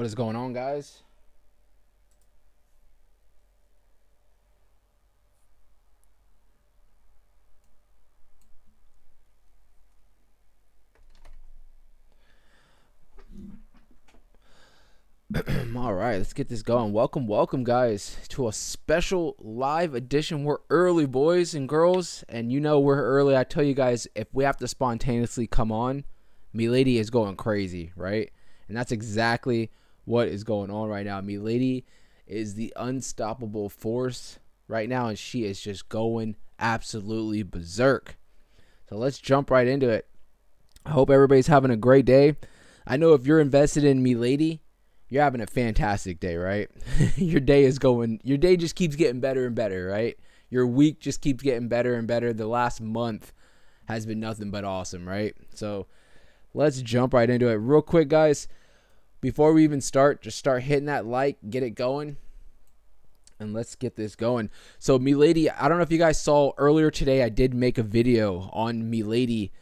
What is going on, guys? All right, let's get this going. Welcome, guys, to a special live edition. We're early, boys and girls, and you know we're early. I tell you guys, if we have to spontaneously come on, Milady is going crazy, right? And that's exactly what is going on right now. Milady is the unstoppable force right now, and she is just going absolutely berserk. So let's jump right into it. I hope everybody's having a great day. I know if you're invested in Milady, you're having a fantastic day, right? Your day just keeps getting better and better, right? Your week just keeps getting better and better. The last month has been nothing but awesome, right? So let's jump right into it. Real quick, guys, before we even start, just start hitting that like, get it going, and let's get this going. So Milady, I don't know if you guys saw earlier today, I did make a video on Milady.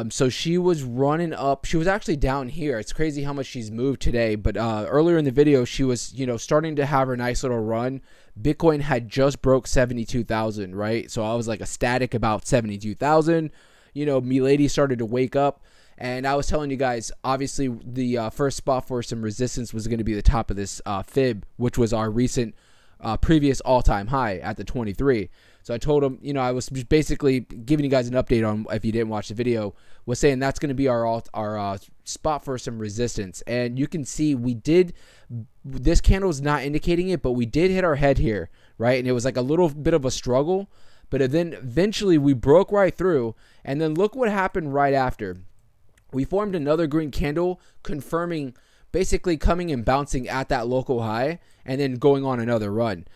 So she was running up. She was actually down here. It's crazy how much she's moved today. But earlier in the video, she was, starting to have her nice little run. Bitcoin had just broke 72,000, right? So I was like ecstatic about 72,000. Milady started to wake up. And I was telling you guys, obviously, the first spot for some resistance was going to be the top of this fib, which was our recent previous all-time high at the 23. So I told him, I was just basically giving you guys an update on, if you didn't watch the video, was saying that's going to be our spot for some resistance. And you can see this candle is not indicating it, but we did hit our head here, right? And it was like a little bit of a struggle, but then eventually we broke right through. And then look what happened right after. We formed another green candle, confirming, basically coming and bouncing at that local high and then going on another run.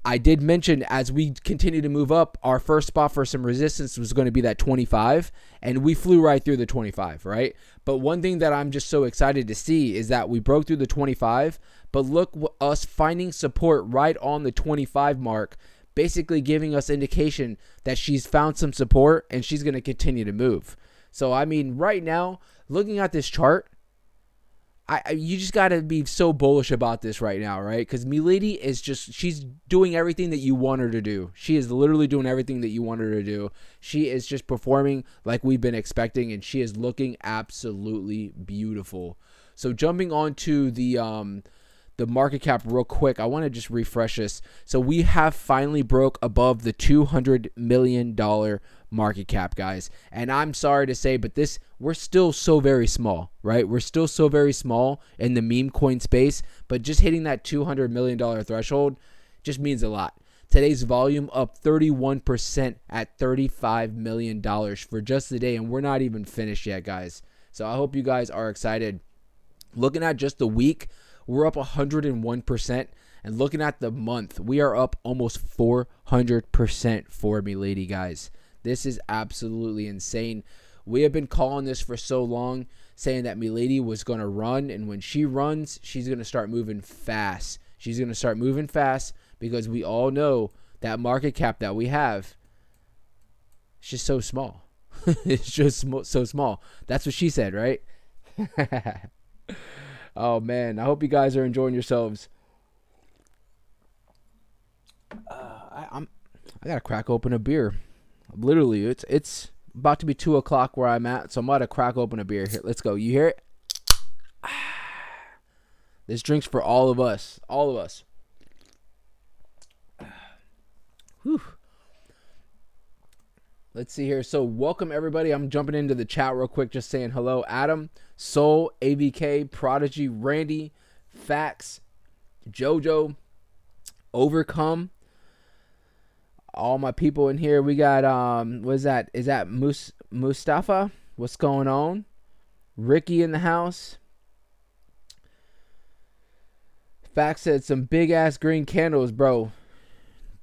I did mention as we continue to move up, our first spot for some resistance was going to be that 25, and we flew right through the 25, right? But one thing that I'm just so excited to see is that we broke through the 25, but look us finding support right on the 25 mark, basically giving us indication that she's found some support and she's going to continue to move. So, I mean, right now, looking at this chart, you just got to be so bullish about this right now, right? Because Milady is she's doing everything that you want her to do. She is literally doing everything that you want her to do. She is just performing like we've been expecting, and she is looking absolutely beautiful. So jumping on to the market cap real quick, I want to just refresh this. So we have finally broke above the $200 million market cap, guys. And I'm sorry to say, but we're still so very small, right? We're still so very small in the meme coin space, but just hitting that $200 million threshold just means a lot. Today's volume up 31% at $35 million for just the day, and we're not even finished yet, guys. So I hope you guys are excited. Looking at just the week, we're up 101%. And looking at the month, we are up almost 400% for Milady, guys. This is absolutely insane. We have been calling this for so long, saying that Milady was going to run. And when she runs, she's going to start moving fast. She's going to start moving fast because we all know that market cap that we have is just so small. It's just so small. That's what she said, right? Oh, man. I hope you guys are enjoying yourselves. I got to crack open a beer. Literally, it's about to be 2 o'clock where I'm at, so I'm about to crack open a beer. Here, let's go. You hear it? This drink's for all of us. All of us. Whew. Let's see here. So welcome, everybody. I'm jumping into the chat real quick, just saying hello. Adam, Soul, AVK, Prodigy, Randy, Fax, Jojo, Overcome. All my people in here. We got what is that? Is that Mustafa? What's going on? Ricky in the house. Fact said some big ass green candles, bro.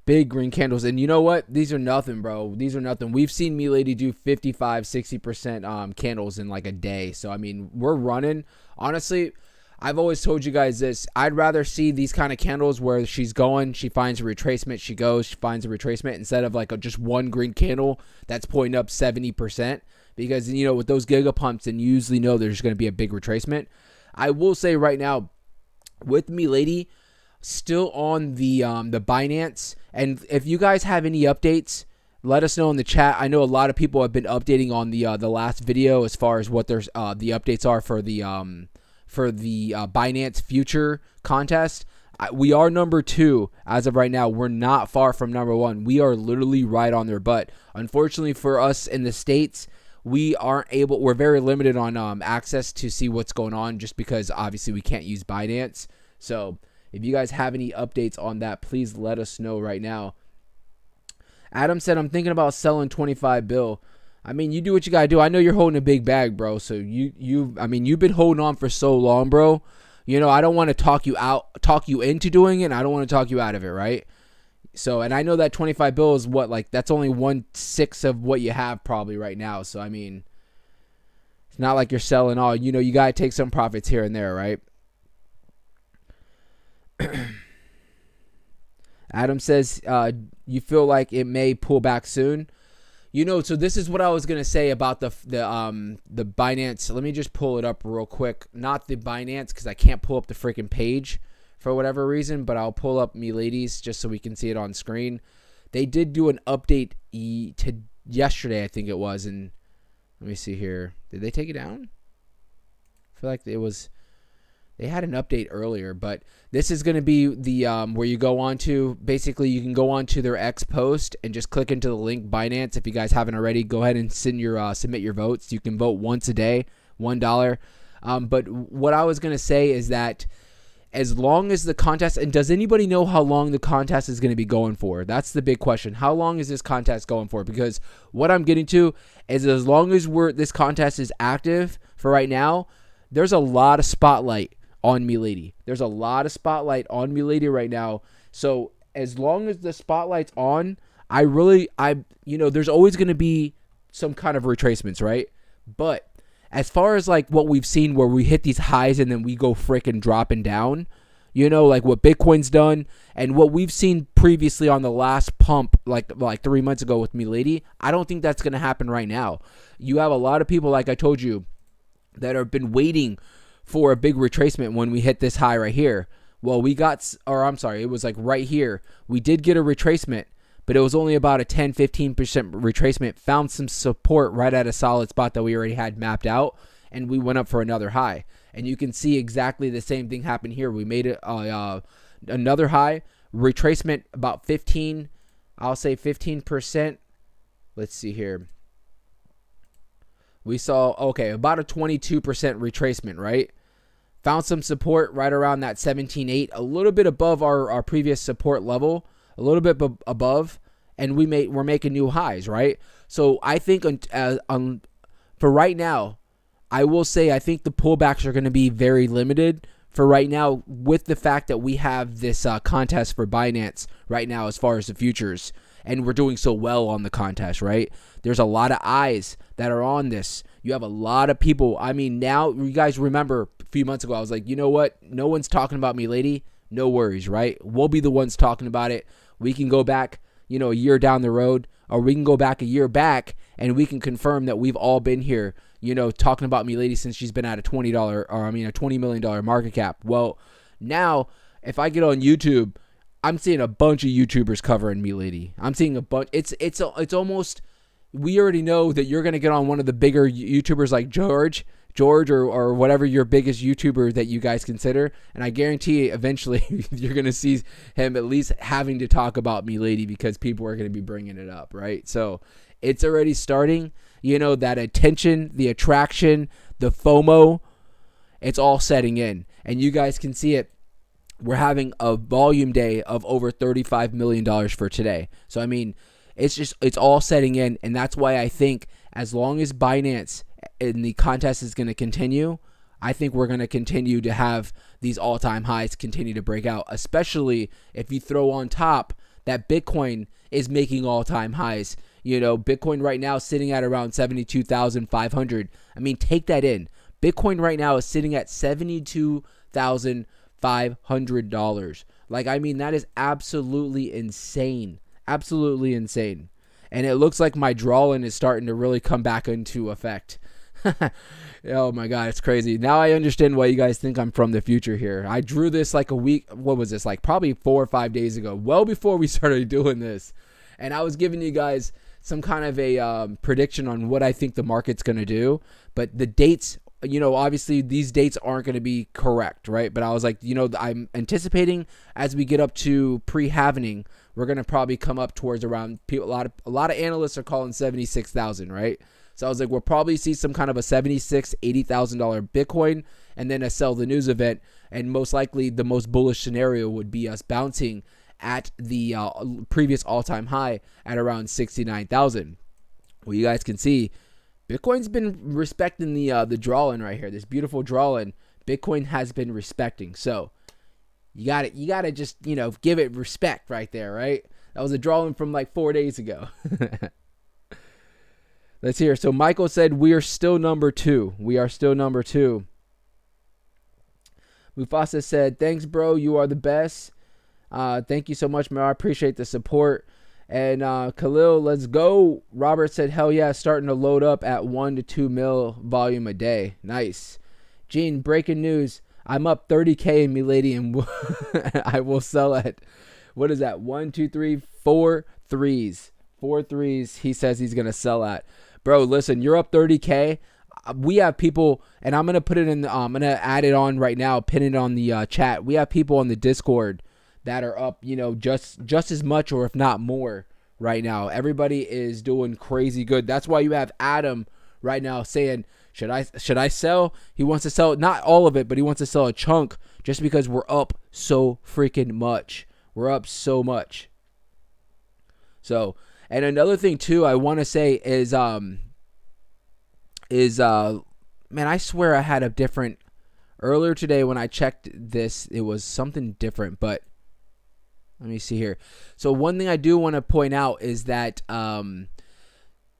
Big green candles. And you know what? These are nothing, bro. These are nothing. We've seen Milady do 55-60% candles in like a day. So I mean, we're running. Honestly, I've always told you guys this. I'd rather see these kind of candles where she's going, she finds a retracement, she goes, she finds a retracement, instead of like just one green candle that's pointing up 70%. Because, with those gigapumps, and you usually know there's going to be a big retracement. I will say right now, with Milady still on the Binance. And if you guys have any updates, let us know in the chat. I know a lot of people have been updating on the last video as far as what there's the updates are for the Binance future contest. We are number 2 as of right now. We're not far from number 1. We are literally right on their butt. Unfortunately for us in the States, we're very limited on access to see what's going on, just because obviously we can't use Binance. So if you guys have any updates on that, please let us know right now. Adam said, I'm thinking about selling 25 bill. I mean, you do what you gotta do. I know you're holding a big bag, bro. So you've been holding on for so long, bro. You know, I don't want to talk you into doing it, and I don't want to talk you out of it, right? So, and I know that 25 bill is that's only 1/6 of what you have probably right now. So, I mean, it's not like you're selling all. You know, you got to take some profits here and there, right? Adam says, you feel like it may pull back soon. You know, so this is what I was gonna say about the Binance. Let me just pull it up real quick. Not the Binance, because I can't pull up the freaking page for whatever reason, but I'll pull up Milady's just so we can see it on screen. They did do an update to yesterday, I think it was, and let me see here. Did they take it down? I feel like they had an update earlier, but this is going to be the where you go on to, basically you can go on to their X post and just click into the link Binance. If you guys haven't already, go ahead and submit your votes. You can vote once a day, $1. But what I was going to say is that as long as the contest, and does anybody know how long the contest is going to be going for? That's the big question. How long is this contest going for? Because what I'm getting to is, as long as this contest is active for right now, there's a lot of spotlight on Milady. There's a lot of spotlight on Milady right now. So as long as the spotlight's on, there's always going to be some kind of retracements, right? But as far as like what we've seen where we hit these highs and then we go freaking dropping down, you know, like what Bitcoin's done and what we've seen previously on the last pump, like 3 months ago with Milady, I don't think that's going to happen right now. You have a lot of people, like I told you, that have been waiting for a big retracement when we hit this high right here. Well, it was like right here. We did get a retracement, but it was only about a 10-15% retracement. Found some support right at a solid spot that we already had mapped out, and we went up for another high. And you can see exactly the same thing happen here. We made another high, retracement about 15%. Let's see here. We saw, about a 22% retracement, right? Found some support right around that 17.8, a little bit above our previous support level, a little bit above, and we're making new highs, right? So I think for right now, I will say I think the pullbacks are going to be very limited for right now, with the fact that we have this contest for Binance right now as far as the futures, and we're doing so well on the contest, right? There's a lot of eyes that are on this. You have a lot of people. I mean, now you guys remember a few months ago, I was like, you know what? No one's talking about Milady. No worries, right? We'll be the ones talking about it. We can go back, a year down the road, or we can go back a year back, and we can confirm that we've all been here, talking about Milady since she's been at a $20 million market cap. Well, now if I get on YouTube, I'm seeing a bunch of YouTubers covering Milady. I'm seeing a bunch. It's almost. We already know that you're going to get on one of the bigger YouTubers like George or whatever your biggest YouTuber that you guys consider. And I guarantee eventually you're going to see him at least having to talk about Milady because people are going to be bringing it up, right? So it's already starting, that attention, the attraction, the FOMO, it's all setting in. And you guys can see it. We're having a volume day of over $35 million for today. So, I mean, it's all setting in, and that's why I think as long as Binance and the contest is going to continue, I think we're going to continue to have these all-time highs continue to break out, especially if you throw on top that Bitcoin is making all-time highs. Bitcoin right now is sitting at around 72,500. I mean, take that in. Bitcoin right now is sitting at $72,500. That is absolutely insane. Absolutely insane. And it looks like my drawing is starting to really come back into effect. Oh my god, it's crazy. Now I understand why you guys think I'm from the future here. I drew this like a week, what was this, like probably 4 or 5 days ago, well before we started doing this. And I was giving you guys some kind of a prediction on what I think the market's going to do. But the dates, obviously these dates aren't going to be correct, right? But I was like, I'm anticipating as we get up to pre-halvening, we're going to probably come up towards around, a lot of analysts are calling 76,000, right? So I was like, we'll probably see some kind of a $76,000, $80,000 Bitcoin and then a sell the news event. And most likely the most bullish scenario would be us bouncing at the previous all-time high at around 69,000. Well, you guys can see Bitcoin's been respecting the draw-in right here. This beautiful draw-in Bitcoin has been respecting. So you got to just, give it respect right there, right? That was a draw-in from like 4 days ago. Let's hear. So Michael said, we are still number 2. We are still number 2. Mufasa said, thanks, bro. You are the best. Thank you so much, man. I appreciate the support. And Khalil, let's go. Robert said, hell yeah, starting to load up at 1 to 2 mil volume a day. Nice. Gene, breaking news. I'm up 30K in Milady and I will sell at, what is that? 1, 2, 3, 4 threes. 4 threes he says he's going to sell at. Bro, listen, you're up 30K. We have people, and I'm going to put it in, I'm going to add it on right now, pin it on the chat. We have people on the Discord that are up, just as much or if not more right now. Everybody is doing crazy good. That's why you have Adam right now saying, should I sell? He wants to sell not all of it, but he wants to sell a chunk just because we're up so freaking much. We're up so much. So, and another thing too, I want to say is man, I swear I had a different earlier today when I checked this, it was something different, but let me see here. So one thing I do want to point out is that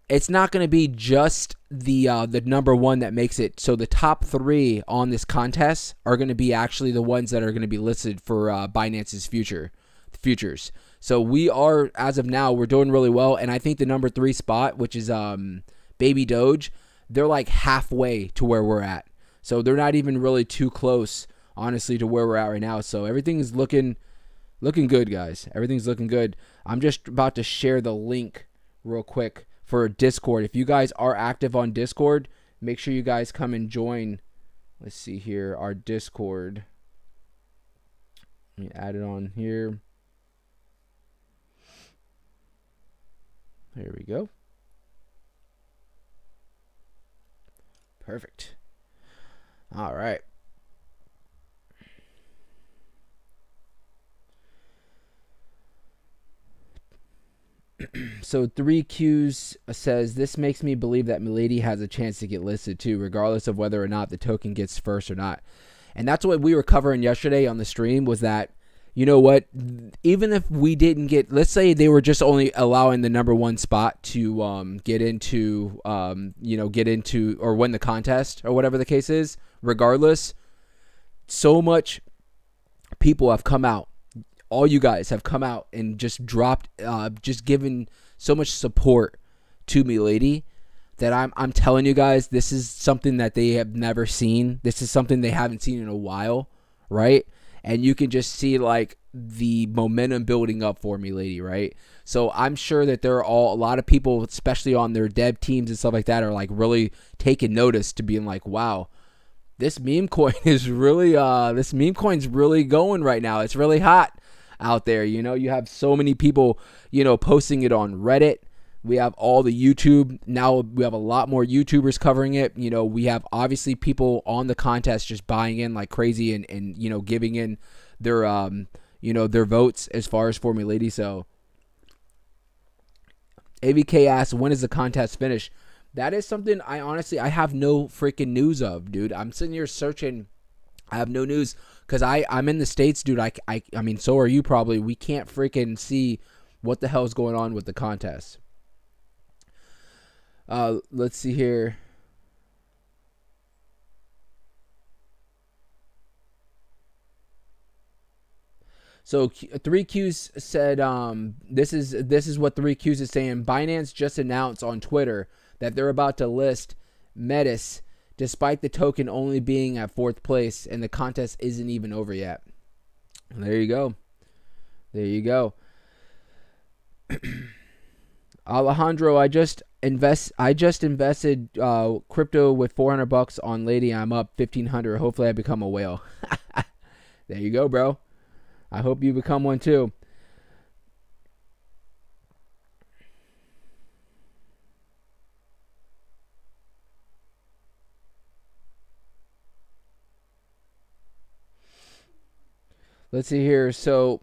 it's not going to be just the number one that makes it. So the top 3 on this contest are going to be actually the ones that are going to be listed for Binance's futures. So we are, as of now, we're doing really well. And I think the number 3 spot, which is Baby Doge, they're like halfway to where we're at. So they're not even really too close, honestly, to where we're at right now. So everything is looking good, guys. Everything's looking good. I'm just about to share the link real quick for Discord. If you guys are active on Discord, make sure you guys come and join. Let's see here, our Discord. Let me add it on here. There we go. Perfect. All right. So 3Qs says, this makes me believe that Milady has a chance to get listed too, regardless of whether or not the token gets first or not. And that's what we were covering yesterday on the stream, was that, you know what, even if we didn't get, let's say they were just only allowing the number 1 spot to get into or win the contest or whatever the case is, regardless, so much people have come out. All you guys have come out and just dropped, just given so much support to Milady that I'm telling you guys, this is something that they have never seen. This is something they haven't seen in a while, right? And you can just see like the momentum building up for Milady, right? So I'm sure that there are a lot of people, especially on their dev teams and stuff like that, are like really taking notice to being like, wow, this meme coin is really, this meme coin's really going right now. It's really hot out there. You have so many people, posting it on Reddit. We have all the YouTube. Now we have a lot more YouTubers covering it. We have obviously people on the contest just buying in like crazy and giving in their, their votes as far as for Milady. So AVK asks, when is the contest finish? That is something I have no freaking news of, dude. I'm sitting here searching. I have no news because I'm in the States, dude. I mean, so are you probably. We can't freaking see what the hell is going on with the contest. Let's see here. So 3Qs said, this is what 3Qs is saying. Binance just announced on Twitter that they're about to list Metis, despite the token only being at 4th place and the contest isn't even over yet. There you go. There you go. Alejandro, I just invested crypto with $400 on Lady. I'm up 1,500. Hopefully I become a whale. There you go, bro. I hope you become one too. Let's see here. So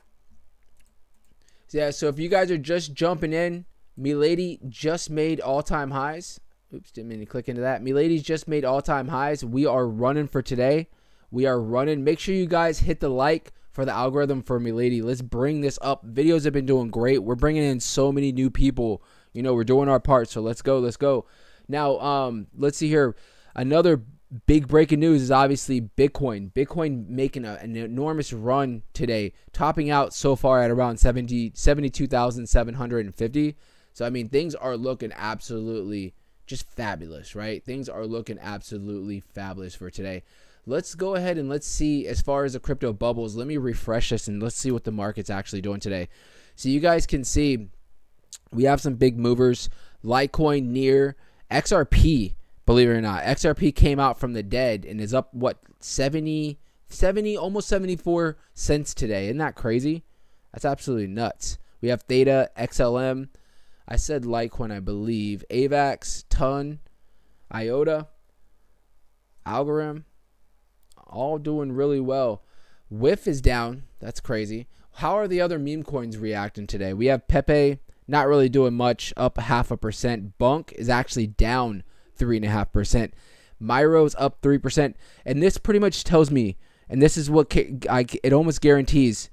if you guys are just jumping in, Milady just made all-time highs. Oops, didn't mean to click into that. Milady's just made all-time highs. We are running for today. We are running. Make sure you guys hit the like for the algorithm for Milady. Let's bring this up. Videos have been doing great. We're bringing in so many new people. You know, we're doing our part, so let's go. Let's go. Now, let's see here. Another big breaking news is obviously Bitcoin. Bitcoin making an enormous run today, topping out so far at around 72,750. So, I mean, things are looking absolutely just fabulous, right? Things are looking absolutely fabulous for today. Let's go ahead and let's see as far as the crypto bubbles. Let me refresh this and let's see what the market's actually doing today. So you guys can see we have some big movers. Litecoin near XRP. Believe it or not, XRP came out from the dead and is up, what, 70, almost 74 cents today. Isn't that crazy? That's absolutely nuts. We have Theta, XLM. I said Litecoin, I believe. AVAX, Ton, IOTA, Algorand, all doing really well. WIF is down. That's crazy. How are the other meme coins reacting today? We have Pepe, not really doing much, up 0.5%. Bunk is actually down 3.5%. Myro's up 3%. And this pretty much tells me, and this is what it almost guarantees,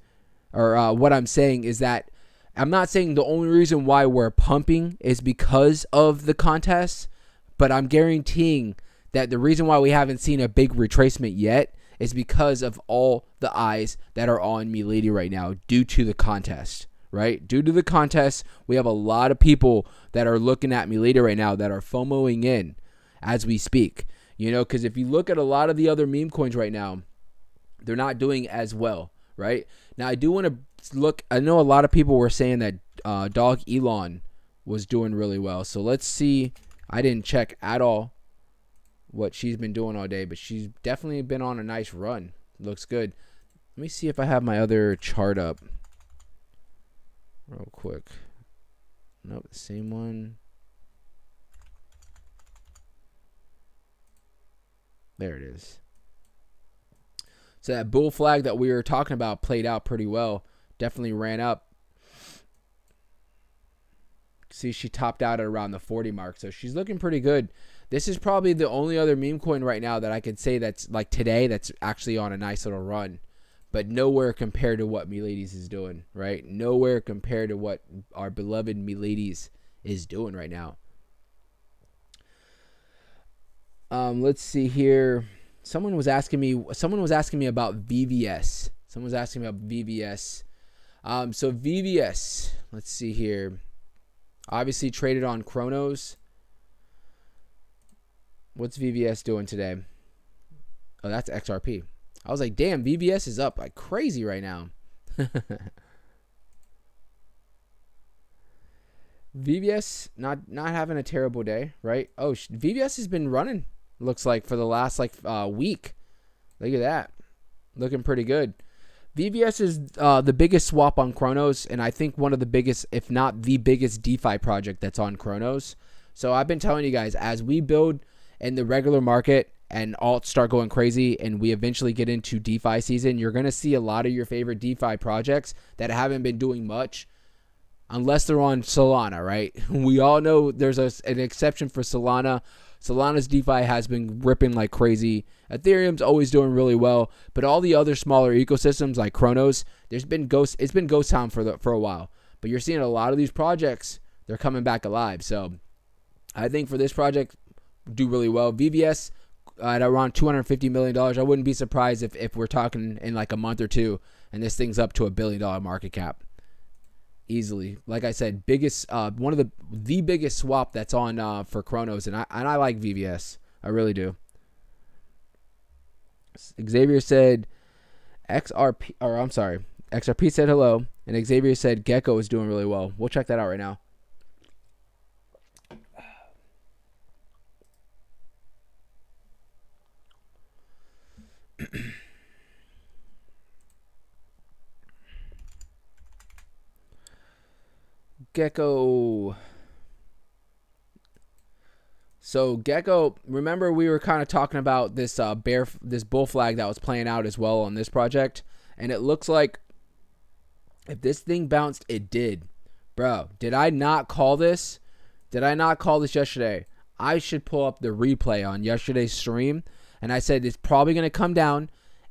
or what I'm saying is that I'm not saying the only reason why we're pumping is because of the contest, but I'm guaranteeing that the reason why we haven't seen a big retracement yet is because of all the eyes that are on Milady right now due to the contest, right? Due to the contest, we have a lot of people that are looking at Milady right now that are FOMOing in as we speak, you know, because if you look at a lot of the other meme coins right now, they're not doing as well, right? Now, I do want to look, I know a lot of people were saying that Dog Elon was doing really well. So let's see. I didn't check at all what she's been doing all day, but she's definitely been on a nice run. Looks good. Let me see if I have my other chart up real quick. Nope, the same one. There it is. So that bull flag that we were talking about played out pretty well. Definitely ran up. See, she topped out at around the 40 mark. So she's looking pretty good. This is probably the only other meme coin right now that I could say that's like today that's actually on a nice little run. But nowhere compared to what Milady's is doing, right? Nowhere compared to what our beloved Milady's is doing right now. Let's see here. Someone was asking me about VVS. Someone was asking me about VVS. So VVS, let's see here. Obviously traded on Cronos. What's VVS doing today? Oh, that's XRP. I was like, damn, VVS is up like crazy right now. VVS not having a terrible day, right? Oh, VVS has been running, looks like, for the last week. Look at that. Looking pretty good. VVS is the biggest swap on Cronos, and I think one of the biggest, if not the biggest, DeFi project that's on Cronos. So I've been telling you guys, as we build in the regular market and alts start going crazy and we eventually get into DeFi season, you're going to see a lot of your favorite DeFi projects that haven't been doing much unless they're on Solana, right? We all know there's an exception for Solana. Solana's DeFi has been ripping like crazy. Ethereum's always doing really well, but all the other smaller ecosystems like Cronos, it's been ghost town for a while. But you're seeing a lot of these projects, they're coming back alive. So I think for this project, do really well. VVS at around $250 million. I wouldn't be surprised if we're talking in like a month or two and this thing's up to $1 billion market cap. Easily. Like I said, biggest one of the biggest swap that's on for Cronos, and I like VVS. I really do. Xavier said XRP, or I'm sorry, XRP said hello, and Xavier said Gecko is doing really well. We'll check that out right now. Gecko. So Gecko, remember we were kind of talking about this this bull flag that was playing out as well on this project, and it looks like if this thing bounced, it did. Bro, did I not call this? Did I not call this yesterday? I should pull up the replay on yesterday's stream, and I said it's probably going to come down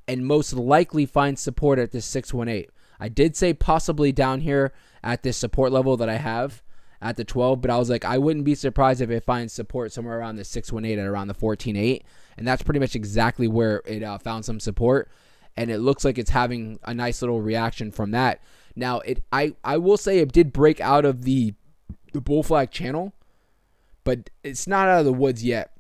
and most likely find support at this 618. I did say possibly down here at this support level that I have at the 12, but I was like, I wouldn't be surprised if it finds support somewhere around the 618 at around the 14.8, and that's pretty much exactly where it found some support, and it looks like it's having a nice little reaction from that. Now, I will say it did break out of the bull flag channel, but it's not out of the woods yet.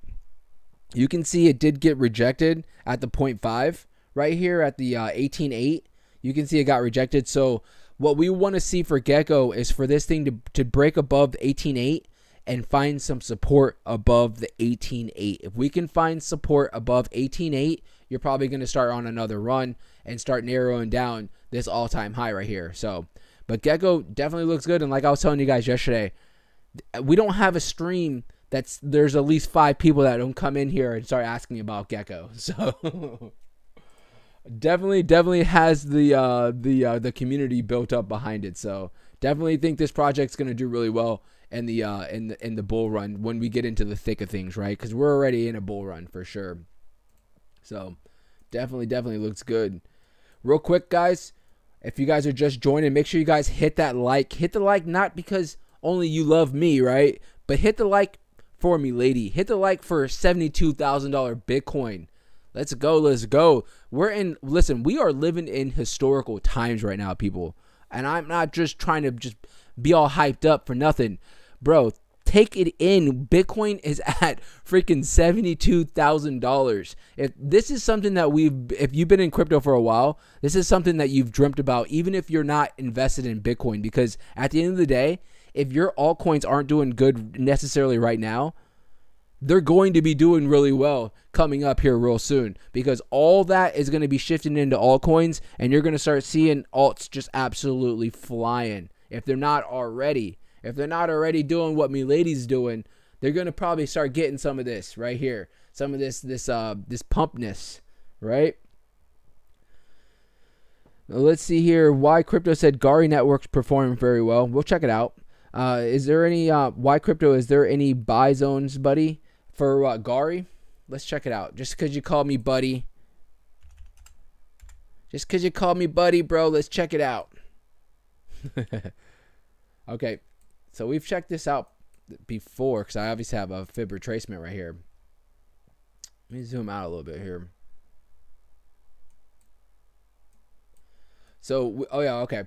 You can see it did get rejected at the 0.5 right here at the 18.8. You can see it got rejected. So what we want to see for Gecko is for this thing to break above the 18.8 and find some support above the 18.8. If we can find support above 18.8, you're probably going to start on another run and start narrowing down this all-time high right here. So, but Gecko definitely looks good. And like I was telling you guys yesterday, we don't have a stream there's at least 5 people that don't come in here and start asking me about Gecko. So definitely has the community built up behind it. So definitely think this project's going to do really well in the bull run when we get into the thick of things, right? Because we're already in a bull run for sure. So definitely looks good. Real quick, guys, if you guys are just joining, make sure you guys hit that like. Hit the like not because only you love me, right? But hit the like for Milady. Hit the like for $72,000 Bitcoin. Let's go. Listen, we are living in historical times right now, people. And I'm not just trying to just be all hyped up for nothing. Bro, take it in. Bitcoin is at freaking $72,000. If this is something that if you've been in crypto for a while, this is something that you've dreamt about, even if you're not invested in Bitcoin. Because at the end of the day, if your altcoins aren't doing good necessarily right now, they're going to be doing really well coming up here real soon, because all that is going to be shifting into altcoins, and you're going to start seeing alts just absolutely flying. If they're not already doing what Milady's doing, they're going to probably start getting some of this right here, some of this pumpness, right? Now, let's see here. Why Crypto said Gari Network's performing very well. We'll check it out. Is there any why Crypto? Is there any buy zones, buddy, for Gari? Let's check it out. Just because you called me buddy, bro. Let's check it out. Okay, so we've checked this out before because I obviously have a fib retracement right here. Let me zoom out a little bit here. So, oh yeah, okay.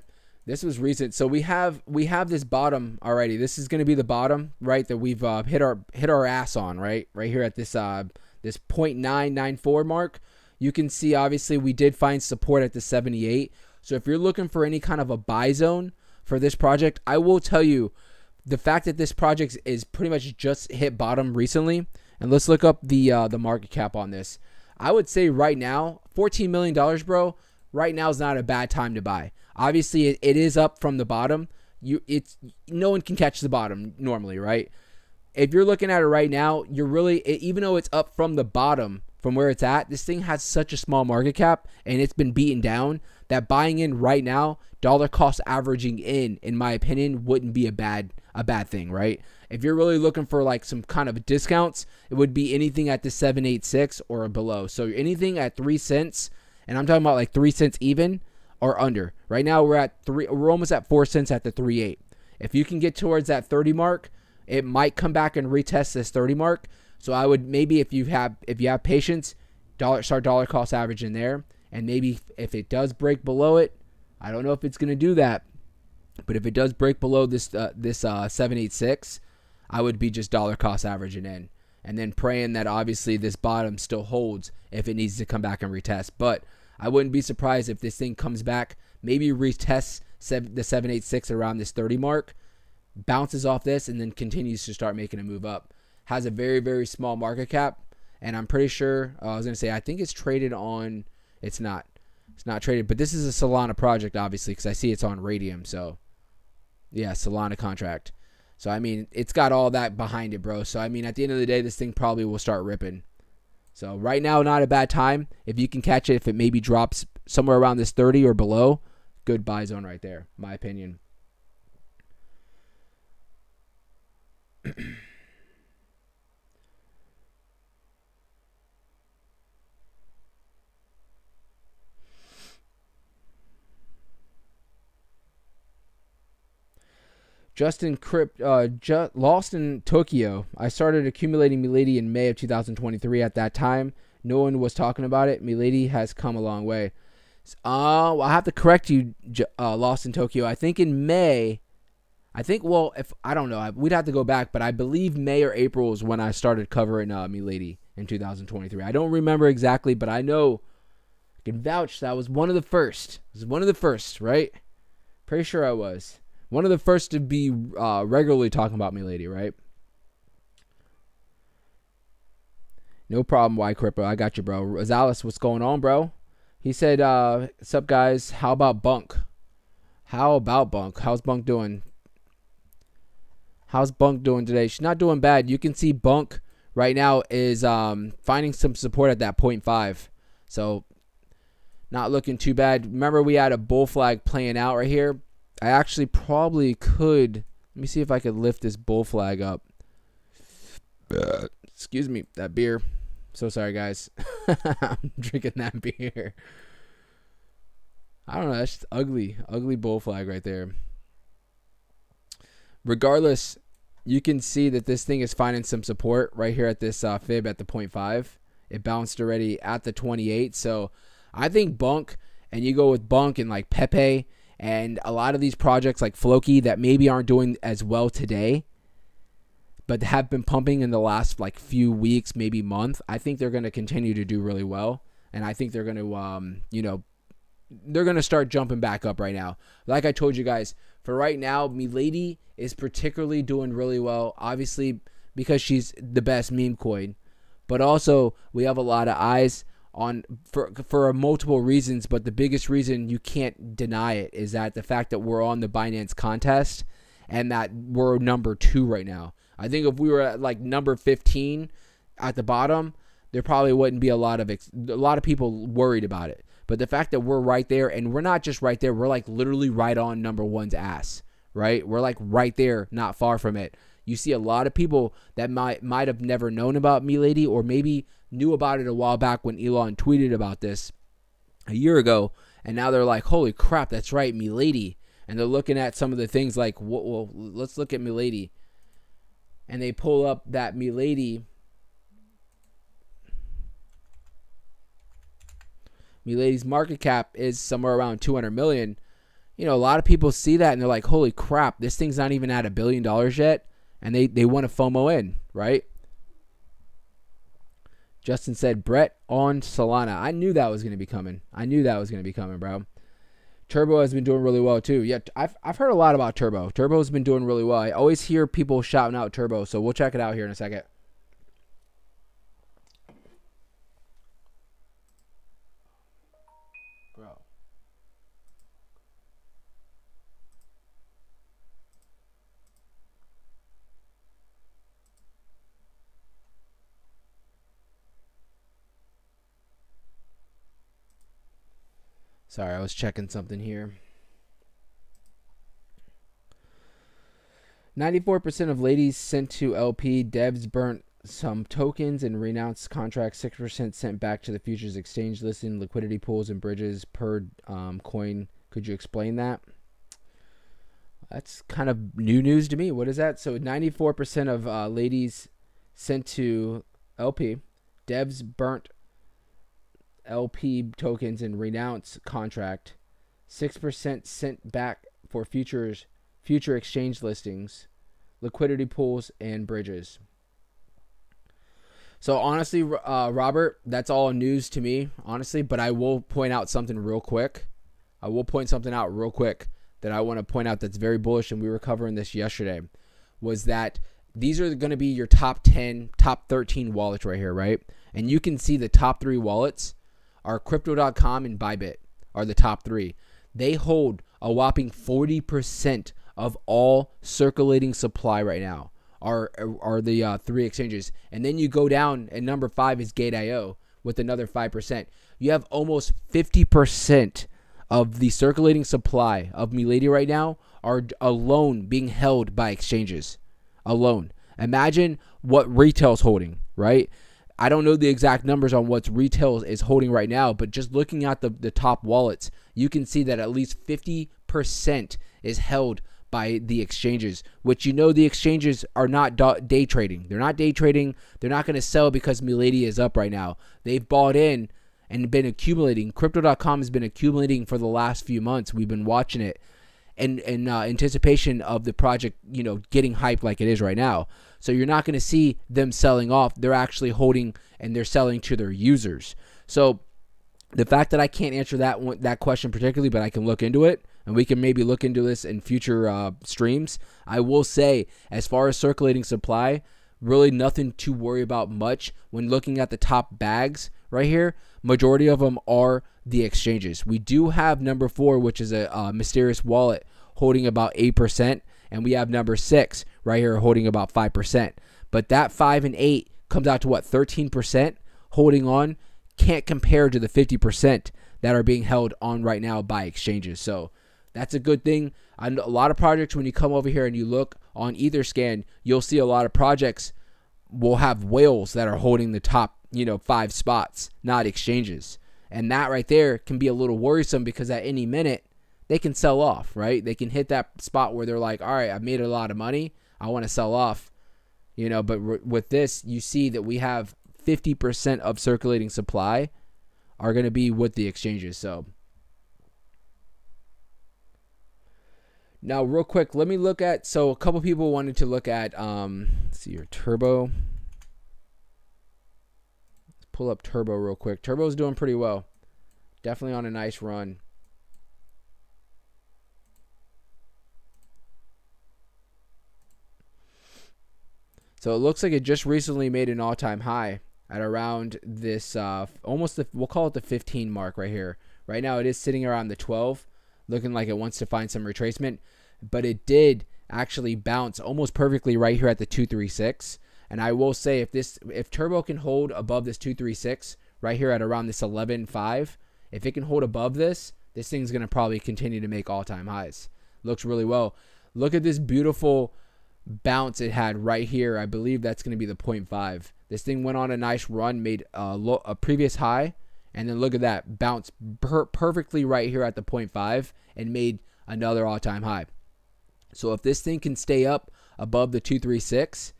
This was recent. So we have this bottom already. This is going to be the bottom, right? That we've hit our ass on, right? Right here at this 0.994 mark. You can see obviously we did find support at the 78. So if you're looking for any kind of a buy zone for this project, I will tell you the fact that this project is pretty much just hit bottom recently. And let's look up the market cap on this. I would say right now, $14 million, bro. Right now is not a bad time to buy. Obviously, it is up from the bottom. No one can catch the bottom normally, right? If you're looking at it right now, you're really, even though it's up from the bottom, from where it's at, this thing has such a small market cap and it's been beaten down that buying in right now, dollar cost averaging in my opinion, wouldn't be a bad thing, right? If you're really looking for like some kind of discounts, it would be anything at the 786 or below. So anything at 3 cents, and I'm talking about like 3 cents even or under. Right now we're almost at 4 cents at the 3.8. If you can get towards that 30 mark, it might come back and retest this 30 mark. So I would maybe if you have patience, start dollar cost average in there, and maybe if it does break below it, I don't know if it's going to do that, but if it does break below this 786, I would be just dollar cost averaging in. and then praying that obviously this bottom still holds if it needs to come back and retest. But I wouldn't be surprised if this thing comes back, maybe retests the 786 around this 30 mark, bounces off this, and then continues to start making a move up. Has a very, very small market cap, and I'm pretty sure, I think it's traded on, it's not traded, but this is a Solana project, obviously, because I see it's on Radium. So yeah, Solana contract. So I mean, it's got all that behind it, bro. So I mean, at the end of the day, this thing probably will start ripping. So right now, not a bad time. If you can catch it, if it maybe drops somewhere around this 30 or below, good buy zone right there, my opinion. Justin Crypt, lost in Tokyo. I started accumulating Milady in May of 2023. At that time, no one was talking about it. Milady has come a long way. I'll have to correct you, lost in Tokyo. I think in May, if I don't know, we'd have to go back, but I believe May or April is when I started covering Milady in 2023. I don't remember exactly, but I know I can vouch that I was one of the first. It was one of the first, right? Pretty sure I was. One of the first to be regularly talking about Milady, right? No problem, Y Crypto. I got you, bro. Rosales, what's going on, bro? He said, what's up, guys? How about Bunk? How's Bunk doing? How's Bunk doing today? She's not doing bad. You can see Bunk right now is finding some support at that 0.5. So, not looking too bad. Remember, we had a bull flag playing out right here. I actually probably could. Let me see if I could lift this bull flag up. Excuse me, that beer. So sorry, guys. I'm drinking that beer. I don't know. That's just ugly bull flag right there. Regardless, you can see that this thing is finding some support right here at this fib at the 0.5. It bounced already at the 28. So I think Bunk, and you go with Bunk and like Pepe, and a lot of these projects like Floki that maybe aren't doing as well today, but have been pumping in the last like few weeks, maybe month. I think they're going to continue to do really well. And I think they're going to, they're going to start jumping back up right now. Like I told you guys, for right now, Milady is particularly doing really well. Obviously, because she's the best meme coin. But also, we have a lot of eyes on for multiple reasons, but the biggest reason you can't deny it is that the fact that we're on the Binance contest and that we're number 2 right now. I think if we were at like number 15 at the bottom, there probably wouldn't be a lot of people worried about it. But the fact that we're right there, and we're not just right there, we're like literally right on number 1's ass, right? We're like right there, not far from it. You see a lot of people that might have never known about Milady, or maybe knew about it a while back when Elon tweeted about this a year ago, and now they're like, holy crap, that's right, Milady. And they're looking at some of the things like, well, let's look at Milady. And they pull up that Milady's market cap is somewhere around 200 million. A lot of people see that and they're like, holy crap, this thing's not even at $1 billion yet. And they want to FOMO in, right? Justin said, Brett on Solana. I knew that was going to be coming. Bro. Turbo has been doing really well too. Yeah, I've heard a lot about Turbo. Turbo's been doing really well. I always hear people shouting out Turbo, so we'll check it out here in a second. Bro. Sorry, I was checking something here. 94% of ladies sent to LP. Devs burnt some tokens and renounced contracts. 6% sent back to the futures exchange listing. Liquidity pools and bridges per coin. Could you explain that? That's kind of new news to me. What is that? So 94% of ladies sent to LP. Devs burnt LP tokens and renounce contract. 6% sent back for future exchange listings, liquidity pools, and bridges. So honestly, Robert, that's all news to me, honestly. But I will point out something real quick. I will point something out real quick that I want to point out that's very bullish, and we were covering this yesterday, was that these are going to be your top 10, top 13 wallets right here, right? And you can see the top 3 wallets are Crypto.com and Bybit are the top 3. They hold a whopping 40% of all circulating supply right now are the 3 exchanges. And then you go down, and number 5 is Gate.io with another 5%. You have almost 50% of the circulating supply of Milady right now are alone being held by exchanges. Alone. Imagine what retail's holding, right? I don't know the exact numbers on what retail is holding right now, but just looking at the top wallets, you can see that at least 50% is held by the exchanges, which the exchanges are not day trading. They're not day trading. They're not going to sell because Milady is up right now. They've bought in and been accumulating. Crypto.com has been accumulating for the last few months. We've been watching it in anticipation of the project, getting hyped like it is right now. So you're not going to see them selling off. They're actually holding and they're selling to their users. So the fact that I can't answer that question particularly, but I can look into it, and we can maybe look into this in future streams. I will say, as far as circulating supply, really nothing to worry about much. When looking at the top bags right here, majority of them are the exchanges. We do have number 4, which is a mysterious wallet holding about 8%, and we have number 6 right here holding about 5%. But that 5 and 8 comes out to what, 13% holding on. Can't compare to the 50% that are being held on right now by exchanges. So that's a good thing. A lot of projects, when you come over here and you look on Etherscan, you'll see a lot of projects will have whales that are holding the top 5 spots, not exchanges. And that right there can be a little worrisome, because at any minute they can sell off, right? They can hit that spot where they're like, all right, I've made a lot of money, I want to sell off, but with this, you see that we have 50% of circulating supply are going to be with the exchanges. So now real quick, let me look at, so a couple people wanted to look at, let's see your Turbo. Let's pull up Turbo real quick. Turbo's doing pretty well. Definitely on a nice run. So it looks like it just recently made an all-time high at around this, we'll call it the 15 mark right here. Right now it is sitting around the 12, looking like it wants to find some retracement, but it did actually bounce almost perfectly right here at the 236. And I will say, if Turbo can hold above this 236 right here at around this 11.5, if it can hold above this thing's going to probably continue to make all-time highs. Looks really well. Look at this beautiful bounce it had right here. I believe that's going to be the 0.5. This thing went on a nice run, made a previous high, and then look at that, bounced perfectly right here at the 0.5 and made another all-time high. So if this thing can stay up above the 236,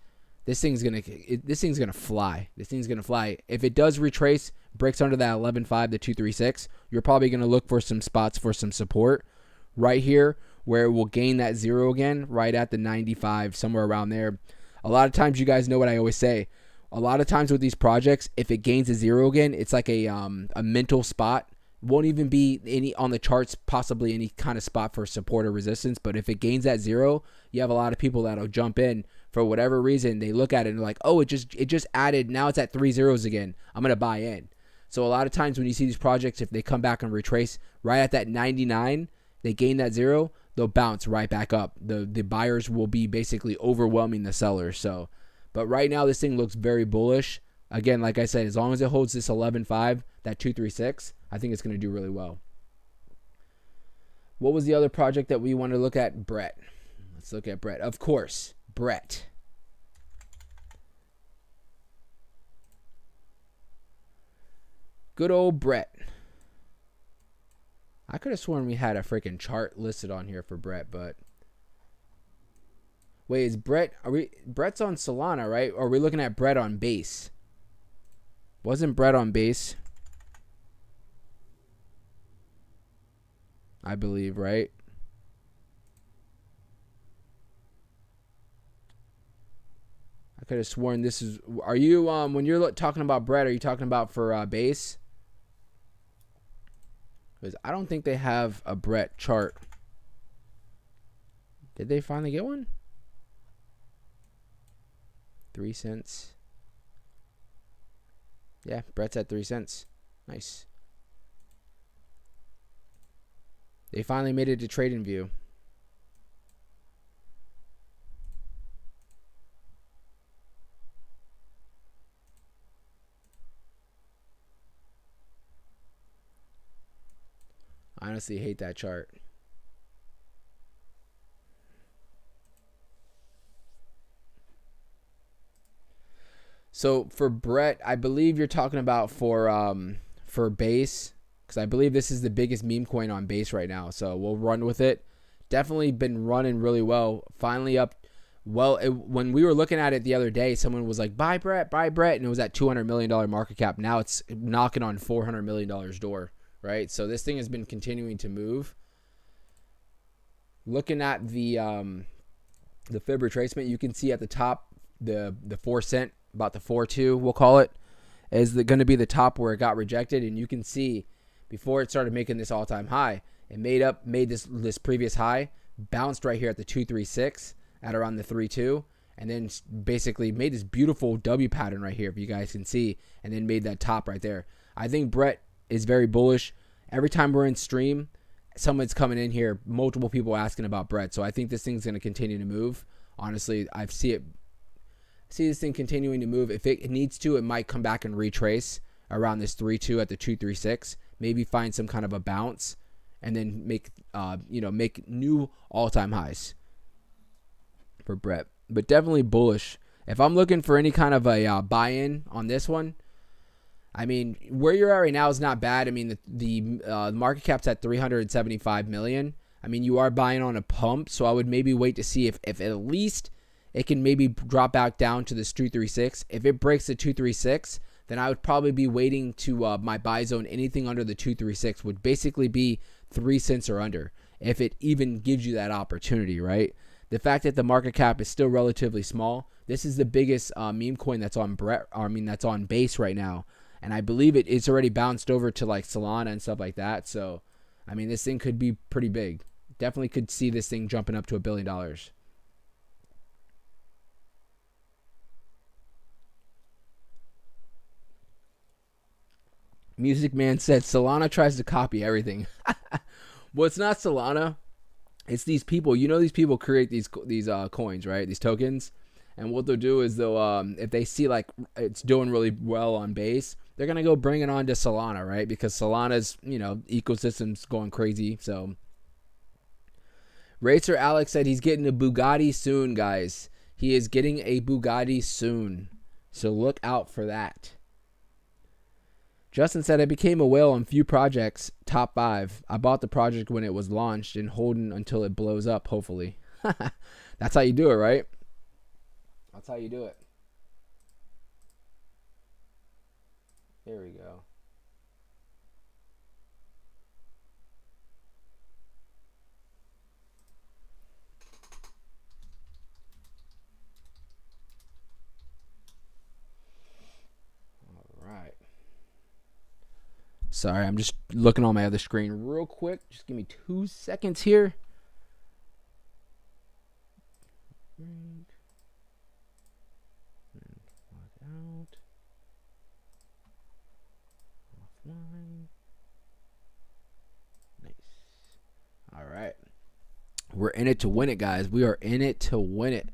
this thing's gonna fly. This thing's gonna fly. If it does retrace, breaks under that 11.5 to 236, you're probably gonna look for some spots for some support right here, where it will gain that 0 again, right at the 95, somewhere around there. A lot of times, you guys know what I always say. A lot of times with these projects, if it gains a 0 again, it's like a mental spot. Won't even be any on the charts, possibly any kind of spot for support or resistance. But if it gains that 0, you have a lot of people that'll jump in for whatever reason. They look at it and they're like, oh, it just added. Now it's at 3 zeros again. I'm gonna buy in. So a lot of times when you see these projects, if they come back and retrace right at that 99, they gain that 0, they'll bounce right back up. The buyers will be basically overwhelming the sellers. So, but right now this thing looks very bullish. Again, like I said, as long as it holds this 11.5, that 236, I think it's going to do really well. What was the other project that we want to look at? Brett. Let's look at Brett. Of course, Brett. Good old Brett. I could have sworn we had a freaking chart listed on here for Brett, but wait, is Brett? Brett's on Solana, right? Or are we looking at Brett on base? Wasn't Brett on base? I believe, right? I could have sworn this is. Are you when you're talking about Brett? Are you talking about for base? Because I don't think they have a Brett chart. Did they finally get one? 3 cents. Yeah, Brett's at 3 cents. Nice. They finally made it to trading view. I honestly hate that chart. So for Brett, I believe you're talking about for base, because I believe this is the biggest meme coin on base right now. So we'll run with it. Definitely been running really well. Finally up. Well, when we were looking at it the other day, someone was like, buy Brett, and it was at $200 million market cap. Now it's knocking on $400 million door, right? So this thing has been continuing to move. Looking at the fib retracement, you can see at the top the 4 cent, about the 4.2 we'll call it, is going to be the top where it got rejected. And you can see before it started making this all-time high, it made this previous high, bounced right here at the 236 at around the 3.2, and then basically made this beautiful W pattern right here, if you guys can see, and then made that top right there. I think Brett is very bullish. Every time we're in stream, someone's coming in here, multiple people asking about Brett. So I think this thing's going to continue to move. Honestly, I see this thing continuing to move. If it needs to, it might come back and retrace around this 3.2 at the 236. Maybe find some kind of a bounce, and then make new all-time highs for Brett. But definitely bullish. If I'm looking for any kind of a buy-in on this one, I mean, where you're at right now is not bad. I mean, the market cap's at 375 million. I mean, you are buying on a pump, so I would maybe wait to see if at least it can maybe drop back down to this 236. If it breaks the 236, then I would probably be waiting to my buy zone. Anything under the 236 would basically be 3 cents or under, if it even gives you that opportunity, right? The fact that the market cap is still relatively small, this is the biggest meme coin that's on that's on base right now, and I believe it's already bounced over to like Solana and stuff like that. So, I mean, this thing could be pretty big. Definitely could see this thing jumping up to $1 billion. Music Man said Solana tries to copy everything. Well, it's not Solana. It's these people. You know, these people create these coins, right? These tokens. And what they'll do is they'll, if they see like it's doing really well on base, they're going to go bring it on to Solana, right? Because Solana's, ecosystem's going crazy. So Racer Alex said he's getting a Bugatti soon, guys. He is getting a Bugatti soon. So look out for that. Justin said, I became a whale on few projects, top 5. I bought the project when it was launched and holding until it blows up, hopefully. That's how you do it, right? That's how you do it. There we go. All right. Sorry, I'm just looking on my other screen real quick. Just give me 2 seconds here. Out. Offline. Nice. All right. We're in it to win it, guys. We are in it to win it.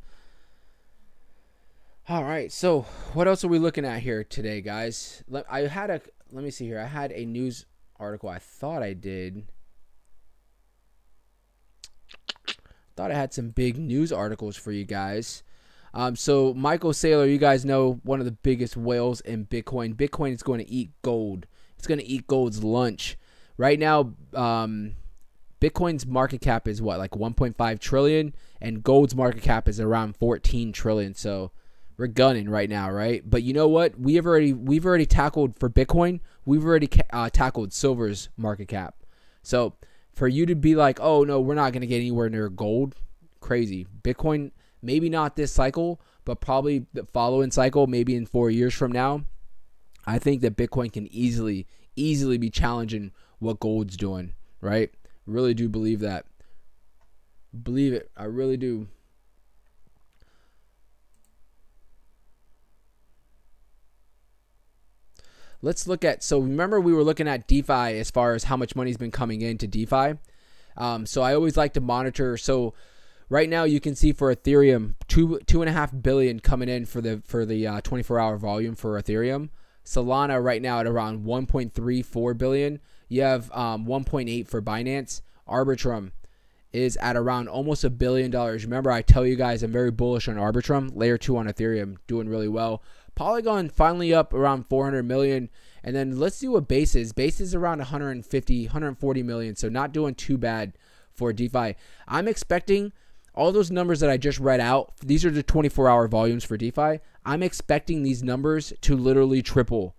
All right. So what else are we looking at here today, guys? Let me see here. I had a news article. I thought I did. Thought I had some big news articles for you guys. So Michael Saylor, you guys know, one of the biggest whales in Bitcoin. Bitcoin is going to eat gold. It's going to eat gold's lunch. Right now, Bitcoin's market cap is what, like 1.5 trillion, and gold's market cap is around 14 trillion. So we're gunning right now, right? But you know what? We've already tackled for Bitcoin. We've already tackled silver's market cap. So for you to be like, oh no, we're not going to get anywhere near gold, crazy. Bitcoin maybe not this cycle, but probably the following cycle, maybe in 4 years from now, I think that Bitcoin can easily be challenging what gold's doing, right? Really do believe that. Believe it. I really do. Let's look at, so remember we were looking at DeFi as far as how much money's been coming into DeFi. So I always like to monitor. So right now you can see for Ethereum, 2.5 billion coming in for the 24-hour volume for Ethereum. Solana right now at around 1.34 billion. You have 1.8 for Binance. Arbitrum is at around almost $1 billion. Remember, I tell you guys I'm very bullish on Arbitrum. Layer 2 on Ethereum doing really well. Polygon finally up around 400 million. And then let's see what Base is. Base is around 140 million. So not doing too bad for DeFi. I'm expecting all those numbers that I just read out. These are the 24-hour volumes for DeFi. I'm expecting these numbers to literally triple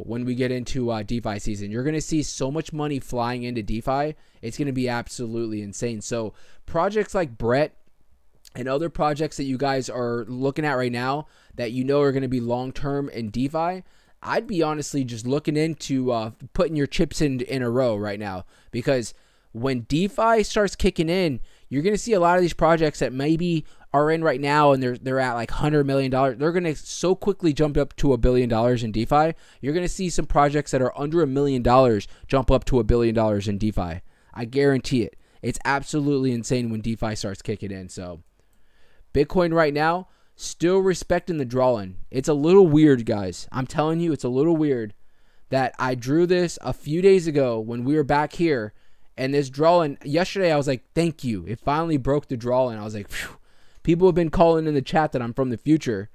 when we get into DeFi season. You're going to see so much money flying into DeFi. It's going to be absolutely insane. So projects like Brett and other projects that you guys are looking at right now that you know are going to be long-term in DeFi, I'd be honestly just looking into putting your chips in a row right now, because when DeFi starts kicking in, you're going to see a lot of these projects that maybe are in right now and they're at like $100 million. They're going to so quickly jump up to $1 billion in DeFi. You're going to see some projects that are under $1 million jump up to $1 billion in DeFi. I guarantee it. It's absolutely insane when DeFi starts kicking in. So Bitcoin right now, still respecting the draw-in. It's a little weird, guys. I'm telling you, it's a little weird that I drew this a few days ago when we were back here, and this draw-in, yesterday I was like, thank you. It finally broke the draw-in. I was like, phew. People have been calling in the chat that I'm from the future.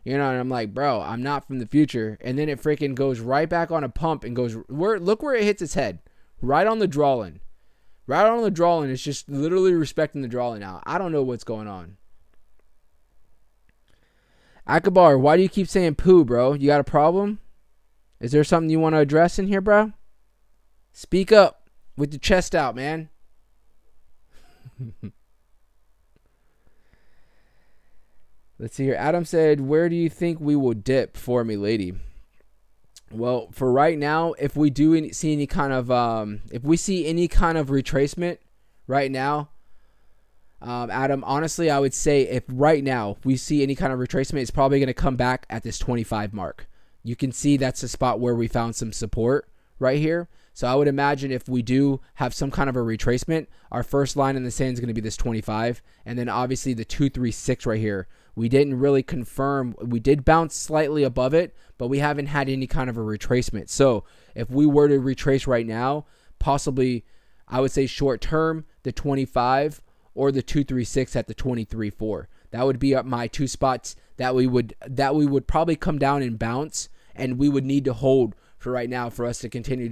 You know, and I'm like, bro, I'm not from the future. And then it freaking goes right back on a pump and goes, look where it hits its head. Right on the draw-in. Right on the draw-in. It's just literally respecting the draw-in now. I don't know what's going on. Akabar, why do you keep saying Pooh, bro? You got a problem? Is there something you want to address in here, bro? Speak up with your chest out, man. Let's see here. Adam said, where do you think we will dip for Milady? Well, for right now, if we do see any kind of retracement right now, Adam, honestly, I would say if right now we see any kind of retracement, it's probably going to come back at this 25 mark. You can see that's the spot where we found some support right here. So I would imagine if we do have some kind of a retracement, our first line in the sand is going to be this 25. And then obviously the 236 right here. We didn't really confirm. We did bounce slightly above it, but we haven't had any kind of a retracement. So if we were to retrace right now, possibly I would say short term, the 25 or the 236 at the 23.4. That would be my two spots that we would probably come down and bounce, and we would need to hold for right now for us to continue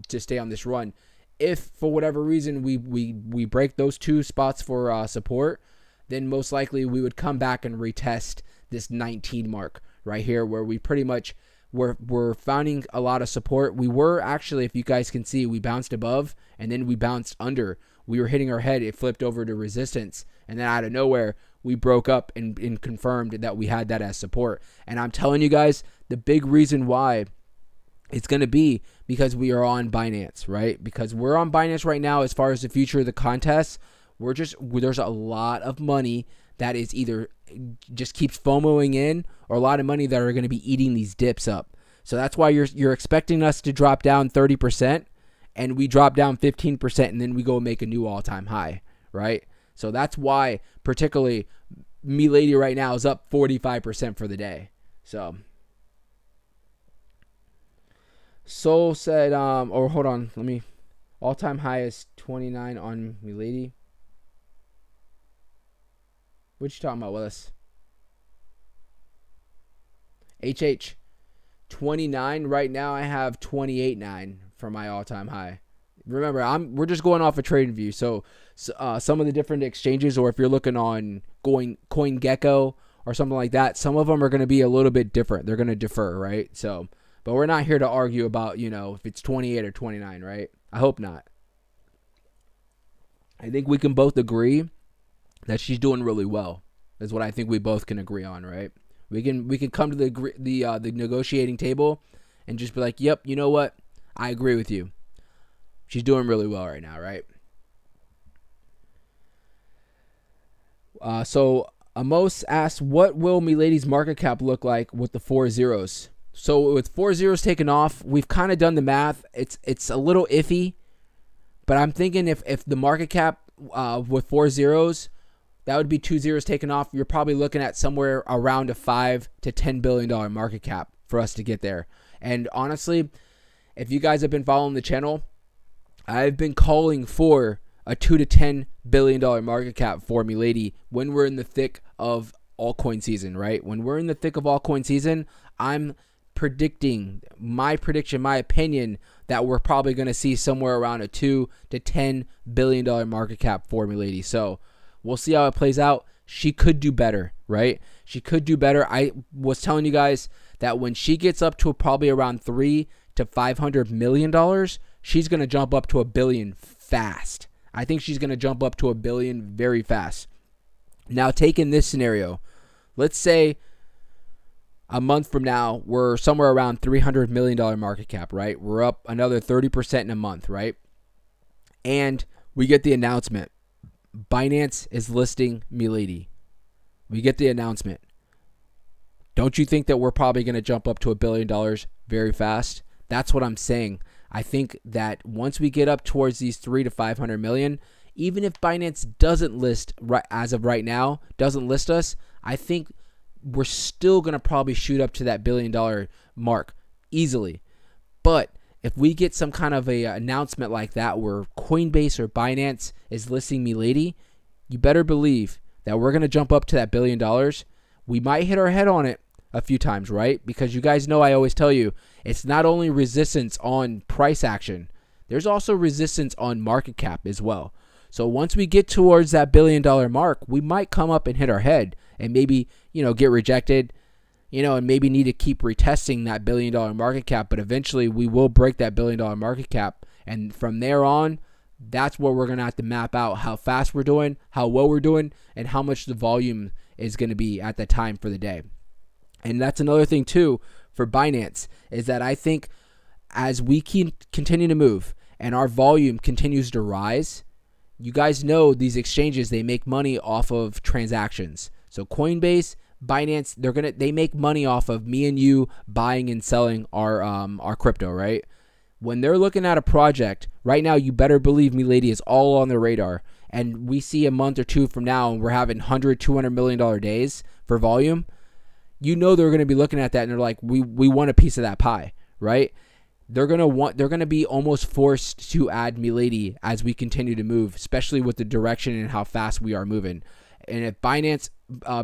to stay on this run. If for whatever reason we break those two spots for support, then most likely we would come back and retest this 19 mark right here, where we pretty much we're finding a lot of support. We were actually, if you guys can see, we bounced above and then we bounced under. We were hitting our head, it flipped over to resistance, and then out of nowhere we broke up and confirmed that we had that as support. And I'm telling you guys, the big reason why it's going to be because we are on Binance, right? Because we're on Binance right now. As far as the future of the contest, there's a lot of money that is either just keeps FOMOing in, or a lot of money that are going to be eating these dips up. So that's why you're expecting us to drop down 30%, and we drop down 15%, and then we go make a new all-time high, right? So that's why particularly Milady right now is up 45% for the day. So Soul said, or hold on, all-time high is 29 on Milady. What you talking about, Willis? HH, 29 right now. I have 28.9 for my all-time high. Remember, we're just going off a trading view. So some of the different exchanges, or if you're looking on Coin Gecko or something like that, some of them are going to be a little bit different. They're going to differ, right? So, but we're not here to argue about, if it's 28 or 29, right? I hope not. I think we can both agree that she's doing really well. is what I think we both can agree on, right? We can come to the negotiating table and just be like, yep, you know what? I agree with you. She's doing really well right now, right? So Amos asked, what will Milady's market cap look like with the 4 zeros? So with 4 zeros taken off, we've kind of done the math. It's a little iffy, but I'm thinking if the market cap with 4 zeros, that would be 2 zeros taken off. You're probably looking at somewhere around a $5 to $10 billion market cap for us to get there. And honestly, if you guys have been following the channel, I've been calling for a $2 to $10 billion market cap for Milady when we're in the thick of altcoin season, right? When we're in the thick of altcoin season, I'm predicting, my opinion, that we're probably going to see somewhere around a $2 to $10 billion market cap for Milady. So we'll see how it plays out. She could do better, right? She could do better. I was telling you guys that when she gets up to probably around $300 to $500 million, she's going to jump up to $1 billion fast. I think she's going to jump up to $1 billion very fast. Now, taking this scenario, let's say a month from now, we're somewhere around $300 million market cap, right? We're up another 30% in a month, right? And we get the announcement. Binance is listing Milady. We get the announcement. Don't you think that we're probably going to jump up to $1 billion very fast? That's what I'm saying. I think that once we get up towards these 300 to 500 million, even if Binance doesn't list as of right now, doesn't list us, I think we're still going to probably shoot up to that $1 billion mark easily. But if we get some kind of a announcement like that where Coinbase or Binance is listing Milady, you better believe that we're going to jump up to that $1 billion. We might hit our head on it a few times, right? Because you guys know I always tell you, it's not only resistance on price action, there's also resistance on market cap as well. So once we get towards that $1 billion mark, we might come up and hit our head and maybe, get rejected, and maybe need to keep retesting that $1 billion market cap, but eventually we will break that $1 billion market cap. And from there on, that's where we're going to have to map out how fast we're doing, how well we're doing, and how much the volume is going to be at that time for the day. And that's another thing too for Binance, is that I think as we continue to move and our volume continues to rise, you guys know these exchanges, they make money off of transactions. So Coinbase, Binance, they make money off of me and you buying and selling our crypto, right? When they're looking at a project right now, you better believe Milady is all on their radar. And we see a month or two from now, and we're having $100, $200 million days for volume. They're going to be looking at that and they're like, we want a piece of that pie, right? They're going to be almost forced to add Milady as we continue to move, especially with the direction and how fast we are moving. And if Binance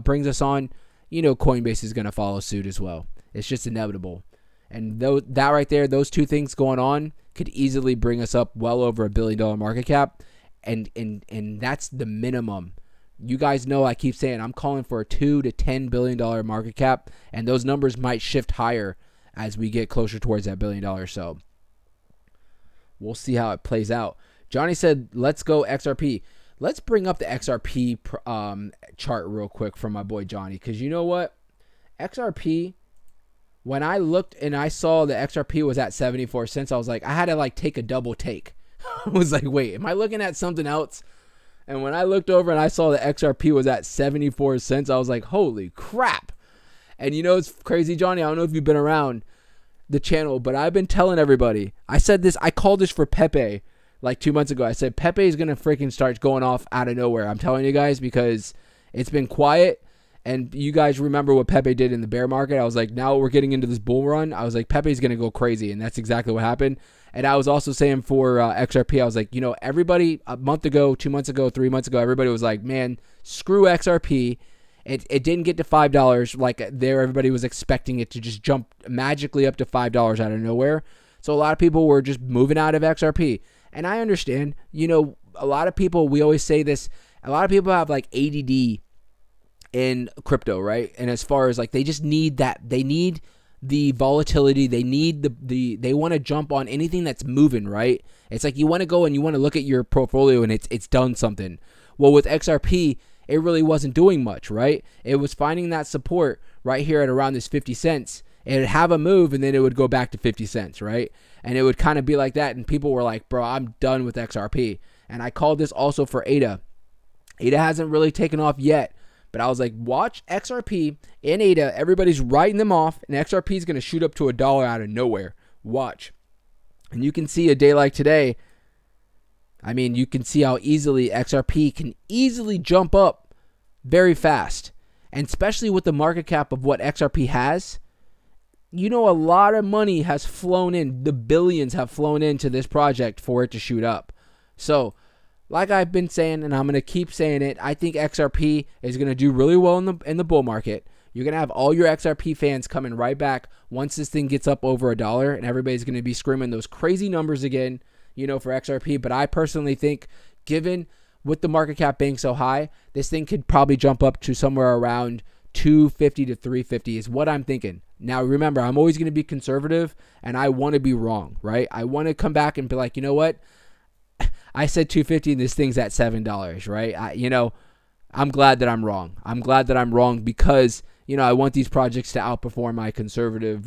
brings us on, Coinbase is going to follow suit as well. It's just inevitable. And that right there, those two things going on could easily bring us up well over $1 billion market cap. And that's the minimum. You guys know I keep saying I'm calling for a $2 to $10 billion market cap, and those numbers might shift higher as we get closer towards that $1 billion. So we'll see how it plays out. Johnny said, let's go XRP. Let's bring up the XRP chart real quick from my boy Johnny, because you know what? XRP, when I looked and I saw the XRP was at 74 cents, I was like, I had to take a double take. I was like, wait, am I looking at something else? And when I looked over and I saw the XRP was at 74 cents, I was like, holy crap. And it's crazy, Johnny. I don't know if you've been around the channel, but I've been telling everybody. I said this, I called this for Pepe 2 months ago. I said, Pepe is going to freaking start going off out of nowhere. I'm telling you guys, because it's been quiet. And you guys remember what Pepe did in the bear market. I was like, now we're getting into this bull run. I was like, Pepe's going to go crazy. And that's exactly what happened. And I was also saying for XRP, I was like, everybody a month ago, 2 months ago, 3 months ago, everybody was like, man, screw XRP. It didn't get to $5 like there. Everybody was expecting it to just jump magically up to $5 out of nowhere. So a lot of people were just moving out of XRP. And I understand, a lot of people, we always say this, a lot of people have ADD in crypto, right? And as far as they just need that, they need the volatility, they need they want to jump on anything that's moving, right? It's like you want to go and you want to look at your portfolio and it's done something. Well, with XRP, it really wasn't doing much, right? It was finding that support right here at around this 50 cents. It would have a move, and then it would go back to 50 cents, right? And it would kind of be like that, and people were like, bro, I'm done with XRP. And I called this also for ADA. ADA hasn't really taken off yet, but I was like, watch XRP and ADA. Everybody's writing them off, and XRP is going to shoot up to $1 out of nowhere. Watch. And you can see a day like today, I mean, you can see how easily XRP can easily jump up very fast. And especially with the market cap of what XRP has, you know, a lot of money has flown in. The billions have flown into this project for it to shoot up. So, like I've been saying, and I'm going to keep saying it, I think XRP is going to do really well in the bull market. You're going to have all your XRP fans coming right back once this thing gets up over $1, and everybody's going to be screaming those crazy numbers again, you know, for XRP. But I personally think, given with the market cap being so high, this thing could probably jump up to somewhere around 250 to 350 is what I'm thinking. Now, remember, I'm always going to be conservative, and I want to be wrong, right? I want to come back and be like, you know what? I said 250 and this thing's at $7, right? I'm glad that I'm wrong. I'm glad that I'm wrong because, you know, I want these projects to outperform my conservative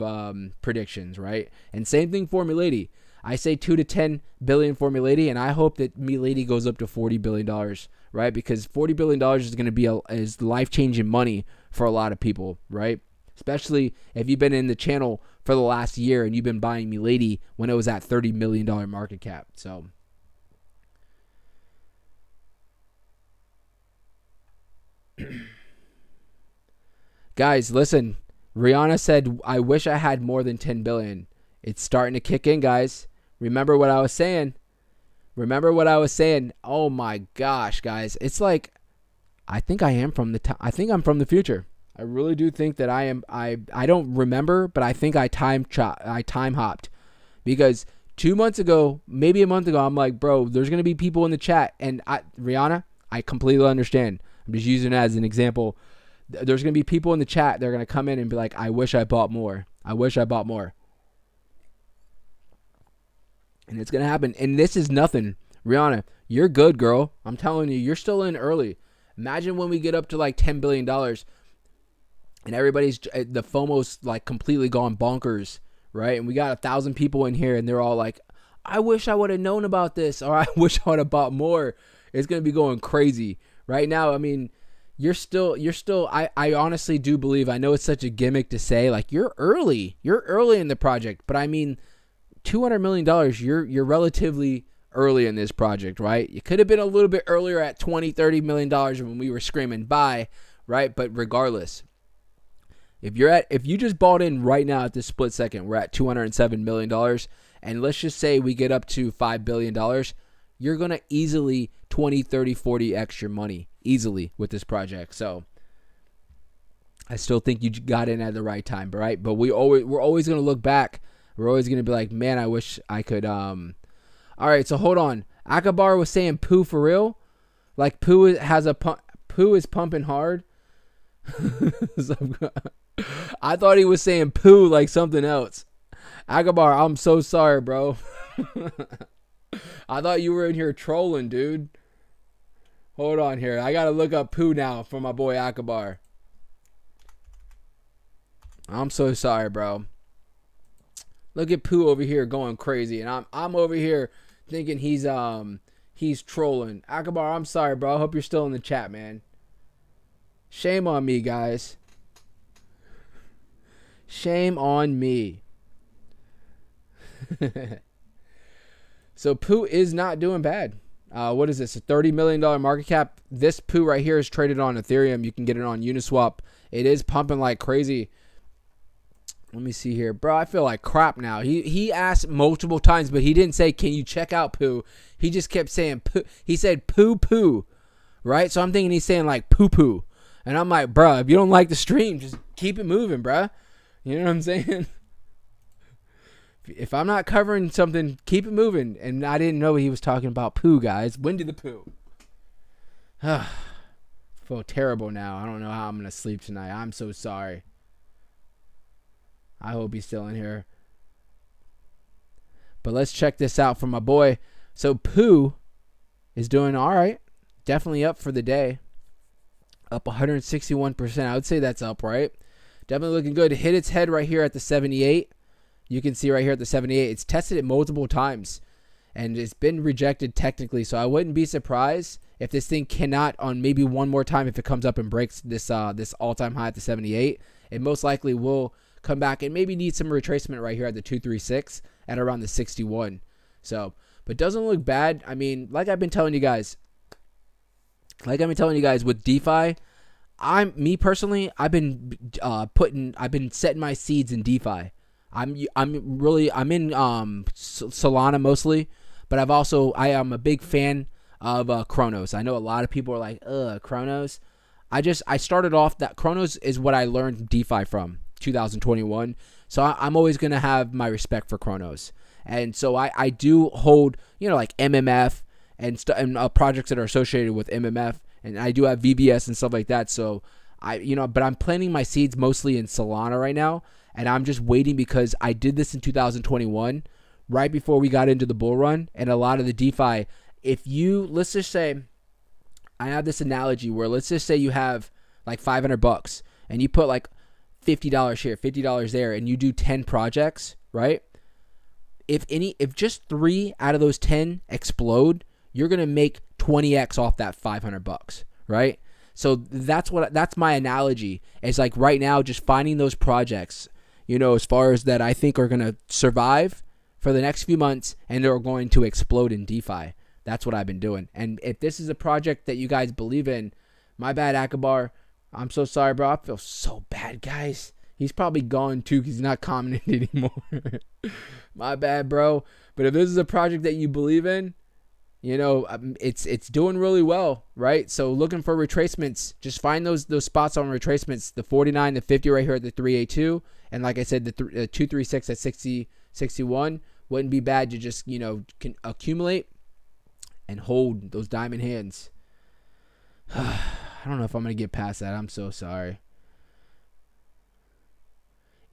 predictions, right? And same thing for Milady. I say 2 to 10 billion for Milady, and I hope that Milady goes up to $40 billion, right? Because $40 billion is going to be is life-changing money for a lot of people, right? Especially if you've been in the channel for the last year and you've been buying Milady when it was at $30 million market cap. So, guys, listen. Rihanna said, I wish I had more than 10 billion. It's starting to kick in, guys. Remember what I was saying. Oh my gosh, guys. It's like, I think I'm from the future. I really do think that I am. I don't remember, but I think I time hopped, because 2 months ago, maybe a month ago, I'm like, bro, there's going to be people in the chat. And Rihanna, I completely understand. I'm just using it as an example. There's going to be people in the chat. They're going to come in and be like, I wish I bought more. And it's going to happen. And this is nothing. Rihanna, you're good, girl. I'm telling you, you're still in early. Imagine when we get up to like $10 billion and everybody's, the FOMO's like completely gone bonkers, right? And we got 1,000 people in here and they're all like, I wish I would have known about this, or I wish I would have bought more. It's going to be going crazy. Right now, I mean, you're still, I honestly do believe, I know it's such a gimmick to say, like, you're early in the project, but I mean, $200 million, you're relatively early in this project, right? You could have been a little bit earlier at $20-30 million when we were screaming buy, right? But regardless, if you just bought in right now at this split second, we're at $207 million, and let's just say we get up to $5 billion, you're going to easily 20, 30, 40 extra money easily with this project. So I still think you got in at the right time, right? But we're always going to look back. We're always going to be like, man, I wish I could. All right, so hold on. Akbar was saying Pooh for real? Like Pooh is pumping hard? I thought he was saying Pooh like something else. Akbar, I'm so sorry, bro. I thought you were in here trolling, dude. Hold on here. I got to look up Pooh now for my boy Akbar. I'm so sorry, bro. Look at Pooh over here going crazy, and I'm over here thinking he's trolling. Akbar, I'm sorry, bro. I hope you're still in the chat, man. Shame on me, guys. Shame on me. So Pooh is not doing bad. What is this? A $30 million market cap. This Pooh right here is traded on Ethereum. You can get it on Uniswap. It is pumping like crazy. Let me see here. Bro, I feel like crap now. He asked multiple times, but he didn't say, can you check out Pooh? He just kept saying Pooh. He said Pooh, right? So I'm thinking he's saying like poo. And I'm like, bro, if you don't like the stream, just keep it moving, bro. You know what I'm saying? If I'm not covering something, keep it moving. And I didn't know he was talking about Pooh, guys. Windy the Pooh. I feel terrible now. I don't know how I'm going to sleep tonight. I'm so sorry. I hope he's still in here. But let's check this out for my boy. So Pooh is doing all right. Definitely up for the day. Up 161%. I would say that's up, right? Definitely looking good. It hit its head right here at the 78. You can see right here at the 78. It's tested it multiple times, and it's been rejected technically. So I wouldn't be surprised if this thing cannot, on maybe one more time, if it comes up and breaks this all-time high at the 78, it most likely will come back and maybe need some retracement right here at the 236 at around the 61. So, but doesn't look bad. I mean, like I've been telling you guys with DeFi, me personally, I've been setting my seeds in DeFi. I'm in Solana mostly, but I am a big fan of Cronos. I know a lot of people are like, Cronos. I started off that Cronos is what I learned DeFi from 2021. So I'm always going to have my respect for Cronos. And so I do hold, like MMF and projects that are associated with MMF. And I do have VBS and stuff like that. So but I'm planting my seeds mostly in Solana right now. And I'm just waiting because I did this in 2021, right before we got into the bull run. And a lot of the DeFi, let's just say, I have this analogy where let's just say you have like $500 and you put like $50 here, $50 there, and you do 10 projects, right? If just 3 out of those 10 explode, you're going to make 20x off that $500, right? So that's my analogy. It's like right now, just finding those projects, as far as that I think are going to survive for the next few months and they're going to explode in DeFi. That's what I've been doing. And if this is a project that you guys believe in, my bad, Akabar. I'm so sorry, bro. I feel so bad, guys. He's probably gone too because he's not commenting anymore. My bad, bro. But if this is a project that you believe in, it's doing really well, right? So looking for retracements, just find those spots on retracements, the 49, the 50 right here at the 382, and like I said, the 236 at 60, 61 wouldn't be bad to just can accumulate and hold those diamond hands. I don't know if I'm gonna get past that. I'm so sorry.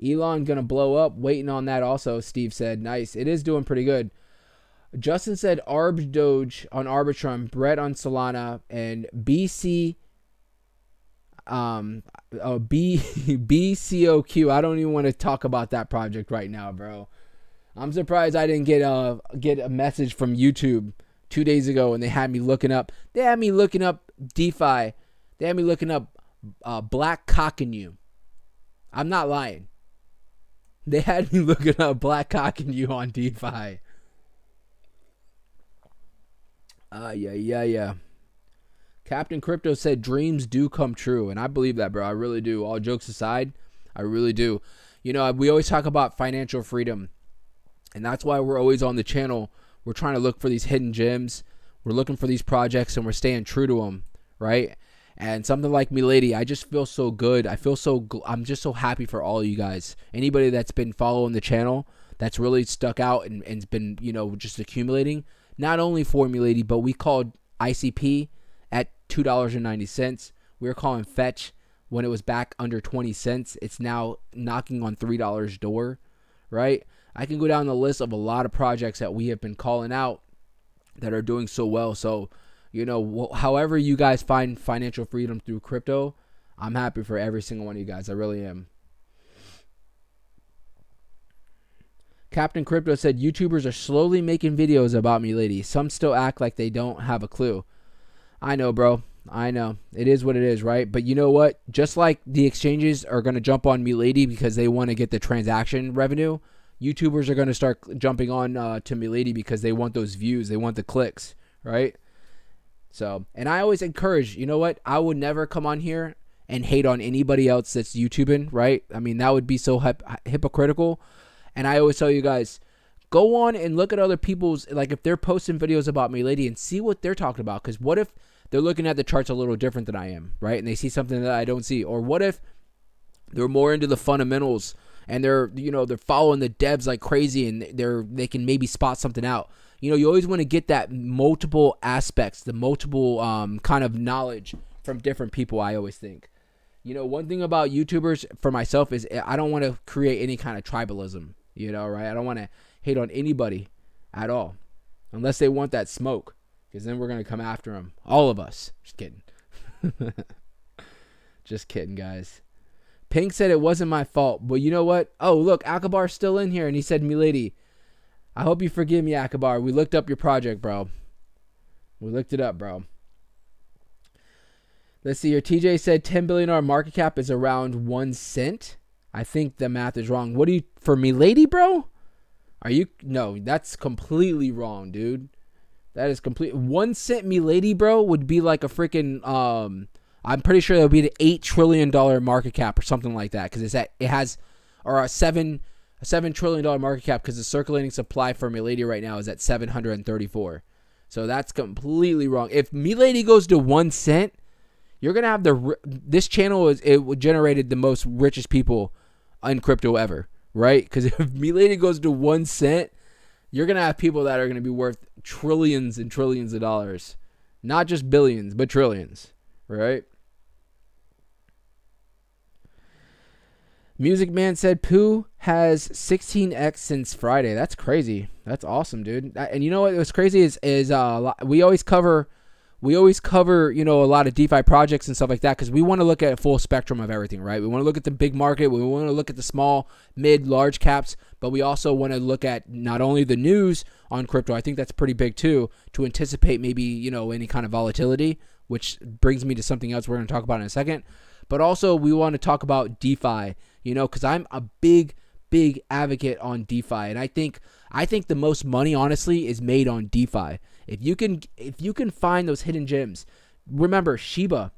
Elon gonna blow up. Waiting on that also. Steve said, nice. It is doing pretty good. Justin said Arb Doge on Arbitrum, Brett on Solana, and BCOQ. I don't even want to talk about that project right now, bro. I'm surprised I didn't get a message from YouTube 2 days ago and they had me looking up DeFi. They had me looking up Black Cocking You. I'm not lying. They had me looking up Black Cocking You on DeFi. Yeah. Captain Crypto said dreams do come true, and I believe that, bro. I really do. All jokes aside, I really do. We always talk about financial freedom, and that's why we're always on the channel. We're trying to look for these hidden gems. We're looking for these projects, and we're staying true to them, right? And something like Milady, I just feel so good. I'm just so happy for all of you guys. Anybody that's been following the channel, that's really stuck out and been, just accumulating. Not only for Milady, but we called ICP at $2.90. We were calling Fetch when it was back under 20 cents. It's now knocking on $3 door, right? I can go down the list of a lot of projects that we have been calling out that are doing so well. So, however you guys find financial freedom through crypto, I'm happy for every single one of you guys. I really am. Captain Crypto said YouTubers are slowly making videos about Milady. Some still act like they don't have a clue. I know, bro. I know. It is what it is, right? But you know what? Just like the exchanges are going to jump on Milady because they want to get the transaction revenue, YouTubers are going to start jumping on to Milady because they want those views. They want the clicks, right? So, and I always encourage, you know what? I would never come on here and hate on anybody else that's YouTubing, right? I mean, that would be so hypocritical. And I always tell you guys, go on and look at other people's, like if they're posting videos about Milady and see what they're talking about. Because what if they're looking at the charts a little different than I am, right? And they see something that I don't see. Or what if they're more into the fundamentals and they're following the devs like crazy and they can maybe spot something out. You always want to get that multiple aspects, the multiple kind of knowledge from different people, I always think. One thing about YouTubers for myself is I don't want to create any kind of tribalism, right? I don't want to hate on anybody at all unless they want that smoke, because then we're going to come after them. All of us. Just kidding. Just kidding, guys. Pink said it wasn't my fault, but you know what? Oh, look, Akabar's still in here, and he said, Milady, I hope you forgive me, Akabar. We looked up your project, bro. We looked it up, bro. Let's see here. TJ said $10 billion market cap is around 1 cent. I think the math is wrong. What do you, for Milady, bro? Are you, no, that's completely wrong, dude. That is complete. 1 cent Milady, bro, would be like a freaking, I'm pretty sure it would be the $8 trillion market cap or something like that. Because it has, or a $7 trillion market cap, because the circulating supply for Milady right now is at 734. So that's completely wrong. If Milady goes to 1 cent, you're going to have this channel it generated the most richest people in crypto ever, right? Because if Milady goes to 1 cent, you're going to have people that are going to be worth trillions and trillions of dollars. Not just billions, but trillions, right? Music Man said Pooh has 16x since Friday. That's crazy. That's awesome, dude. And you know what was crazy is we always cover a lot of DeFi projects and stuff like that because we want to look at a full spectrum of everything, right? We want to look at the big market, we want to look at the small, mid, large caps, but we also want to look at not only the news on crypto. I think that's pretty big too, to anticipate maybe any kind of volatility, which brings me to something else we're going to talk about in a second. But also we want to talk about DeFi. Because I'm a big advocate on DeFi, and I think the most money, honestly, is made on DeFi. If you can find those hidden gems, remember Shiba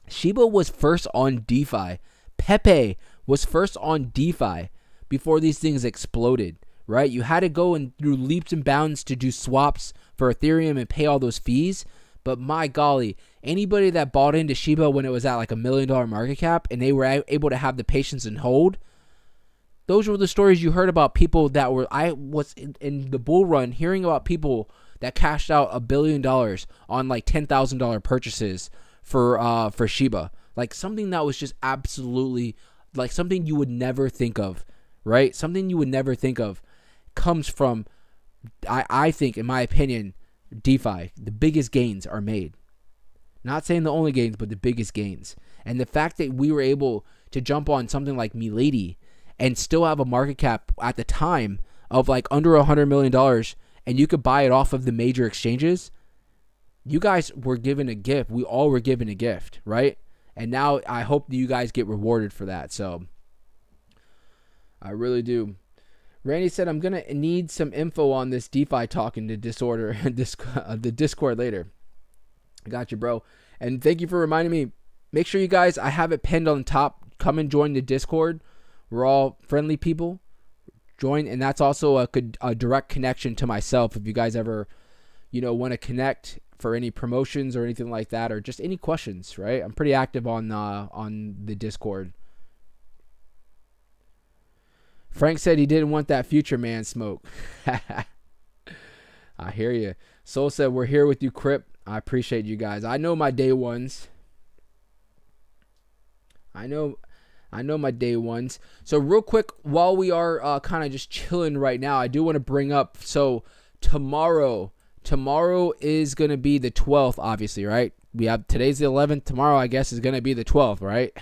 was first on DeFi. Pepe was first on DeFi before these things exploded, right? You had to go through leaps and bounds to do swaps for Ethereum and pay all those fees. But my golly, anybody that bought into Shiba when it was at like $1 million market cap and they were able to have the patience and hold, those were the stories you heard about people that were, I was in the bull run hearing about people that cashed out $1 billion on like $10,000 purchases for Shiba. Like something that was just absolutely like something you would never think of, right? Something you would never think of comes from, I think, in my opinion, DeFi. The biggest gains are made. Not saying the only gains, but the biggest gains. And the fact that we were able to jump on something like Milady and still have a market cap at the time of like under $100 million, and you could buy it off of the major exchanges, you guys were given a gift. We all were given a gift, right? And now I hope that you guys get rewarded for that. So I really do. Randy said, I'm going to need some info on this DeFi talking to disorder the Discord later. I got you, bro. And thank you for reminding me. Make sure you guys, I have it pinned on the top. Come and join the Discord. We're all friendly people. Join. And that's also a direct connection to myself. If you guys ever, want to connect for any promotions or anything like that, or just any questions, right? I'm pretty active on the Discord. Frank said he didn't want that future man smoke. I hear you. Soul said, we're here with you, Crip. I appreciate you guys. I know my day ones. I know my day ones. So real quick, while we are kind of just chilling right now, I do want to bring up, so tomorrow is going to be the 12th, obviously, right? We have, today's the 11th. Tomorrow, I guess, is going to be the 12th, right?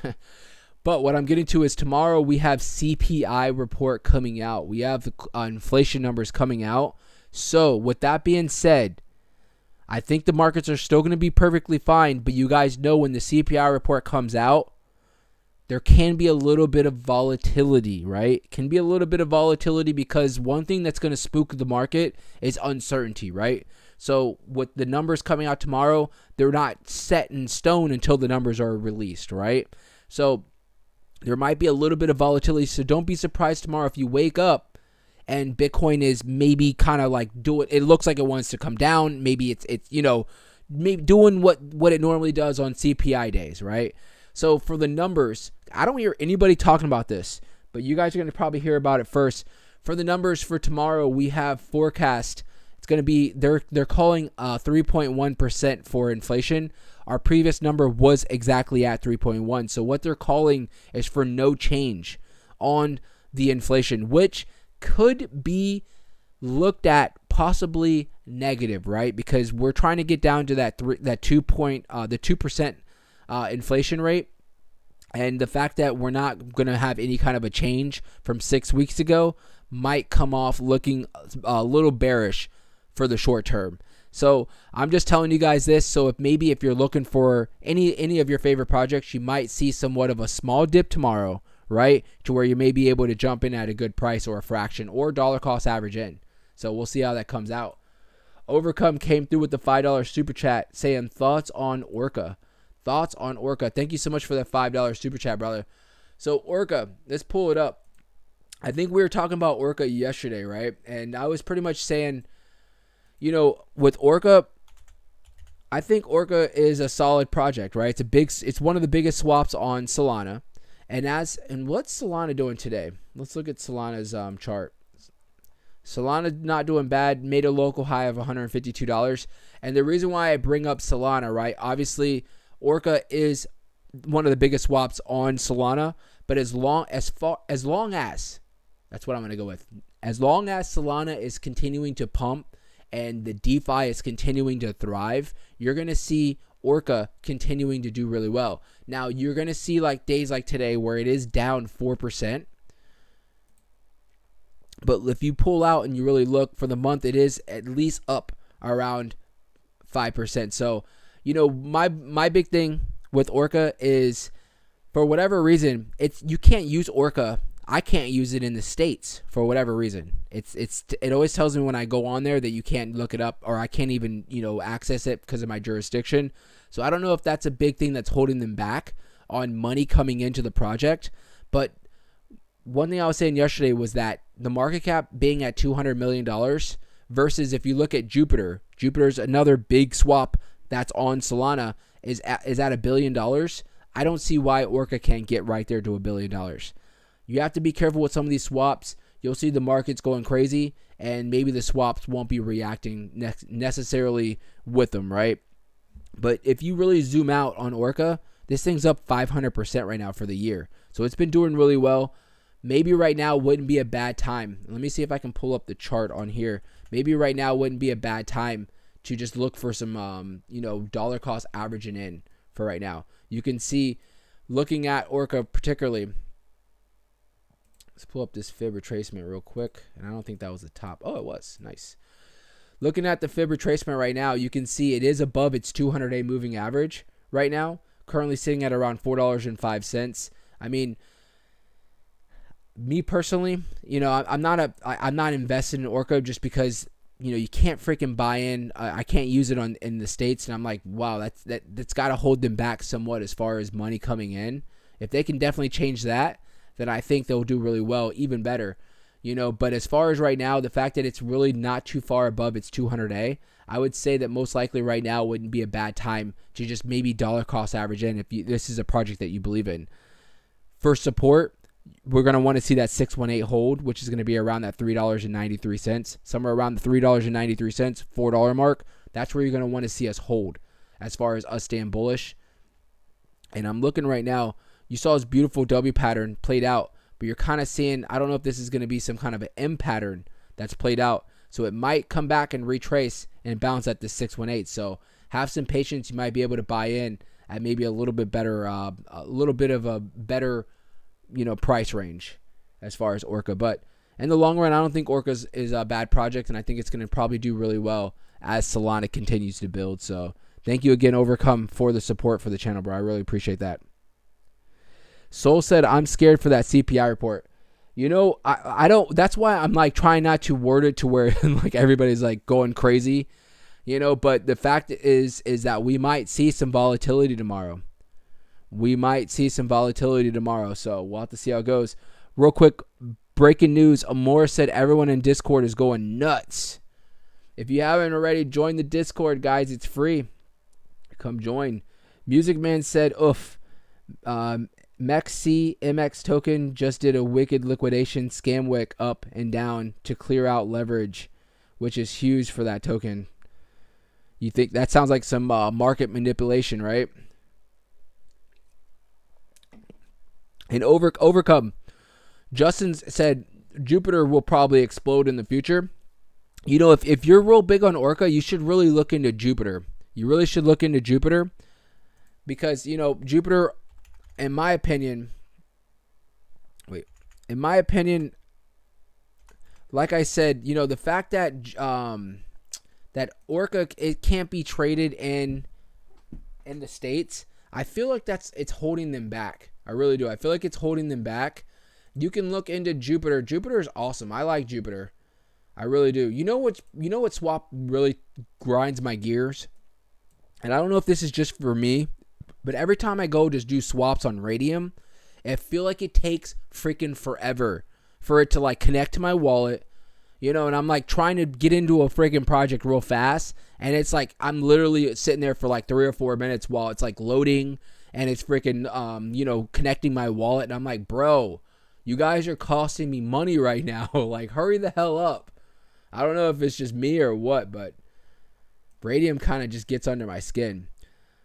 But what I'm getting to is tomorrow we have CPI report coming out. We have inflation numbers coming out. So with that being said, I think the markets are still going to be perfectly fine. But you guys know when the CPI report comes out, there can be a little bit of volatility, right? It can be a little bit of volatility because one thing that's going to spook the market is uncertainty, right? So with the numbers coming out tomorrow, they're not set in stone until the numbers are released, right? So there might be a little bit of volatility, so don't be surprised tomorrow if you wake up and Bitcoin is maybe kind of like it looks like it wants to come down. Maybe it's maybe doing what it normally does on CPI days, right? So for the numbers, I don't hear anybody talking about this, but you guys are going to probably hear about it first. For the numbers for tomorrow, we have forecast. It's going to be, they're calling 3.1% for inflation. Our previous number was exactly at 3.1. So what they're calling is for no change on the inflation, which could be looked at possibly negative, right? Because we're trying to get down to that 2% inflation rate. And the fact that we're not going to have any kind of a change from 6 weeks ago might come off looking a little bearish for the short term. So I'm just telling you guys this. So if you're looking for any of your favorite projects, you might see somewhat of a small dip tomorrow, right? To where you may be able to jump in at a good price or a fraction or dollar cost average in. So we'll see how that comes out. Overcome came through with the $5 super chat saying thoughts on Orca. Thoughts on Orca. Thank you so much for that $5 super chat, brother. So Orca, let's pull it up. I think we were talking about Orca yesterday, right? And I was pretty much saying, with Orca, I think Orca is a solid project, right? It's one of the biggest swaps on Solana. And what's Solana doing today? Let's look at Solana's chart. Solana not doing bad, made a local high of $152. And the reason why I bring up Solana, right? Obviously, Orca is one of the biggest swaps on Solana, but as long as that's what I'm going to go with. As long as Solana is continuing to pump and the DeFi is continuing to thrive, you're going to see Orca continuing to do really well. Now, you're going to see like days like today where it is down 4%. But if you pull out and you really look for the month, it is at least up around 5%. So, my big thing with Orca is, for whatever reason, you can't use Orca. I can't use it in the States for whatever reason. It always tells me when I go on there that you can't look it up, or I can't even access it because of my jurisdiction. So I don't know if that's a big thing that's holding them back on money coming into the project. But one thing I was saying yesterday was that the market cap being at $200 million versus if you look at Jupiter's another big swap that's on Solana is at $1 billion. I don't see why Orca can't get right there to $1 billion. You have to be careful with some of these swaps. You'll see the markets going crazy, and maybe the swaps won't be reacting necessarily with them, right? But if you really zoom out on Orca, this thing's up 500% right now for the year. So it's been doing really well. Maybe right now wouldn't be a bad time. Let me see if I can pull up the chart on here. Maybe right now wouldn't be a bad time to just look for some, dollar cost averaging in for right now. You can see, looking at Orca particularly, let's pull up this fib retracement real quick. And I don't think that was the top. Oh, it was. Nice. Looking at the fib retracement right now, you can see it is above its 200-day moving average right now. Currently sitting at around $4.05. I mean, me personally, I'm not invested in Orca just because you can't freaking buy in. I can't use it in the States, and I'm like, wow, that's got to hold them back somewhat as far as money coming in. If they can definitely change that, then I think they'll do really well, even better. But as far as right now, the fact that it's really not too far above its 200A, I would say that most likely right now wouldn't be a bad time to just maybe dollar cost average in if this is a project that you believe in. For support, we're going to want to see that 618 hold, which is going to be around that $3.93, somewhere around the $3.93, $4 mark. That's where you're going to want to see us hold as far as us staying bullish. And I'm looking right now. You saw this beautiful W pattern played out, but you're kind of seeing, I don't know if this is going to be some kind of an M pattern that's played out. So it might come back and retrace and bounce at the 618. So have some patience. You might be able to buy in at maybe a little bit better, a little bit of a better price range as far as Orca. But in the long run, I don't think Orca is a bad project, and I think it's going to probably do really well as Solana continues to build. So thank you again, Overcome, for the support for the channel, bro. I really appreciate that. Soul said, I'm scared for that CPI report. I don't, that's why I'm like trying not to word it to where like everybody's like going crazy, but the fact is that we might see some volatility tomorrow. So we'll have to see how it goes. Real quick, breaking news. Amor said everyone in Discord is going nuts. If you haven't already, join the Discord, guys. It's free. Come join. Music Man said, oof. MEXC MX token just did a wicked liquidation scam wick up and down to clear out leverage, which is huge for that token. You think that sounds like some market manipulation, right? And Overcome, Justin said Jupiter will probably explode in the future. If you're real big on Orca, you should really look into Jupiter. You really should look into Jupiter because, Jupiter in my opinion, in my opinion, like I said, you know, the fact that that Orca, it can't be traded in the States, I feel like it's holding them back. I really do. I feel like it's holding them back. You can look into Jupiter. Jupiter is awesome. I like Jupiter. I really do. You know what swap really grinds my gears? And I don't know if this is just for me, but every time I go just do swaps on Radium, I feel like it takes freaking forever for it to like connect to my wallet, you know, and I'm like trying to get into a freaking project real fast, and it's like I'm literally sitting there for like 3 or 4 minutes while it's like loading and it's freaking you know, connecting my wallet, and I'm like, bro, you guys are costing me money right now. Like, hurry the hell up. I don't know if it's just me or what, but Radium kind of just gets under my skin.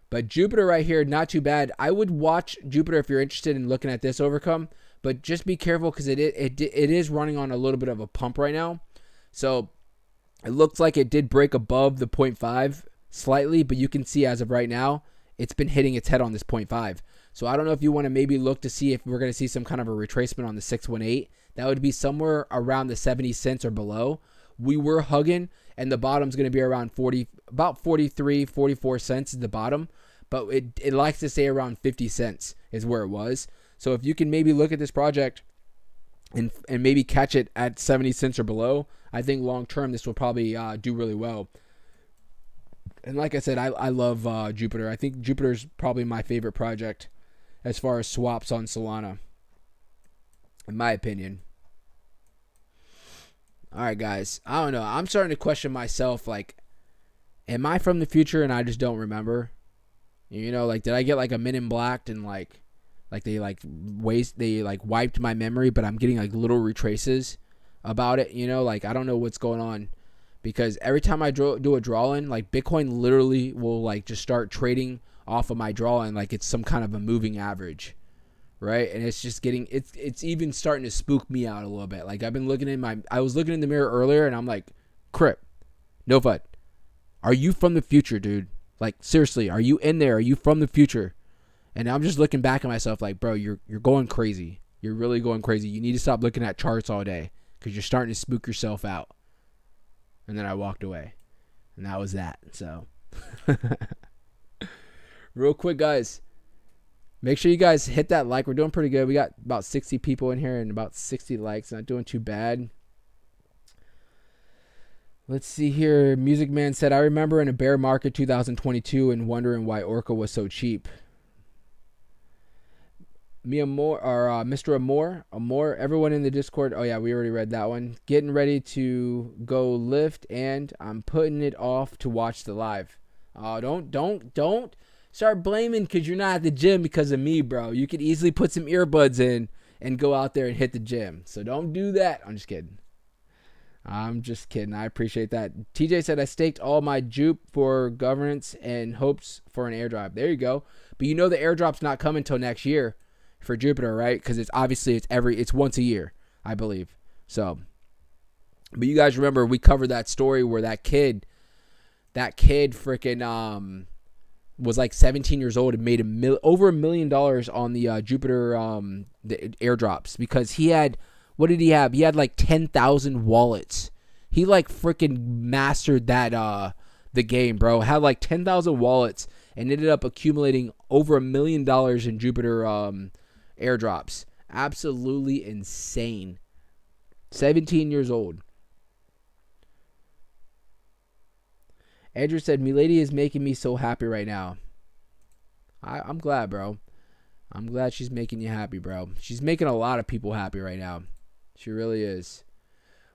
But Jupiter right here, not too bad. I would watch Jupiter if you're interested in looking at this overcome, but just be careful because it is running on a little bit of a pump right now. So it looks like it did break above the 0.5 slightly, but you can see as of right now, it's been hitting its head on this 0.5. So I don't know if you want to maybe look to see if we're going to see some kind of a retracement on the 618. That would be somewhere around the 70 cents or below. We were hugging, and the bottom's going to be around 40, about 43, 44 cents is the bottom. But it likes to stay around 50 cents is where it was. So if you can maybe look at this project and maybe catch it at 70 cents or below, I think long term this will probably do really well. And like I said, I love Jupiter. I think Jupiter's probably my favorite project as far as swaps on Solana, in my opinion. All right, guys. I don't know. I'm starting to question myself. Like, am I from the future and I just don't remember? You know, like, did I get like a Men in Black and like they wiped my memory, but I'm getting like little retraces about it. You know, like I don't know what's going on, because every time I do a draw in, like Bitcoin literally will like just start trading off of my draw in like it's some kind of a moving average, right? And it's just getting it's even starting to spook me out a little bit. Like I was looking in the mirror earlier and I'm like, Crip, no FUD, are you from the future, dude? Like, seriously, are you in there? Are you from the future? And I'm just looking back at myself like, bro, you're going crazy. You're really going crazy. You need to stop looking at charts all day because you're starting to spook yourself out. And then I walked away. And that was that. So, real quick, guys, make sure you guys hit that like. We're doing pretty good. We got about 60 people in here and about 60 likes. Not doing too bad. Let's see here. Music Man said, I remember in a bear market 2022 and wondering why Orca was so cheap. Mr. Amor, everyone in the Discord. Oh yeah, we already read that one. Getting ready to go lift, and I'm putting it off to watch the live. Don't start blaming because you're not at the gym because of me, bro. You could easily put some earbuds in and go out there and hit the gym. So don't do that. I'm just kidding. I appreciate that. TJ said, I staked all my jupe for governance and hopes for an airdrop. There you go. But you know the airdrop's not coming till next year for Jupiter, right? Because it's once a year, I believe. So, but you guys remember we covered that story where that kid freaking was like 17 years old and made over $1 million on the Jupiter the airdrops because he had. What did he have? He had like 10,000 wallets. He like freaking mastered that the game, bro. Had like 10,000 wallets and ended up accumulating over $1 million in Jupiter airdrops. Absolutely insane. 17 years old. Andrew said, Milady is making me so happy right now. I'm glad, bro. I'm glad she's making you happy, bro. She's making a lot of people happy right now. She really is.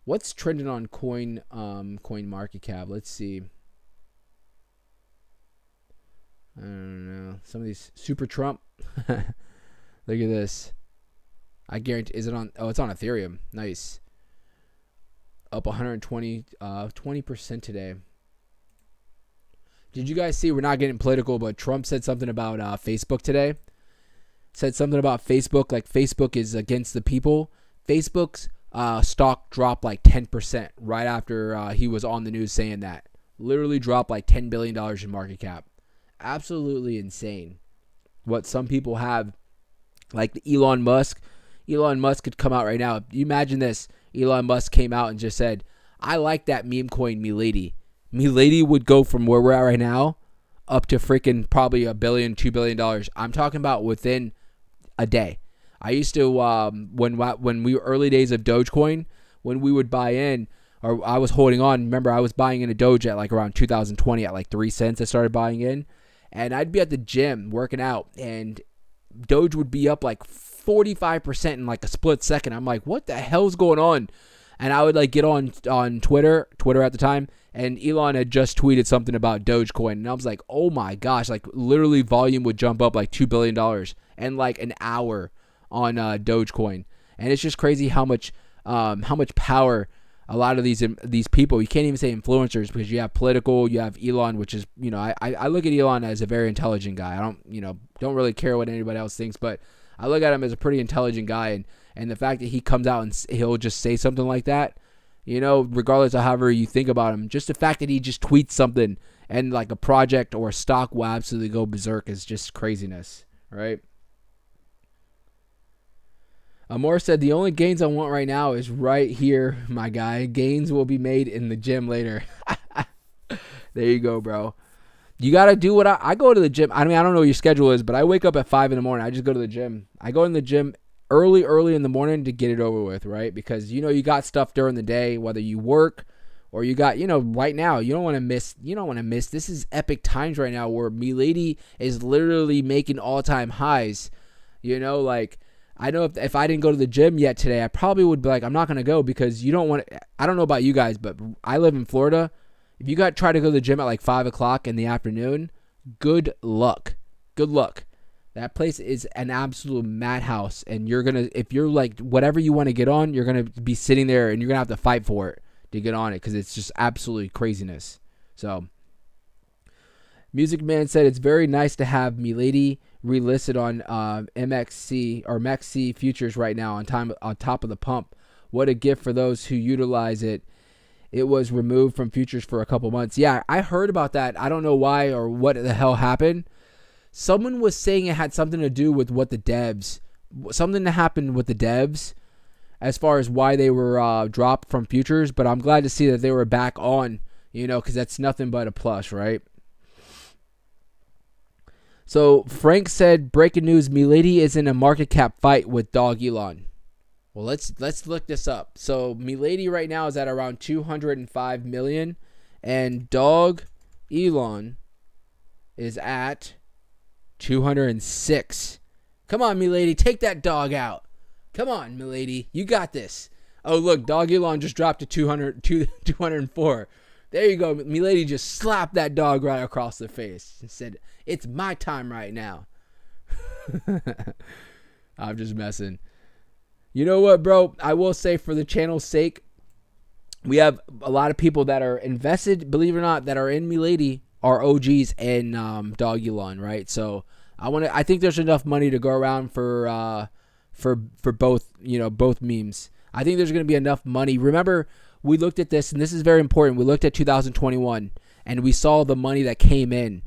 What's trending on coin market cap? Let's see. I don't know. Some of these Super Trump. Look at this. I guarantee. Is it on? Oh, it's on Ethereum. Nice. Up 20% today. Did you guys see? We're not getting political, but Trump said something about Facebook today. Said something about Facebook, like Facebook is against the people. Facebook's stock dropped like 10% right after he was on the news saying that. Literally dropped like $10 billion in market cap. Absolutely insane what some people have Like Elon Musk. Elon Musk could come out right now. You imagine this. Elon Musk came out and just said, I like that meme coin, Milady. Milady would go from where we're at right now up to freaking probably $1 billion, $2 billion. I'm talking about within a day. I used to, when we were early days of Dogecoin, when we would buy in, or I was holding on. Remember, I was buying in a Doge at like around 2020 at like 3 cents. I started buying in. And I'd be at the gym working out, and Doge would be up like 45% in like a split second. I'm like, what the hell's going on? And I would like get on Twitter at the time, and Elon had just tweeted something about Dogecoin, and I was like, oh my gosh, like literally volume would jump up like $2 billion in like an hour on Dogecoin. And it's just crazy how much power a lot of these people, you can't even say influencers, because you have political, you have Elon, which is, I look at Elon as a very intelligent guy. I don't really care what anybody else thinks, but I look at him as a pretty intelligent guy, and the fact that he comes out and he'll just say something like that, regardless of however you think about him, just the fact that he just tweets something and like a project or a stock will absolutely go berserk is just craziness, right? Amor said, the only gains I want right now is right here, my guy. Gains will be made in the gym later. There you go, bro. You got to do what I go to the gym. I mean, I don't know what your schedule is, but I wake up at 5 in the morning. I just go to the gym. I go in the gym early in the morning to get it over with, right? Because, you got stuff during the day, whether you work or you got, right now, you don't want to miss. This is epic times right now where Milady is literally making all-time highs. I know if I didn't go to the gym yet today, I probably would be like, I'm not going to go, because you don't want to. I don't know about you guys, but I live in Florida. If you try to go to the gym at like 5 o'clock in the afternoon, good luck. Good luck. That place is an absolute madhouse. And if you're like, whatever you want to get on, you're going to be sitting there and you're going to have to fight for it to get on it, because it's just absolutely craziness. So, Music Man said, it's very nice to have Milady relisted on MXC or MEXC futures right now on top of the pump. What a gift for those who utilize it. It was removed from futures for a couple months. Yeah, I heard about that. I don't know why or what the hell happened. Someone was saying it had something to do with something that happened with the devs as far as why they were dropped from futures. But I'm glad to see that they were back on, because that's nothing but a plus, right? So Frank said, breaking news, Milady is in a market cap fight with Dog Elon. Well, let's look this up. So Milady right now is at around 205 million, and Dog Elon is at 206. Come on, Milady, take that dog out. Come on, Milady, you got this. Oh, look, Dog Elon just dropped to 204. There you go. Milady just slapped that dog right across the face and said, it's my time right now. I'm just messing. You know what, bro? I will say, for the channel's sake, we have a lot of people that are invested, believe it or not, that are in Milady, are OGs and Dog Elon, right? So I think there's enough money to go around for both, both memes. I think there's going to be enough money. Remember, we looked at this, and this is very important. We looked at 2021, and we saw the money that came in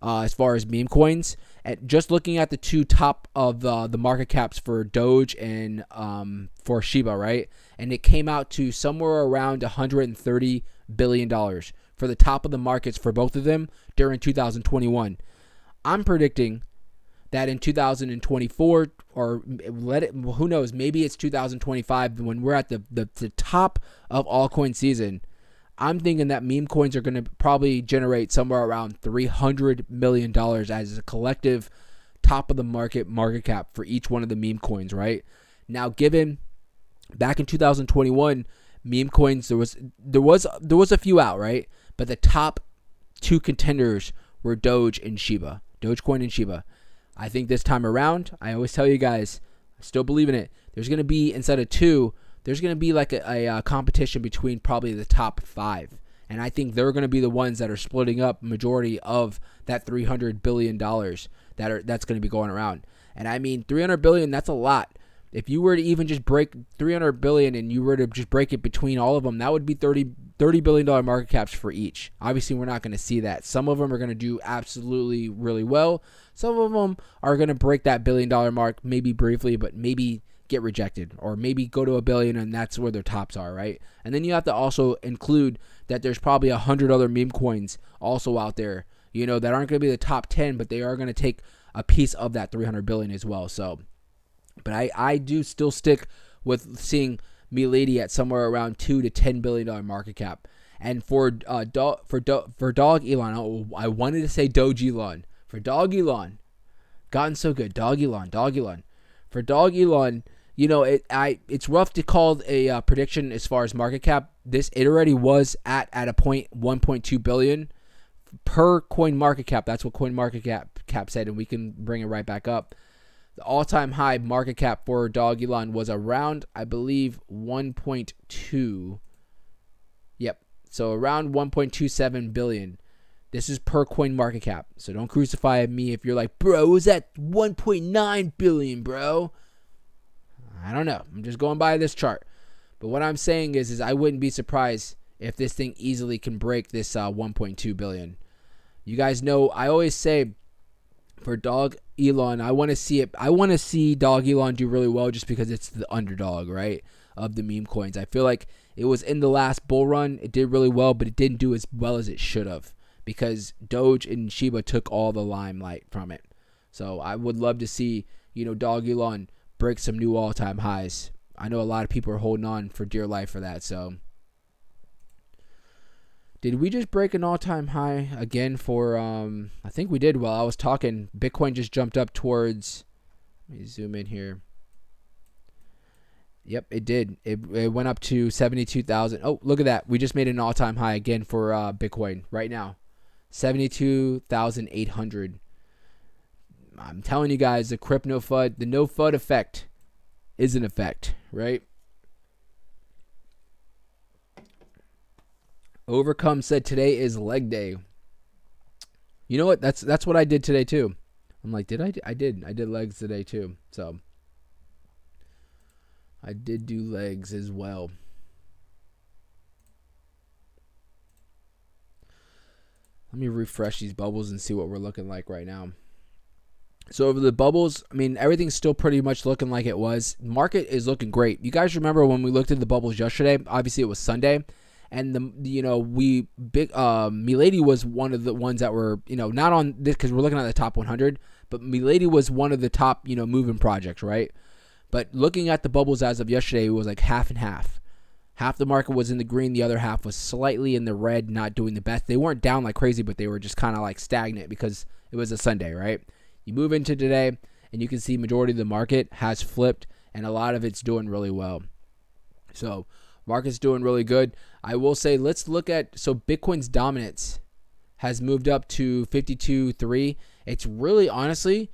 as far as meme coins. And just looking at the two top of the market caps for Doge and for Shiba, right? And it came out to somewhere around $130 billion for the top of the markets for both of them during 2021. I'm predicting that in 2024, or who knows, maybe it's 2025, when we're at the top of altcoin season, I'm thinking that meme coins are going to probably generate somewhere around $300 million as a collective top of the market cap for each one of the meme coins, right? Now, given back in 2021, meme coins, there was a few out, right? But the top two contenders were Dogecoin and Shiba. I think this time around, I always tell you guys, I still believe in it. There's going to be, instead of two, there's going to be like a competition between probably the top 5. And I think they're going to be the ones that are splitting up majority of that $300 billion that's going to be going around. And I mean, $300 billion, that's a lot. If you were to even just break 300 billion and you were to just break it between all of them, that would be $30 billion market caps for each. Obviously, we're not going to see that. Some of them are going to do absolutely really well. Some of them are going to break that $1 billion mark, maybe briefly, but maybe get rejected, or maybe go to $1 billion and that's where their tops are, right? And then you have to also include that there's probably 100 other meme coins also out there, that aren't going to be the top 10, but they are going to take a piece of that 300 billion as well. So, but I do still stick with seeing Milady at somewhere around $2 to $10 billion market cap. And for Dog Elon, I wanted to say Doge Elon. For Dog Elon, gotten so good. Dog Elon. For Dog Elon, it's rough to call a prediction as far as market cap. It already was at a point 1.2 billion per coin market cap. That's what coin market cap said, and we can bring it right back up. The all-time high market cap for Dog Elon was around, I believe, 1.2. Yep. So around 1.27 billion. This is per coin market cap. So don't crucify me if you're like, bro, was that 1.9 billion, bro? I don't know. I'm just going by this chart. But what I'm saying is I wouldn't be surprised if this thing easily can break this 1.2 billion. You guys know, I always say for Dog Elon, I want to see it. I want to see Dog Elon do really well just because it's the underdog, right, of the meme coins. I feel like it was in the last bull run. It did really well, but it didn't do as well as it should have because Doge and Shiba took all the limelight from it. So I would love to see, Dog Elon break some new all-time highs. I know a lot of people are holding on for dear life for that. So did we just break an all-time high again for, I think we did while I was talking. Bitcoin just jumped up towards, let me zoom in here. Yep, it did. It went up to 72,000. Oh, look at that. We just made an all-time high again for Bitcoin right now. 72,800. I'm telling you guys, the crypto FUD, the no FUD effect is an effect, right? Overcome said today is leg day. You know what? That's what I did today too. I'm like, I did legs today too. So I did do legs as well. Let me refresh these bubbles and see what we're looking like right now. So over the bubbles, I mean, everything's still pretty much looking like it was. Market is looking great. You guys remember when we looked at the bubbles yesterday? Obviously, it was Sunday. And Milady was one of the ones that were, not on this because we're looking at the top 100, but Milady was one of the top, moving projects, right? But looking at the bubbles as of yesterday, it was like half and half. Half the market was in the green, the other half was slightly in the red, not doing the best. They weren't down like crazy, but they were just kind of like stagnant because it was a Sunday, right? You move into today, and you can see majority of the market has flipped, and a lot of it's doing really well. So market's doing really good. I will say, let's look at, so Bitcoin's dominance has moved up to 52.3. It's really, honestly,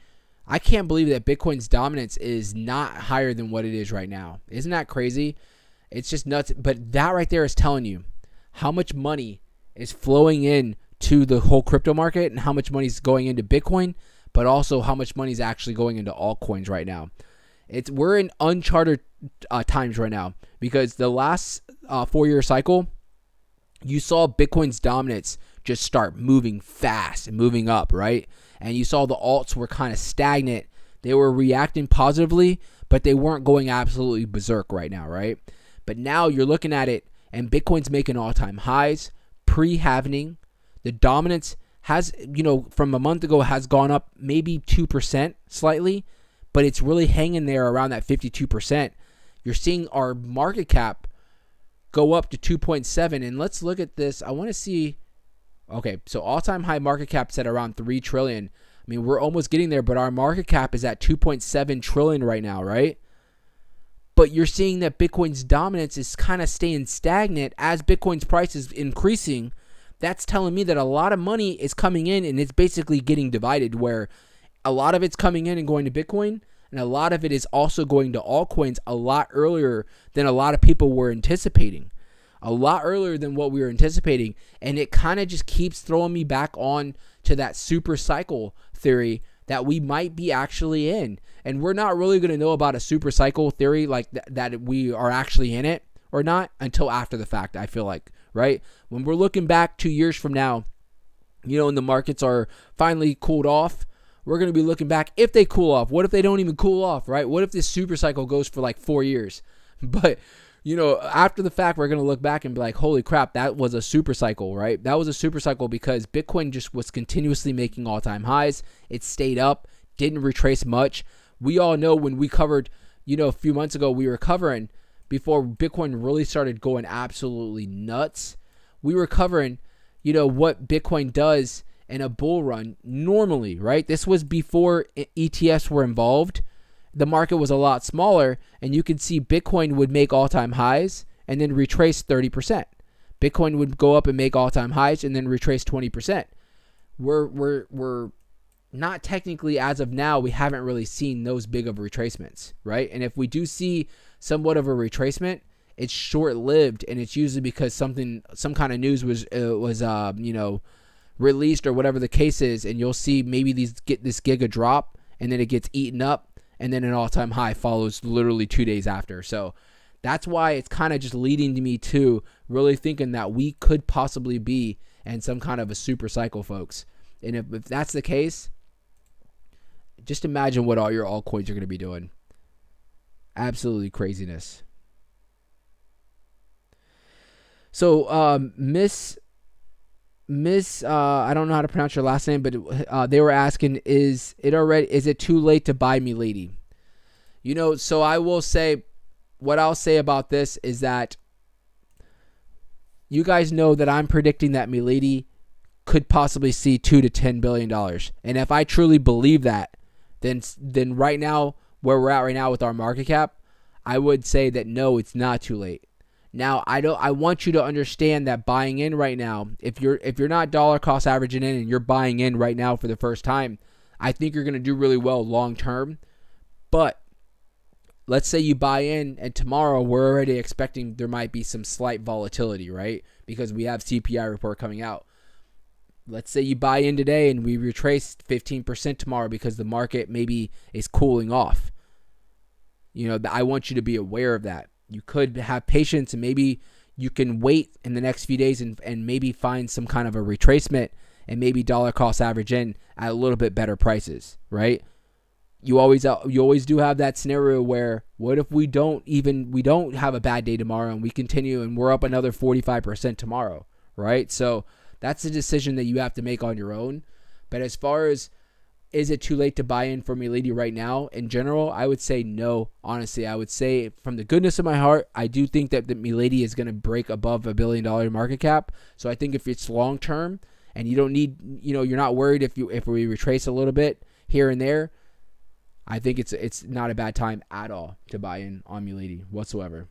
I can't believe that Bitcoin's dominance is not higher than what it is right now. Isn't that crazy? It's just nuts. But that right there is telling you how much money is flowing in to the whole crypto market and how much money is going into Bitcoin, but also how much money is actually going into altcoins right now. We're in uncharted times right now because the last 4-year cycle, you saw Bitcoin's dominance just start moving fast and moving up, right? And you saw the alts were kind of stagnant. They were reacting positively, but they weren't going absolutely berserk right now, right? But now you're looking at it, and Bitcoin's making all-time highs, pre-halving. The dominance has, from a month ago, has gone up maybe 2% slightly, but it's really hanging there around that 52%. You're seeing our market cap go up to 2.7, and let's look at this. I want to see, okay, so all-time high market cap's at around 3 trillion. I mean, we're almost getting there, but our market cap is at 2.7 trillion right now, right? But you're seeing that Bitcoin's dominance is kind of staying stagnant as Bitcoin's price is increasing. That's telling me that a lot of money is coming in and it's basically getting divided, where a lot of it's coming in and going to Bitcoin, and a lot of it is also going to altcoins a lot earlier than a lot of people were anticipating. A lot earlier than what we were anticipating. And it kind of just keeps throwing me back on to that super cycle theory that we might be actually in. And we're not really going to know about a super cycle theory like that we are actually in it or not until after the fact, I feel like, right? When we're looking back 2 years from now, and the markets are finally cooled off, we're going to be looking back if they cool off. What if they don't even cool off, right? What if this super cycle goes for like 4 years? But, after the fact, we're going to look back and be like, holy crap, that was a super cycle, right? That was a super cycle because Bitcoin just was continuously making all-time highs. It stayed up, didn't retrace much. We all know when we covered, a few months ago, we were covering before Bitcoin really started going absolutely nuts. We were covering, what Bitcoin does in a bull run normally, right? This was before ETFs were involved. The market was a lot smaller, and you could see Bitcoin would make all-time highs and then retrace 30%. Bitcoin would go up and make all-time highs and then retrace 20%. We're not technically, as of now, we haven't really seen those big of retracements, right? And if we do see somewhat of a retracement, it's short-lived, and it's usually because some kind of news was released or whatever the case is, and you'll see maybe get this giga drop, and then it gets eaten up, and then an all-time high follows literally 2 days after. So that's why it's kind of just leading to me to really thinking that we could possibly be in some kind of a super cycle, folks. And if that's the case, just imagine what all your altcoins are going to be doing. Absolutely craziness. So Miss I don't know how to pronounce your last name, but they were asking, is it too late to buy Milady? So I will say, what I'll say about this is that you guys know that I'm predicting that Milady could possibly see $2 to $10 billion. And if I truly believe that, then right now, where we're at right now with our market cap, I would say that no, it's not too late. Now, I want you to understand that buying in right now, if you're not dollar cost averaging in and you're buying in right now for the first time, I think you're going to do really well long term. But let's say you buy in and tomorrow we're already expecting there might be some slight volatility, right? Because we have CPI report coming out. Let's say you buy in today and we retrace 15% tomorrow because the market maybe is cooling off. I want you to be aware of that. You could have patience, and maybe you can wait in the next few days and maybe find some kind of a retracement and maybe dollar cost average in at a little bit better prices, right? You always do have that scenario where what if we don't have a bad day tomorrow and we continue and we're up another 45% tomorrow, right? So that's a decision that you have to make on your own. But as far as is it too late to buy in for Milady right now? In general, I would say no. Honestly, I would say from the goodness of my heart, I do think that the Milady is going to break above $1 billion market cap. So I think if it's long term and you don't need, you're not worried if we retrace a little bit here and there, I think it's not a bad time at all to buy in on Milady whatsoever.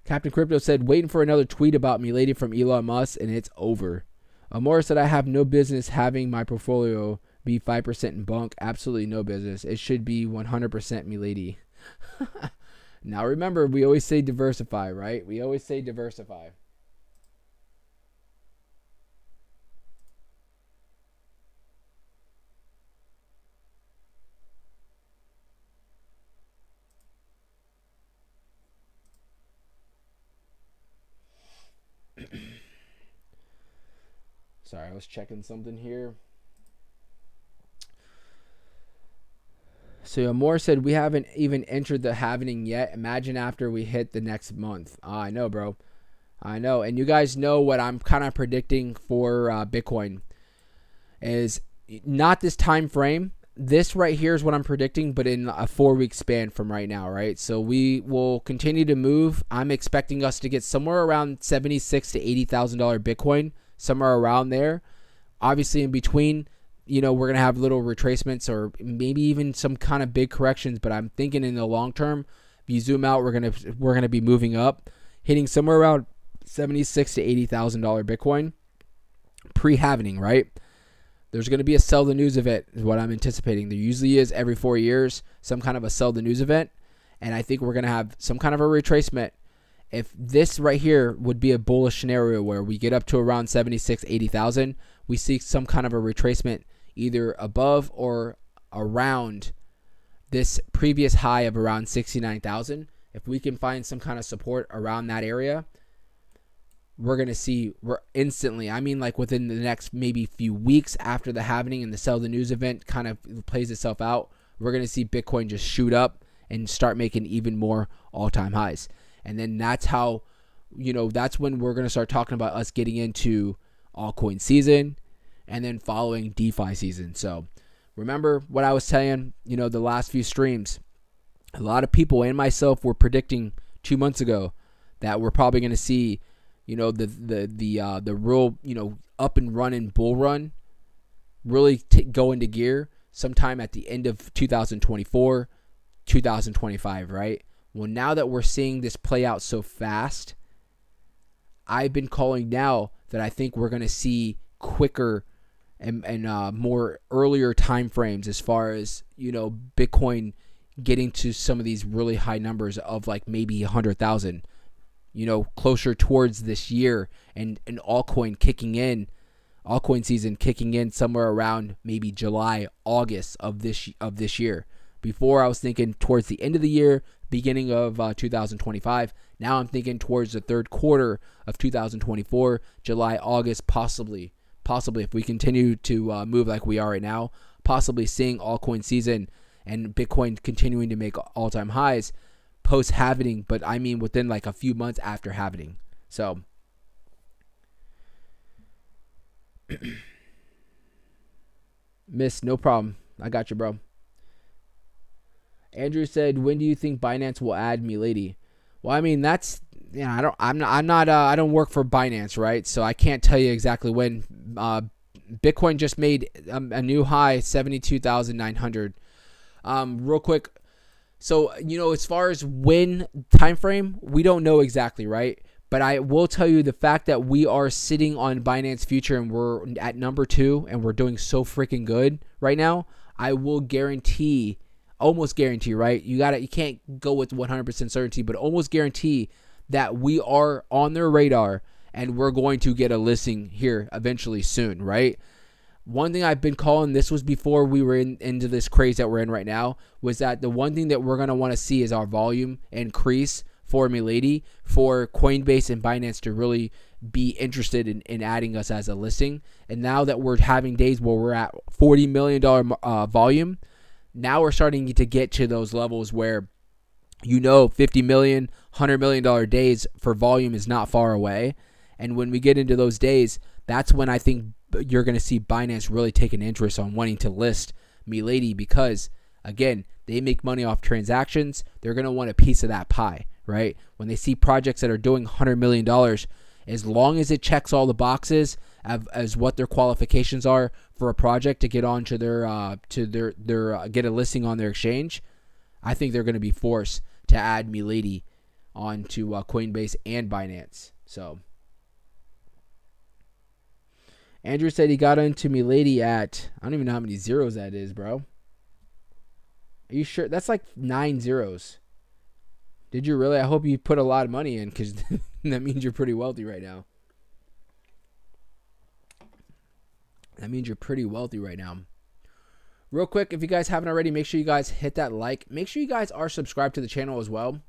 Captain Crypto said, waiting for another tweet about Milady from Elon Musk, and it's over. Amora said, I have no business having my portfolio be 5% in bunk. Absolutely no business. It should be 100% Milady. Now remember, we always say diversify, right? We always say diversify. Sorry, I was checking something here. So Amor said, we haven't even entered the halving yet. Imagine after we hit the next month. I know, bro. I know. And you guys know what I'm kind of predicting for Bitcoin is not this time frame. This right here is what I'm predicting, but in a 4-week span from right now, right? So we will continue to move. I'm expecting us to get somewhere around $76,000 to $80,000 Bitcoin. Somewhere around there. Obviously in between, we're going to have little retracements or maybe even some kind of big corrections, but I'm thinking in the long term, if you zoom out, we're going to be moving up, hitting somewhere around $76,000 to $80,000 Bitcoin pre-halving, right? There's going to be a sell the news event is what I'm anticipating. There usually is every 4 years, some kind of a sell the news event, and I think we're going to have some kind of a retracement. If this right here would be a bullish scenario where we get up to around 76,000, 80,000, we see some kind of a retracement either above or around this previous high of around 69,000. If we can find some kind of support around that area, we're going to see, we're instantly, I mean like within the next maybe few weeks after the halving and the sell the news event kind of plays itself out, we're going to see Bitcoin just shoot up and start making even more all-time highs. And then that's how, that's when we're going to start talking about us getting into altcoin season and then following DeFi season. So remember what I was saying, the last few streams. A lot of people and myself were predicting 2 months ago that we're probably going to see, the real, up and running bull run really go into gear sometime at the end of 2024, 2025, right? Well, now that we're seeing this play out so fast, I've been calling now that I think we're going to see quicker and more earlier time frames as far as, Bitcoin getting to some of these really high numbers of like maybe 100,000, closer towards this year, and altcoin season kicking in somewhere around maybe July, August of this year. Before I was thinking towards the end of the year, beginning of 2025. Now I'm thinking towards the third quarter of 2024, July, August, possibly if we continue to move like we are right now, possibly seeing altcoin season and Bitcoin continuing to make all-time highs post-halving, but I mean within like a few months after halving. So Miss, no problem. I got you, bro. Andrew said, "When do you think Binance will add Milady?" Well, I mean that's I don't work for Binance, right? So I can't tell you exactly when. Bitcoin just made a new high, 72,900. Real quick. So as far as when time frame, we don't know exactly, right? But I will tell you the fact that we are sitting on Binance Future and we're at number 2 and we're doing so freaking good right now. I will guarantee, almost guarantee, right? You can't go with 100% certainty, but almost guarantee that we are on their radar and we're going to get a listing here eventually soon, right? One thing I've been calling, this was before we were into this craze that we're in right now, was that the one thing that we're going to want to see is our volume increase for Milady, for Coinbase and Binance to really be interested in adding us as a listing. And now that we're having days where we're at $40 million volume, now we're starting to get to those levels where, $50 million, $100 million days for volume is not far away. And when we get into those days, that's when I think you're going to see Binance really take an interest on wanting to list Milady because, again, they make money off transactions. They're going to want a piece of that pie, right? When they see projects that are doing $100 million, as long as it checks all the boxes as what their qualifications are for a project to get onto their get a listing on their exchange, I think they're going to be forced to add Milady onto Coinbase and Binance. So Andrew said he got into Milady at, I don't even know how many zeros that is, bro. Are you sure? That's like 9 zeros. Did you really? I hope you put a lot of money in because that means you're pretty wealthy right now. That means you're pretty wealthy right now. Real quick, if you guys haven't already, make sure you guys hit that like. Make sure you guys are subscribed to the channel as well.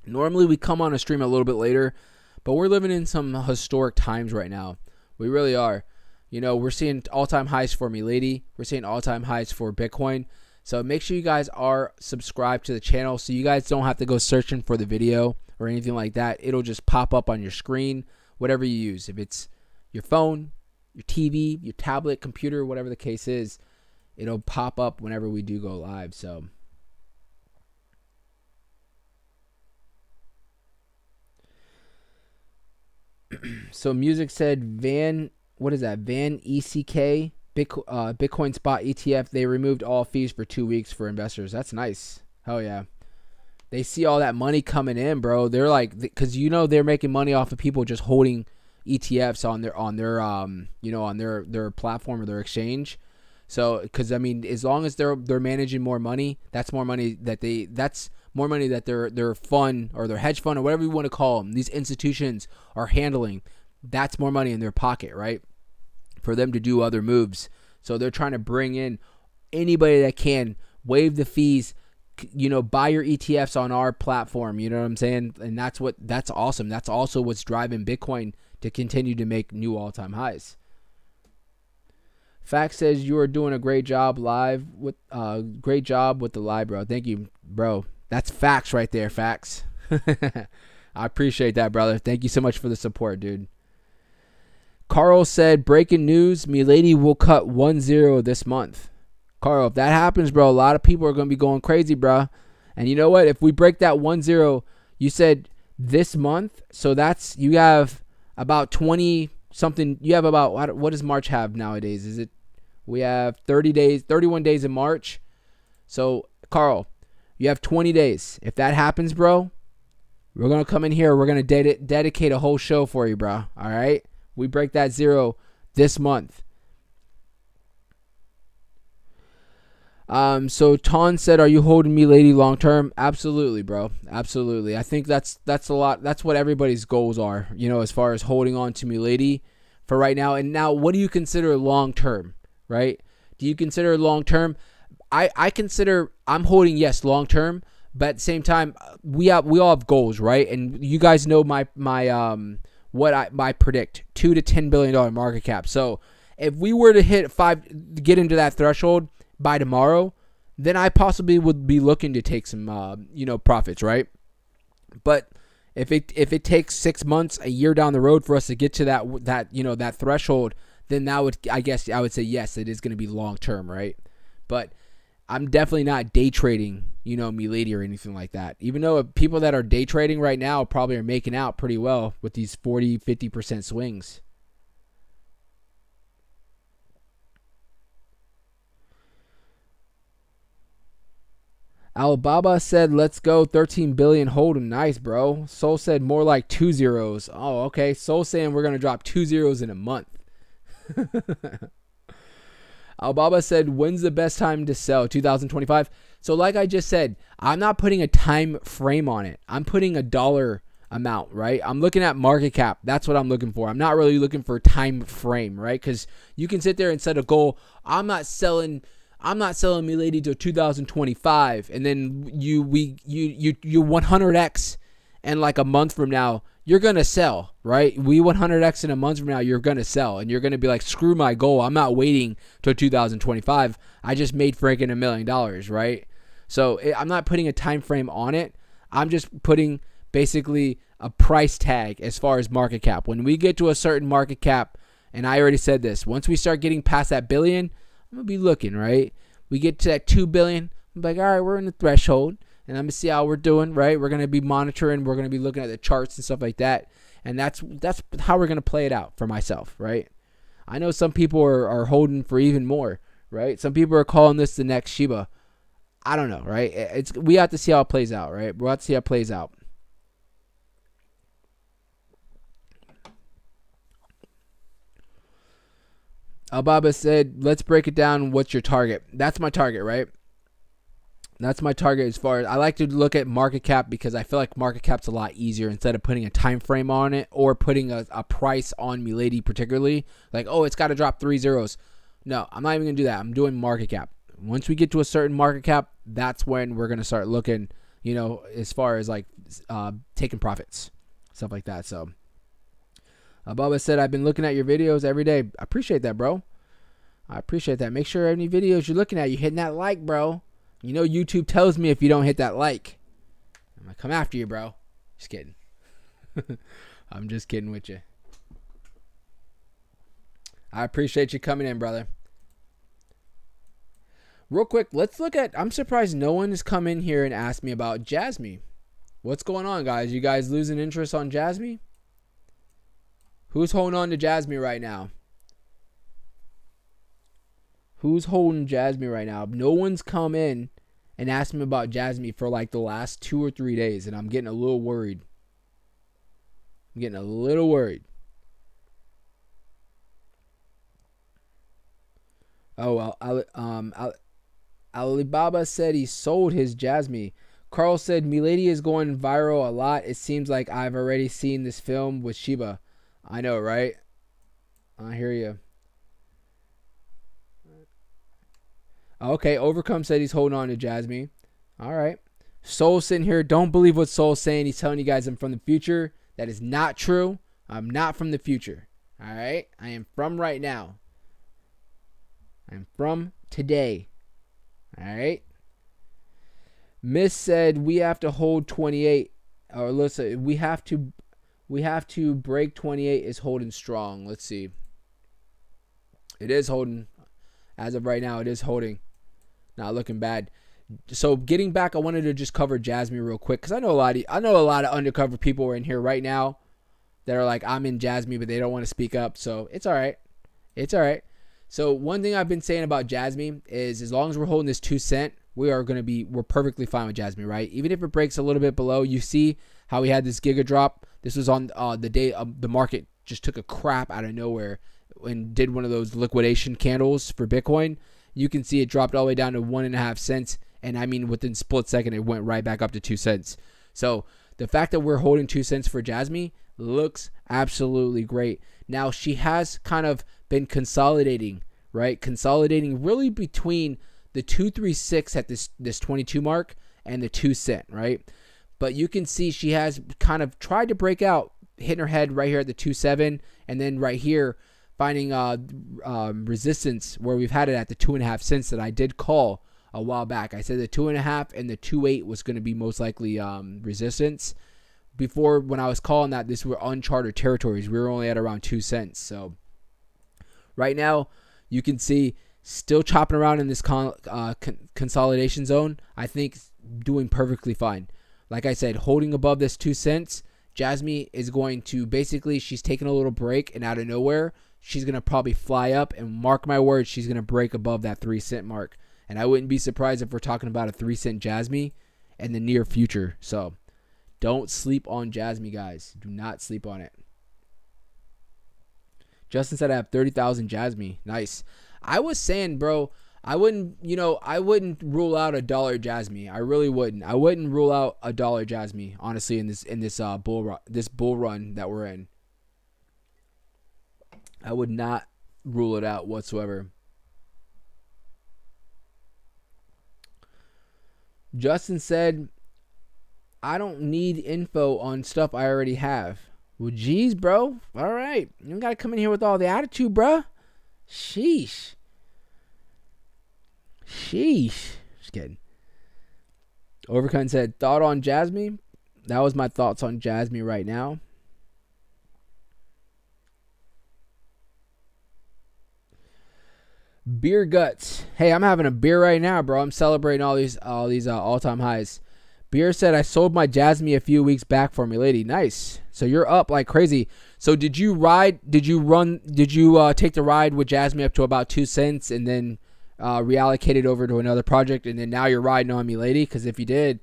Normally we come on a stream a little bit later, but we're living in some historic times right now. We really are. We're seeing all-time highs for Milady. We're seeing all-time highs for Bitcoin. So make sure you guys are subscribed to the channel so you guys don't have to go searching for the video or anything like that. It'll just pop up on your screen, whatever you use. If it's your phone, your TV, your tablet, computer, whatever the case is, it'll pop up whenever we do go live. So music said Van ECK Bitcoin spot ETF. They removed all fees for 2 weeks for investors. That's nice. Hell yeah. They see all that money coming in, bro. They're like, because they're making money off of people just holding ETFs on their platform or their exchange. So, because as long as they're managing more money, that's more money that their fund or their hedge fund or whatever you want to call them, these institutions are handling. That's more money in their pocket, right? for them to do other moves. So they're trying to bring in anybody that can, waive the fees, buy your ETFs on our platform. You know what I'm saying? And that's awesome. That's also what's driving Bitcoin to continue to make new all-time highs. Fact says you are doing a great job with the live, bro. Thank you, bro. That's facts right there, facts. I appreciate that, brother. Thank you so much for the support, dude. Carl said, breaking news, Milady will cut 1-0 this month. Carl, if that happens, bro, a lot of people are going to be going crazy, bro. And you know what? If we break that 1-0, you said this month, so that's, you have about 20 something. You have about, what does March have nowadays? We have 30 days, 31 days in March. So, Carl, you have 20 days. If that happens, bro, we're going to come in here. We're going to dedicate a whole show for you, bro. All right? We break that 0 this month. So Ton said, are you holding Milady long term? Absolutely, bro. Absolutely. I think that's a lot. That's what everybody's goals are, as far as holding on to Milady for right now. And now, what do you consider long term, right? Do you consider long term? I consider, I'm holding, yes, long term, but at the same time, we all have goals, right? And you guys know my what I predict, $2 to $10 billion market cap. So if we were to get into that threshold by tomorrow, then I possibly would be looking to take some profits, right? But if it takes 6 months, a year down the road for us to get to that threshold, then I would say yes, it is going to be long term, right? But I'm definitely not day trading, Milady or anything like that. Even though people that are day trading right now probably are making out pretty well with these 40, 50% swings. Alibaba said, let's go, 13 billion hold'em. Nice, bro. Soul said more like 2 zeros. Oh, okay. Soul saying we're going to drop 2 zeros in a month. Alibaba said, when's the best time to sell? 2025. So like I just said, I'm not putting a time frame on it. I'm putting a dollar amount, right? I'm looking at market cap. That's what I'm looking for. I'm not really looking for a time frame, right? Because you can sit there and set a goal. I'm not selling Milady till 2025, and then you 100x, and like a month from now you're gonna sell, right? We 100x in a month from now, you're gonna sell, and you're gonna be like, screw my goal. I'm not waiting till 2025. I just made freaking $1 million, right? So I'm not putting a time frame on it. I'm just putting basically a price tag as far as market cap. When we get to a certain market cap, and I already said this, once we start getting past that billion, I'm going to be looking, right? We get to that 2 billion. I'm like, all right, we're in the threshold, and I'm going to see how we're doing, right? We're going to be monitoring. We're going to be looking at the charts and stuff like that. And that's how we're going to play it out for myself, right? I know some people are holding for even more, right? Some people are calling this the next Shiba. I don't know, right? We have to see how it plays out, right? We'll have to see how it plays out. Alibaba said, let's break it down. What's your target? That's my target, right? That's my target as far as, I like to look at market cap because I feel like market cap's a lot easier instead of putting a time frame on it or putting a price on Milady particularly. Like, oh, it's got to drop 3 zeros. No, I'm not even going to do that. I'm doing market cap. Once we get to a certain market cap, that's when we're going to start looking, as far as like taking profits, stuff like that. So Bubba said, I've been looking at your videos every day. I appreciate that, bro. I appreciate that. Make sure any videos you're looking at, you're hitting that like, bro. YouTube tells me if you don't hit that like, I'm going to come after you, bro. Just kidding. I'm just kidding with you. I appreciate you coming in, brother. Real quick, let's look at, I'm surprised no one has come in here and asked me about Jasmy. What's going on, guys? You guys losing interest on Jasmy? Who's holding on to Jasmy right now? Who's holding Jasmy right now? No one's come in and asked me about Jasmy for like the last 2 or 3 days, and I'm getting a little worried. Oh, well, Alibaba said he sold his Jasmy. Carl said, Milady is going viral a lot. It seems like I've already seen this film with Shiba. I know, right? I hear you. Okay, Overcome said he's holding on to Jasmy. All right. Soul sitting here. Don't believe what Soul's saying. He's telling you guys I'm from the future. That is not true. I'm not from the future. All right. I am from right now. I'm from today. All right. Miss said we have to hold 28. Or listen, we have to break 28 is holding strong. Let's see. It is holding. As of right now, it is holding. Not looking bad. So getting back, I wanted to just cover Jasmy real quick because I know a lot of undercover people are in here right now that are like, I'm in Jasmy, but they don't want to speak up. So it's all right. It's all right. So one thing I've been saying about Jasmy is as long as we're holding this 2 cent, we're perfectly fine with Jasmy, right? Even if it breaks a little bit below, you see how we had this giga drop. This was on the day the market just took a crap out of nowhere and did one of those liquidation candles for Bitcoin. You can see it dropped all the way down to 1.5 cents. And I mean, within a split second, it went right back up to 2 cents. So the fact that we're holding 2 cents for Jasmy looks absolutely great. Now, she has kind of been consolidating, right? Consolidating really between the 236 at this 22 mark and the 2 cent, right? But you can see she has kind of tried to break out, hitting her head right here at the 2.7, and then right here finding resistance where we've had it at the 2.5 cents that I did call a while back. I said the 2.5 and the 2.8 was going to be most likely resistance. Before, when I was calling that, these were uncharted territories. We were only at around 2 cents. So right now, you can see still chopping around in this consolidation zone. I think doing perfectly fine. Like I said, holding above this 2 cents. Jasmy is going to basically, she's taking a little break, and out of nowhere, she's going to probably fly up, and mark my words, she's going to break above that 3 cent mark. And I wouldn't be surprised if we're talking about a 3 cent Jasmy in the near future. So don't sleep on Jasmy, guys. Do not sleep on it. Justin said I have 30,000 Jasmy. Nice. I was saying, bro, I wouldn't rule out $1 Jasmy. I really wouldn't. I wouldn't rule out $1 Jasmy, honestly, in this bull run that we're in. I would not rule it out whatsoever. Justin said, I don't need info on stuff I already have. Well, geez, bro. All right. You don't got to come in here with all the attitude, bro. Sheesh. Just kidding. Overcon said, thought on Jasmy? That was my thoughts on Jasmy right now. Beer guts. Hey, I'm having a beer right now, bro. I'm celebrating all these all-time highs. Beer said I sold my Jasmy a few weeks back for Milady. Nice. So you're up like crazy. So did you take the ride with Jasmy up to about 2 cents and then reallocate it over to another project, and then now you're riding on Milady? Because if you did,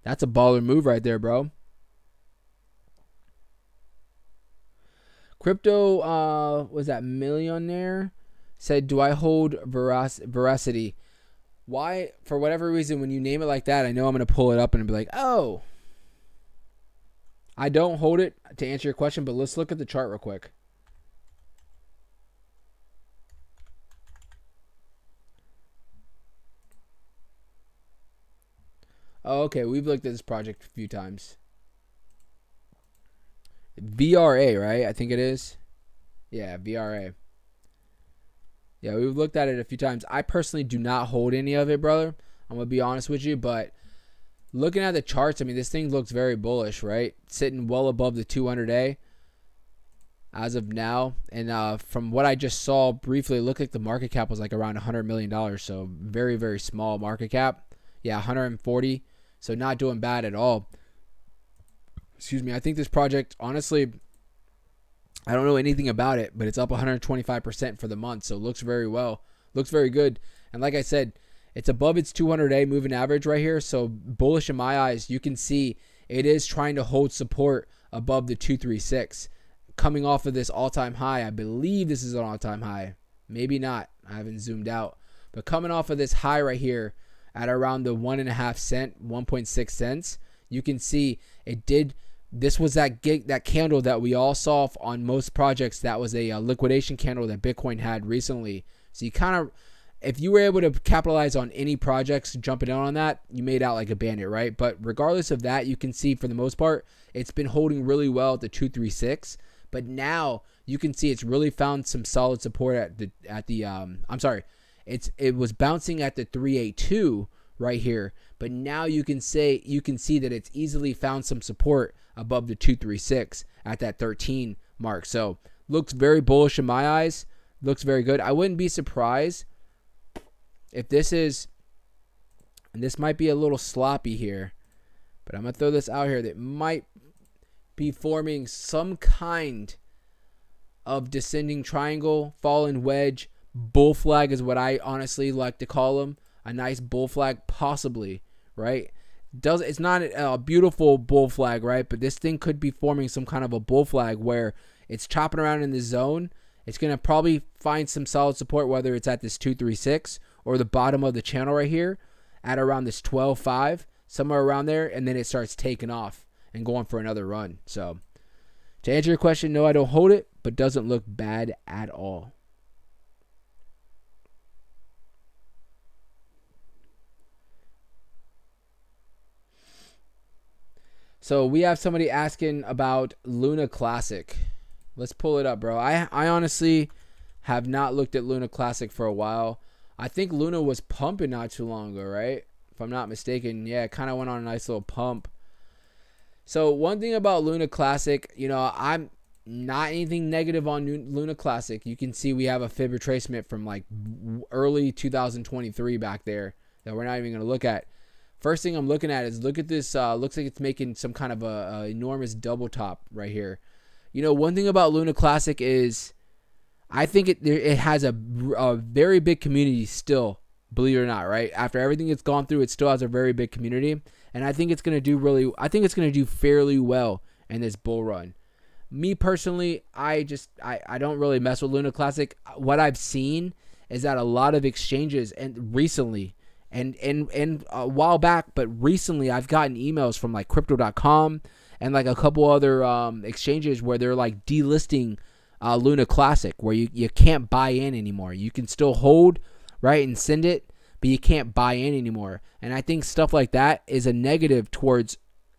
that's a baller move right there, bro. Crypto was that millionaire said, do I hold Veracity? Why, for whatever reason, when you name it like that, I know I'm going to pull it up and be like, oh. I don't hold it, to answer your question, but let's look at the chart real quick. Oh, okay, we've looked at this project a few times. VRA, right? I think it is. Yeah, VRA. Yeah, we've looked at it a few times. I personally do not hold any of it, brother. I'm going to be honest with you, but looking at the charts, I mean, this thing looks very bullish, right? Sitting well above the 200-day as of now. And from what I just saw briefly, it looked like the market cap was like around $100 million. So very, very small market cap. Yeah, 140. So not doing bad at all. Excuse me. I think this project, honestly, I don't know anything about it, but it's up 125% for the month. So it looks very well. Looks very good. And like I said, it's above its 200-day moving average right here. So bullish in my eyes. You can see it is trying to hold support above the 236. Coming off of this all-time high. I believe this is an all-time high. Maybe not. I haven't zoomed out. But coming off of this high right here at around the 1.5 cent, 1.6 cents, you can see it did. This was that candle that we all saw on most projects. That was a liquidation candle that Bitcoin had recently. So you kind of, if you were able to capitalize on any projects jumping out on that, you made out like a bandit, right? But regardless of that, you can see for the most part, it's been holding really well at the 236. But now you can see it's really found some solid support it was bouncing at the 382 right here, but now you can see that it's easily found some support above the 236 at that 13 mark. So looks very bullish in my eyes. Looks very good. I wouldn't be surprised if this is, and this might be a little sloppy here, but I'm gonna throw this out here, that might be forming some kind of descending triangle, fallen wedge, bull flag is what I honestly like to call them. A nice bull flag, possibly, right? It's not a beautiful bull flag, right? But this thing could be forming some kind of a bull flag where it's chopping around in the zone. It's going to probably find some solid support, whether it's at this 236 or the bottom of the channel right here at around this 12.5, somewhere around there, and then it starts taking off and going for another run. So to answer your question, no, I don't hold it, but doesn't look bad at all. So we have somebody asking about Luna Classic. Let's pull it up, bro. I honestly have not looked at Luna Classic for a while. I think Luna was pumping not too long ago, right? If I'm not mistaken. Yeah, it kind of went on a nice little pump. So one thing about Luna Classic, you know, I'm not anything negative on Luna Classic. You can see we have a fib retracement from like early 2023 back there that we're not even going to look at. First thing I'm looking at is, look at this. Looks like it's making some kind of a enormous double top right here. You know, one thing about Luna Classic is I think it has a very big community still, believe it or not, right? After everything it's gone through, it still has a very big community. And I think it's going to do fairly well in this bull run. Me personally, I don't really mess with Luna Classic. What I've seen is that a lot of exchanges, and recently, and a while back, but recently I've gotten emails from like crypto.com and like a couple other exchanges where they're like delisting Luna Classic, where you can't buy in anymore. You can still hold, right, and send it, but you can't buy in anymore. And I think stuff like that is a negative towards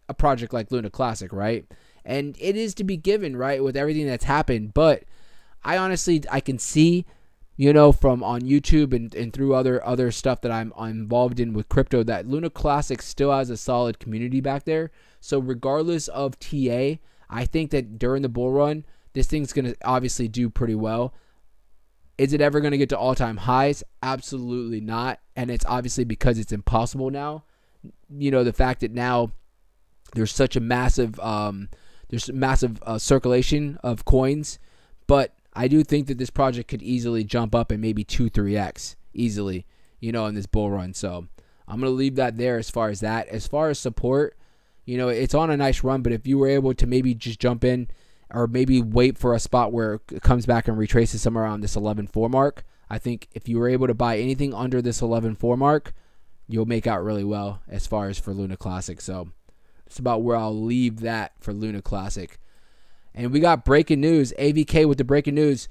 a project like Luna Classic, right? And it is to be given, right, with everything that's happened. But I can see, you know, from on YouTube and through other stuff that I'm involved in with crypto, that Luna Classic still has a solid community back there. So regardless of TA, I think that during the bull run, this thing's going to obviously do pretty well. Is it ever going to get to all-time highs? Absolutely not. And it's obviously because it's impossible now. You know, the fact that now there's such a massive circulation of coins. But I do think that this project could easily jump up and maybe 2-3x easily, you know, in this bull run. So I'm going to leave that there as far as that. As far as support, you know, it's on a nice run, but if you were able to maybe just jump in or maybe wait for a spot where it comes back and retraces somewhere around this 11.4 mark, I think if you were able to buy anything under this 11.4 mark, you'll make out really well as far as for Luna Classic. So that's about where I'll leave that for Luna Classic. And we got breaking news. AVK with the breaking news.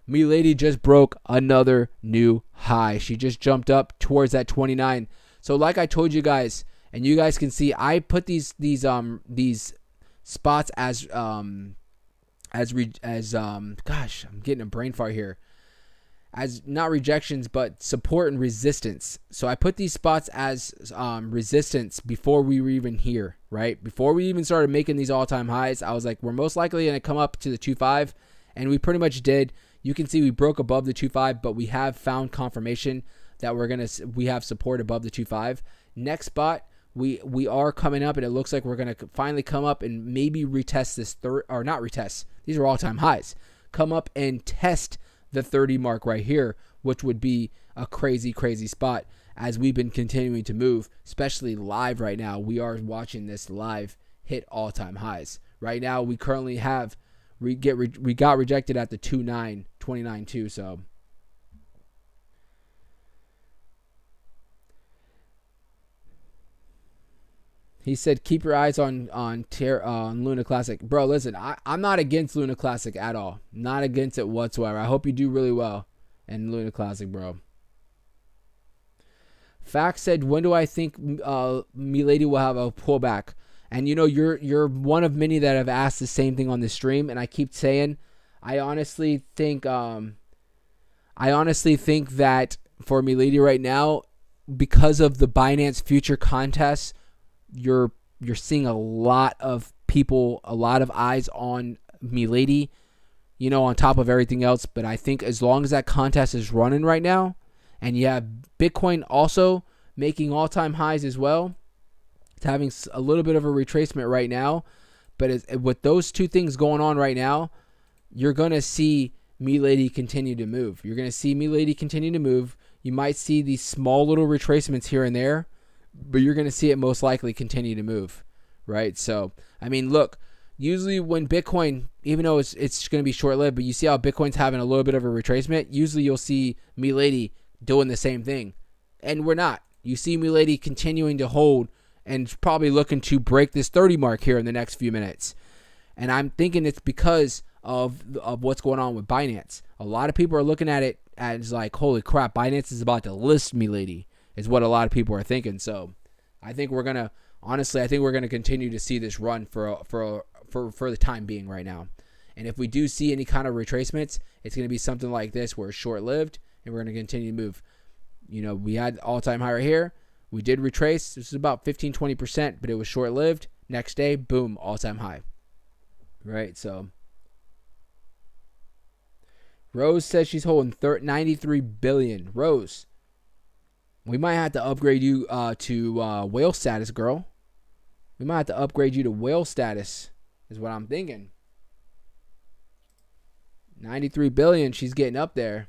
Milady just broke another new high. She just jumped up towards that 29. So like I told you guys, and you guys can see, I put these spots as gosh, I'm getting a brain fart here. As not rejections, but support and resistance. So I put these spots as resistance before we were even here, right? Before we even started making these all-time highs, I was like, we're most likely going to come up to the 2.5, and we pretty much did. You can see we broke above the 2.5, but we have found confirmation that we have support above the 2.5. Next spot, we are coming up, and it looks like we're going to finally come up and maybe retest this not retest. These are all-time highs. Come up and test the 30 mark right here, which would be a crazy, crazy spot as we've been continuing to move, especially live right now. We are watching this live hit all-time highs. Right now, we currently have, we got rejected at the 2.929.2, so. He said, keep your eyes on Luna Classic. Bro, listen, I'm not against Luna Classic at all. Not against it whatsoever. I hope you do really well in Luna Classic, bro. Fact said, when do I think Milady will have a pullback? And you're one of many that have asked the same thing on the stream, and I keep saying, I honestly think that for Milady right now, because of the Binance future contest, you're seeing a lot of people, a lot of eyes on Milady, on top of everything else. But I think as long as that contest is running right now, and you have Bitcoin also making all-time highs as well, it's having a little bit of a retracement right now. But with those two things going on right now, you're going to see Milady continue to move. You might see these small little retracements here and there, but you're going to see it most likely continue to move, right? So, I mean, look, usually when Bitcoin, even though it's going to be short-lived, but you see how Bitcoin's having a little bit of a retracement, usually you'll see Milady doing the same thing. And we're not. You see Milady continuing to hold and probably looking to break this 30 mark here in the next few minutes. And I'm thinking it's because of what's going on with Binance. A lot of people are looking at it as like, holy crap, Binance is about to list Milady, is what a lot of people are thinking. So I think we're going to continue to see this run for the time being right now. And if we do see any kind of retracements, it's going to be something like this where it's short-lived, and we're going to continue to move. We had all-time high right here. We did retrace. This is about 15-20%, but it was short-lived. Next day, boom, all-time high. Right, so Rose says she's holding 93 billion. Rose, we might have to upgrade you to whale status, girl. We might have to upgrade you to whale status, is what I'm thinking. 93 billion, she's getting up there.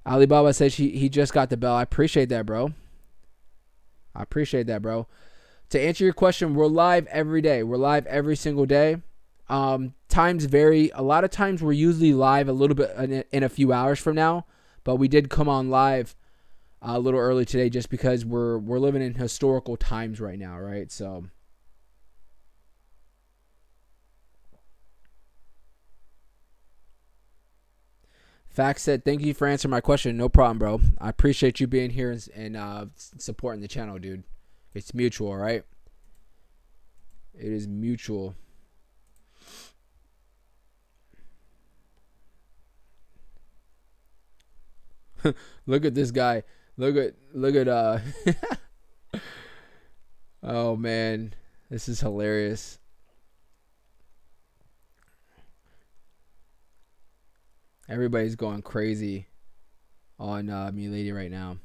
Alibaba says he just got the bell. I appreciate that, bro. To answer your question, we're live every day. We're live every single day. Times vary. A lot of times we're usually live a little bit in a few hours from now, but we did come on live a little early today just because we're living in historical times right now, right? So Fact said, thank you for answering my question. No problem, bro. I appreciate you being here and supporting the channel, dude. It's mutual, right? It is mutual. Look at this guy. Look at oh man, this is hilarious. Everybody's going crazy on Milady right now.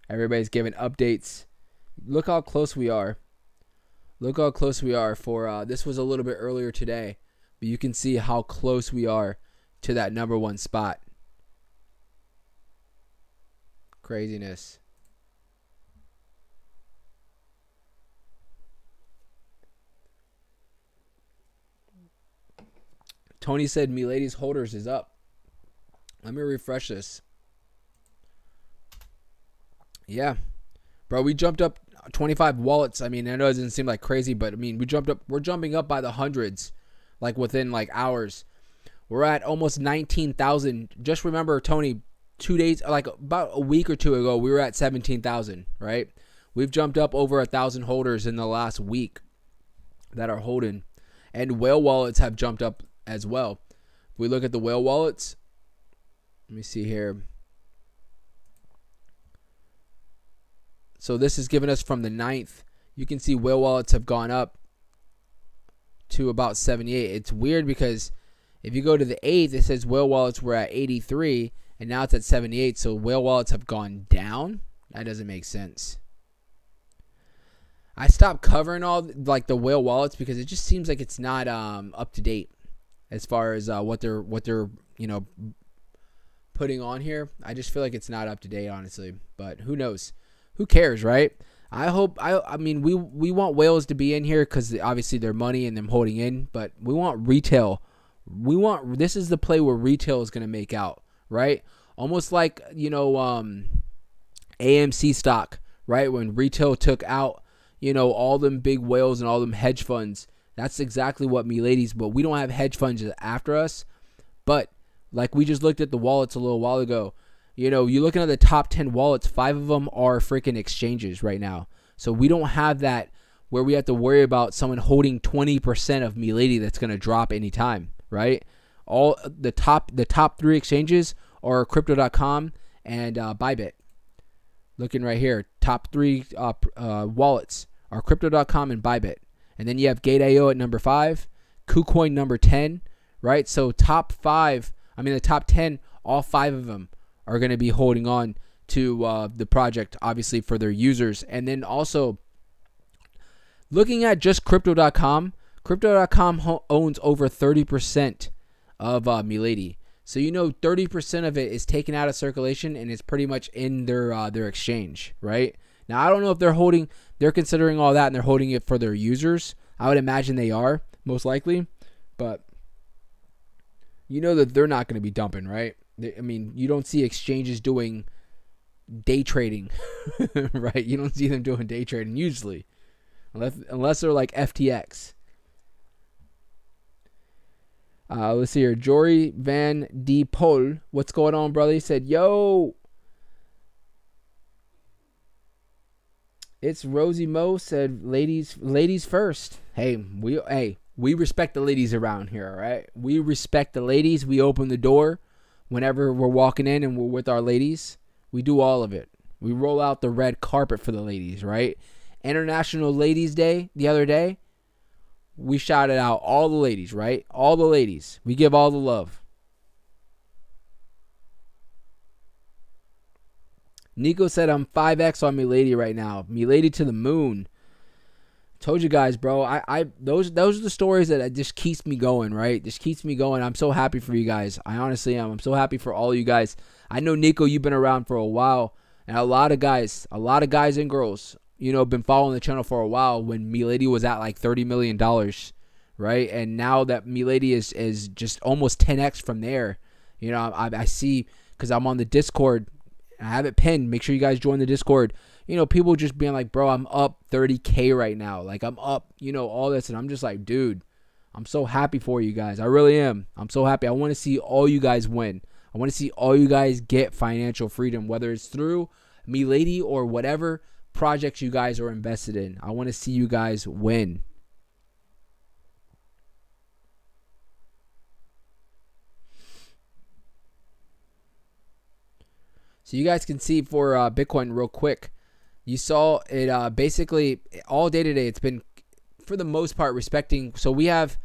Everybody's giving updates. Look how close we are. Look how close we are for this was a little bit earlier today, but you can see how close we are to that number one spot. Craziness. Tony said Milady's holders is up. Let me refresh this. Yeah. Bro, we jumped up 25 wallets. I mean, I know it doesn't seem like crazy, but I mean, we're jumping up by the hundreds, like within like hours. We're at almost 19,000. Just remember, Tony, 2 days, like about a week or two ago, we were at 17,000, right? We've jumped up over 1,000 holders in the last week that are holding. And whale wallets have jumped up as well. If we look at the whale wallets, let me see here. So this is giving us from the 9th. You can see whale wallets have gone up to about 78. It's weird because if you go to the 8th, it says whale wallets were at 83 and now it's at 78. So whale wallets have gone down. That doesn't make sense. I stopped covering all like the whale wallets because it just seems like it's not up to date as far as what they're putting on here. I just feel like it's not up to date, honestly. But who knows? Who cares, right? I mean, we want whales to be in here because obviously they're money and them holding in, but we want retail. This is the play where retail is going to make out, right? Almost like, AMC stock, right? When retail took out, all them big whales and all them hedge funds, That's exactly what Milady's, but we don't have hedge funds after us. But like we just looked at the wallets a little while ago. You're looking at the top 10 wallets, 5 of them are freaking exchanges right now. So we don't have that where we have to worry about someone holding 20% of Milady that's going to drop anytime, right? All the top 3 exchanges are crypto.com and Bybit. Looking right here, top 3 wallets are crypto.com and Bybit. And then you have Gate.io at number 5, KuCoin number 10, right? So the top 10, all 5 of them are going to be holding on to the project, obviously, for their users. And then also, looking at just crypto.com, crypto.com owns over 30% of Milady. So 30% of it is taken out of circulation and it's pretty much in their exchange, right? Now, I don't know if they're considering all that and they're holding it for their users. I would imagine they are, most likely. But that they're not going to be dumping, right? You don't see exchanges doing day trading, right? You don't see them doing day trading usually, unless they're like FTX. Let's see here. Jory Van De Pol. What's going on, brother? He said, yo. It's Rosie Mo said, ladies first. Hey, we respect the ladies around here, all right? We respect the ladies. We open the door whenever we're walking in and we're with our ladies. We do all of it. We roll out the red carpet for the ladies, right? International Ladies Day the other day. We shouted out all the ladies, right? All the ladies. We give all the love. Nico said, I'm 5X on Milady right now. Milady to the moon. Told you guys, bro. Those are the stories that just keeps me going, right? Just keeps me going. I'm so happy for you guys. I honestly am. I'm so happy for all you guys. I know, Nico, you've been around for a while. And a lot of guys and girls, been following the channel for a while when Milady was at like $30 million, right? And now that Milady is just almost 10X from there, I see, because I'm on the Discord. I have it pinned. Make sure you guys join the Discord. People just being like, bro, I'm up 30K right now. Like, I'm up, all this. And I'm just like, dude, I'm so happy for you guys. I really am. I'm so happy. I want to see all you guys win. I want to see all you guys get financial freedom, whether it's through Milady or whatever projects you guys are invested in. I want to see you guys win. So you guys can see for Bitcoin real quick. You saw it basically all day today. It's been, for the most part, respecting. So we have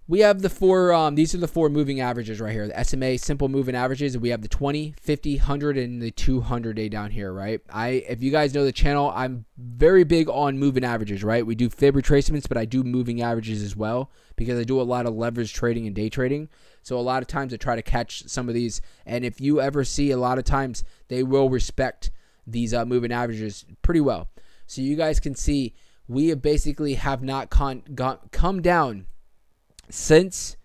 the 4, these are the 4 moving averages right here. The SMA simple moving averages. We have the 20, 50, 100, and the 200 day down here, right? If you guys know the channel, I'm very big on moving averages, right? We do fib retracements, but I do moving averages as well because I do a lot of leverage trading and day trading. So a lot of times I try to catch some of these. And if you ever see, a lot of times they will respect these moving averages pretty well. So you guys can see we have basically have not come down since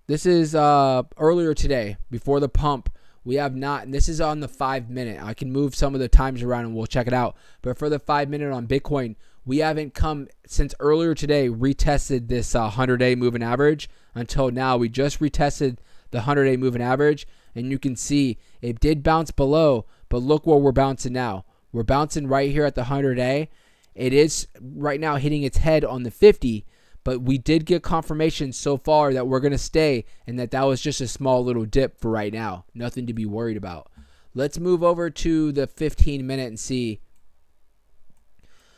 this is earlier today before the pump. We have not, and this is on the 5 minute. I can move some of the times around and we'll check it out. But for the 5 minute on Bitcoin, we haven't come since earlier today retested this 100-day moving average until now. We just retested the 100-day moving average, and you can see it did bounce below, but look where we're bouncing now. We're bouncing right here at the 100-day. It is right now hitting its head on the 50, but we did get confirmation so far that we're going to stay and that was just a small little dip for right now. Nothing to be worried about. Let's move over to the 15 minute and see.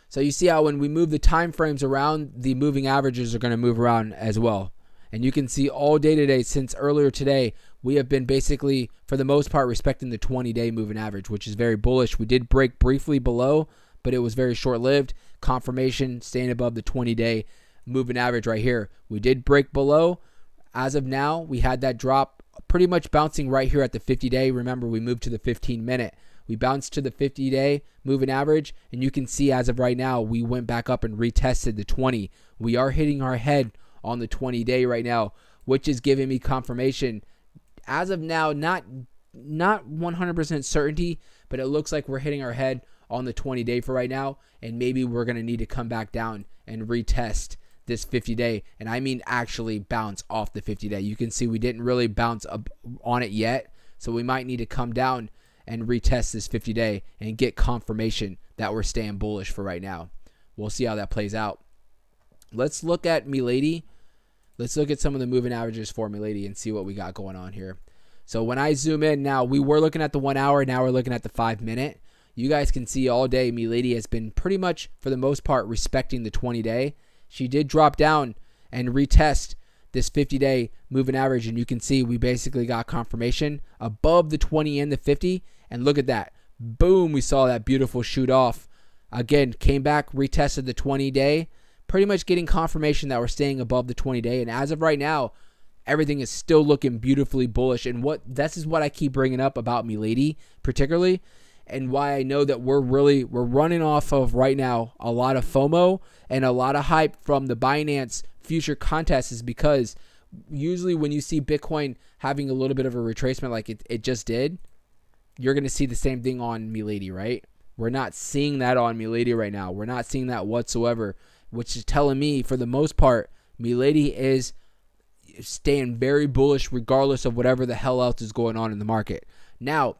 So you see how when we move the time frames around, the moving averages are going to move around as well. And you can see all day today, since earlier today, we have been basically, for the most part, respecting the 20-day moving average, which is very bullish. We did break briefly below, but it was very short-lived. Confirmation staying above the 20-day moving average right here. We did break below. As of now, we had that drop pretty much bouncing right here at the 50-day. Remember, we moved to the 15-minute. We bounced to the 50-day moving average, and you can see as of right now, we went back up and retested the 20. We are hitting our head on the 20-day right now, which is giving me confirmation. As of now, not 100% certainty, but it looks like we're hitting our head on the 20-day for right now, and maybe we're going to need to come back down and retest this 50-day, and I mean actually bounce off the 50-day. You can see we didn't really bounce up on it yet, so we might need to come down and retest this 50-day and get confirmation that we're staying bullish for right now. We'll see how that plays out. Let's look at Milady. Let's look at some of the moving averages for Milady and see what we got going on here. So when I zoom in now, we were looking at the 1 hour. Now we're looking at the 5 minute. You guys can see all day Milady has been pretty much, for the most part, respecting the 20-day. She did drop down and retest this 50-day moving average, and you can see we basically got confirmation above the 20 and the 50. And look at that. Boom, we saw that beautiful shoot off. Again, came back, retested the 20-day, pretty much getting confirmation that we're staying above the 20-day. And as of right now, everything is still looking beautifully bullish. And this is what I keep bringing up about Milady particularly, and why I know that we're running off of right now a lot of FOMO and a lot of hype from the Binance future contest, is because usually when you see Bitcoin having a little bit of a retracement like it just did, you're going to see the same thing on Milady, right? We're not seeing that on Milady right now. We're not seeing that whatsoever, which is telling me, for the most part, Milady is staying very bullish regardless of whatever the hell else is going on in the market. Now,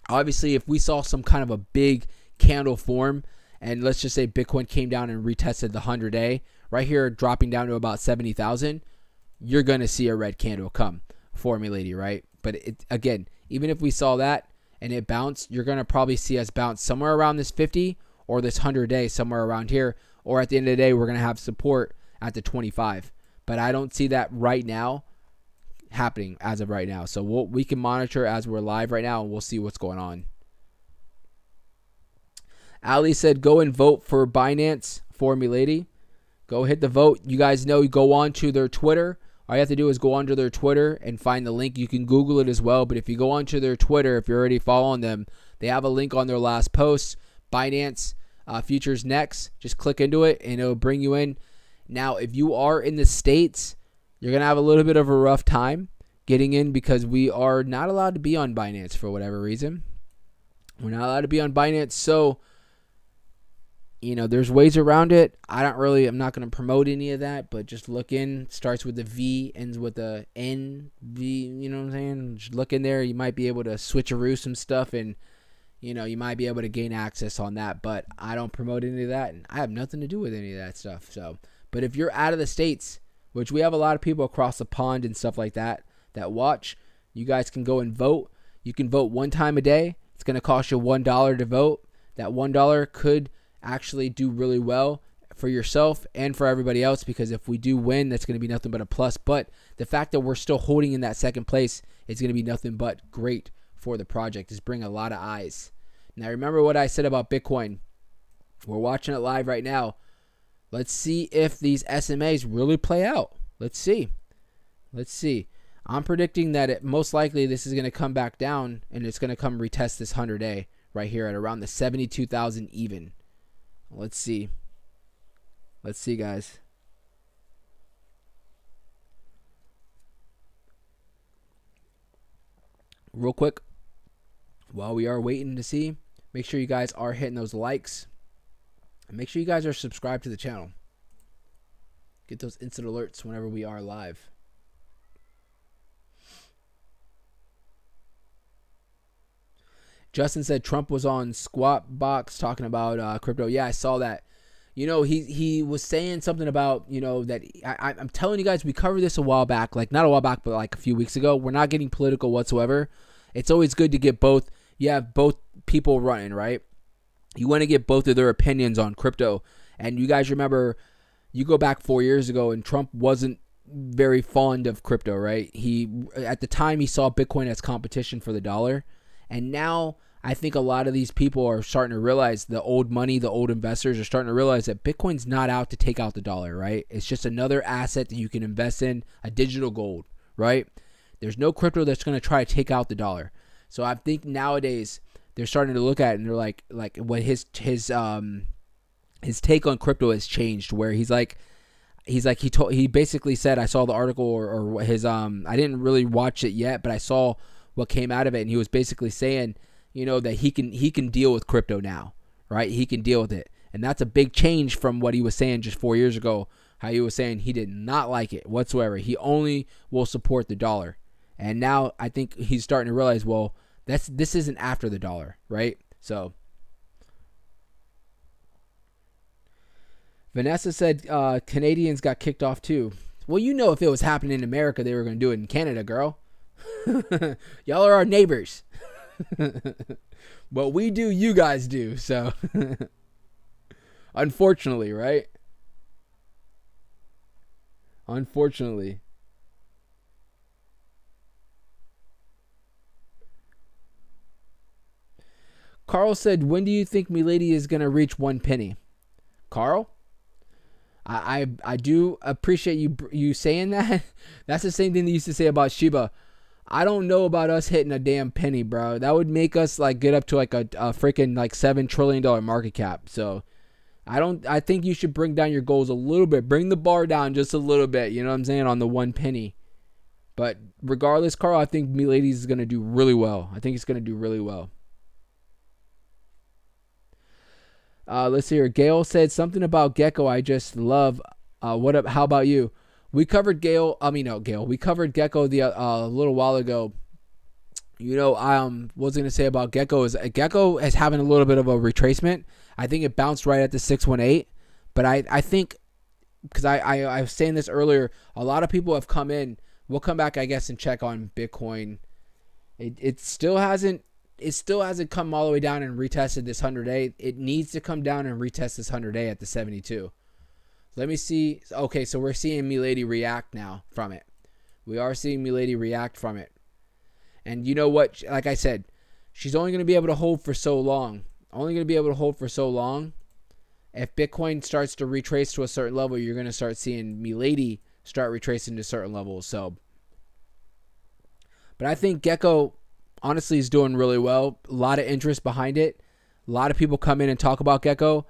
obviously, if we saw some kind of a big candle form, and let's just say Bitcoin came down and retested the 100-day, right here dropping down to about 70,000, you're going to see a red candle come for Milady, right? But again, even if we saw that and it bounced, you're going to probably see us bounce somewhere around this 50 or this 100-day, somewhere around here. Or at the end of the day, we're going to have support at the 25. But I don't see that right now happening as of right now. So we can monitor as we're live right now, and we'll see what's going on. Ali said, go and vote for Binance for Milady. Go hit the vote. You guys know, you go on to their Twitter. All you have to do is go onto their Twitter and find the link. You can Google it as well. But if you go onto their Twitter, if you're already following them, they have a link on their last post. Binance Futures Next. Just click into it and it'll bring you in. Now, if you are in the States, you're going to have a little bit of a rough time getting in, because we are not allowed to be on Binance for whatever reason. We're not allowed to be on Binance. So, there's ways around it. I'm not going to promote any of that, but just look in. Starts with a V, ends with a N, V, you know what I'm saying? Just look in there. You might be able to switcheroo some stuff, and, you might be able to gain access on that, but I don't promote any of that, and I have nothing to do with any of that stuff. So, but if you're out of the States, which we have a lot of people across the pond and stuff like that watch, you guys can go and vote. You can vote one time a day. It's going to cost you $1 to vote. That $1 could actually do really well for yourself and for everybody else, because if we do win, that's going to be nothing but a plus. But the fact that we're still holding in that second place is going to be nothing but great for the project. It's bring a lot of eyes. Now, remember what I said about Bitcoin. We're watching it live right now. Let's see if these SMAs really play out. Let's see. I'm predicting that most likely this is going to come back down, and it's going to come retest this 100-day right here at around the 72,000 even. Let's see. Let's see, guys. Real quick, while we are waiting to see, make sure you guys are hitting those likes. And make sure you guys are subscribed to the channel. Get those instant alerts whenever we are live. Justin said Trump was on Squat Box talking about crypto. Yeah, I saw that. He was saying something about, that I'm telling you guys, we covered this a while back, like not a while back, but like a few weeks ago. We're not getting political whatsoever. It's always good to get both. You have both people running, right? You want to get both of their opinions on crypto. And you guys remember, you go back 4 years ago and Trump wasn't very fond of crypto, right? At the time, he saw Bitcoin as competition for the dollar. And now I think a lot of these people are starting to realize, the old money, the old investors are starting to realize that Bitcoin's not out to take out the dollar, right? It's just another asset that you can invest in, a digital gold, right? There's no crypto that's going to try to take out the dollar. So I think nowadays they're starting to look at it and they're like what his take on crypto has changed, where he basically said, I saw the article or his I didn't really watch it yet, but I saw what came out of it, and he was basically saying, that he can deal with crypto now, right? He can deal with it. And that's a big change from what he was saying just 4 years ago how he was saying he did not like it whatsoever. He only will support the dollar. And now I think he's starting to realize, well, this isn't after the dollar, right? So Vanessa said Canadians got kicked off too. Well, you know, if it was happening in America, they were going to do it in Canada, girl. Y'all are our neighbors. What we do, you guys do. So, unfortunately, right? Unfortunately. Carl said, when do you think Milady is going to reach 1 penny? Carl? I do appreciate you saying that. That's the same thing they used to say about Shiba. I don't know about us hitting a damn penny, bro. That would make us like get up to like a freaking like $7 trillion market cap. So I think you should bring down your goals a little bit. Bring the bar down just a little bit. You know what I'm saying? On the 1 penny. But regardless, Carl, I think Milady is going to do really well. I think it's going to do really well. Let's see here. Gail said something about Gecko. I just love. What up? How about you? We covered Gail. We covered Gecko a little while ago. You know, what was I gonna say about Gecko is Gecko is having a little bit of a retracement. I think it bounced right at the 618, but I think because I was saying this earlier, a lot of people have come in. We'll come back, I guess, and check on Bitcoin. It still hasn't come all the way down and retested this 100-day. It needs to come down and retest this 100-day at the 72. Let me see. Okay, so we're seeing Milady react now from it. We are seeing Milady react from it. And you know what? Like I said, she's only going to be able to hold for so long. If Bitcoin starts to retrace to a certain level, you're going to start seeing Milady start retracing to certain levels. So, but I think Gecko honestly is doing really well. A lot of interest behind it. A lot of people come in and talk about Gecko.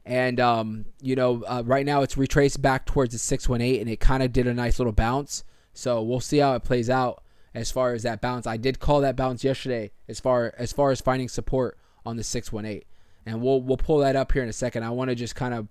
And, right now it's retraced back towards the 618, and it kind of did a nice little bounce. So we'll see how it plays out as far as that bounce. I did call that bounce yesterday as far as finding support on the 618. And we'll pull that up here in a second. I want to just kind of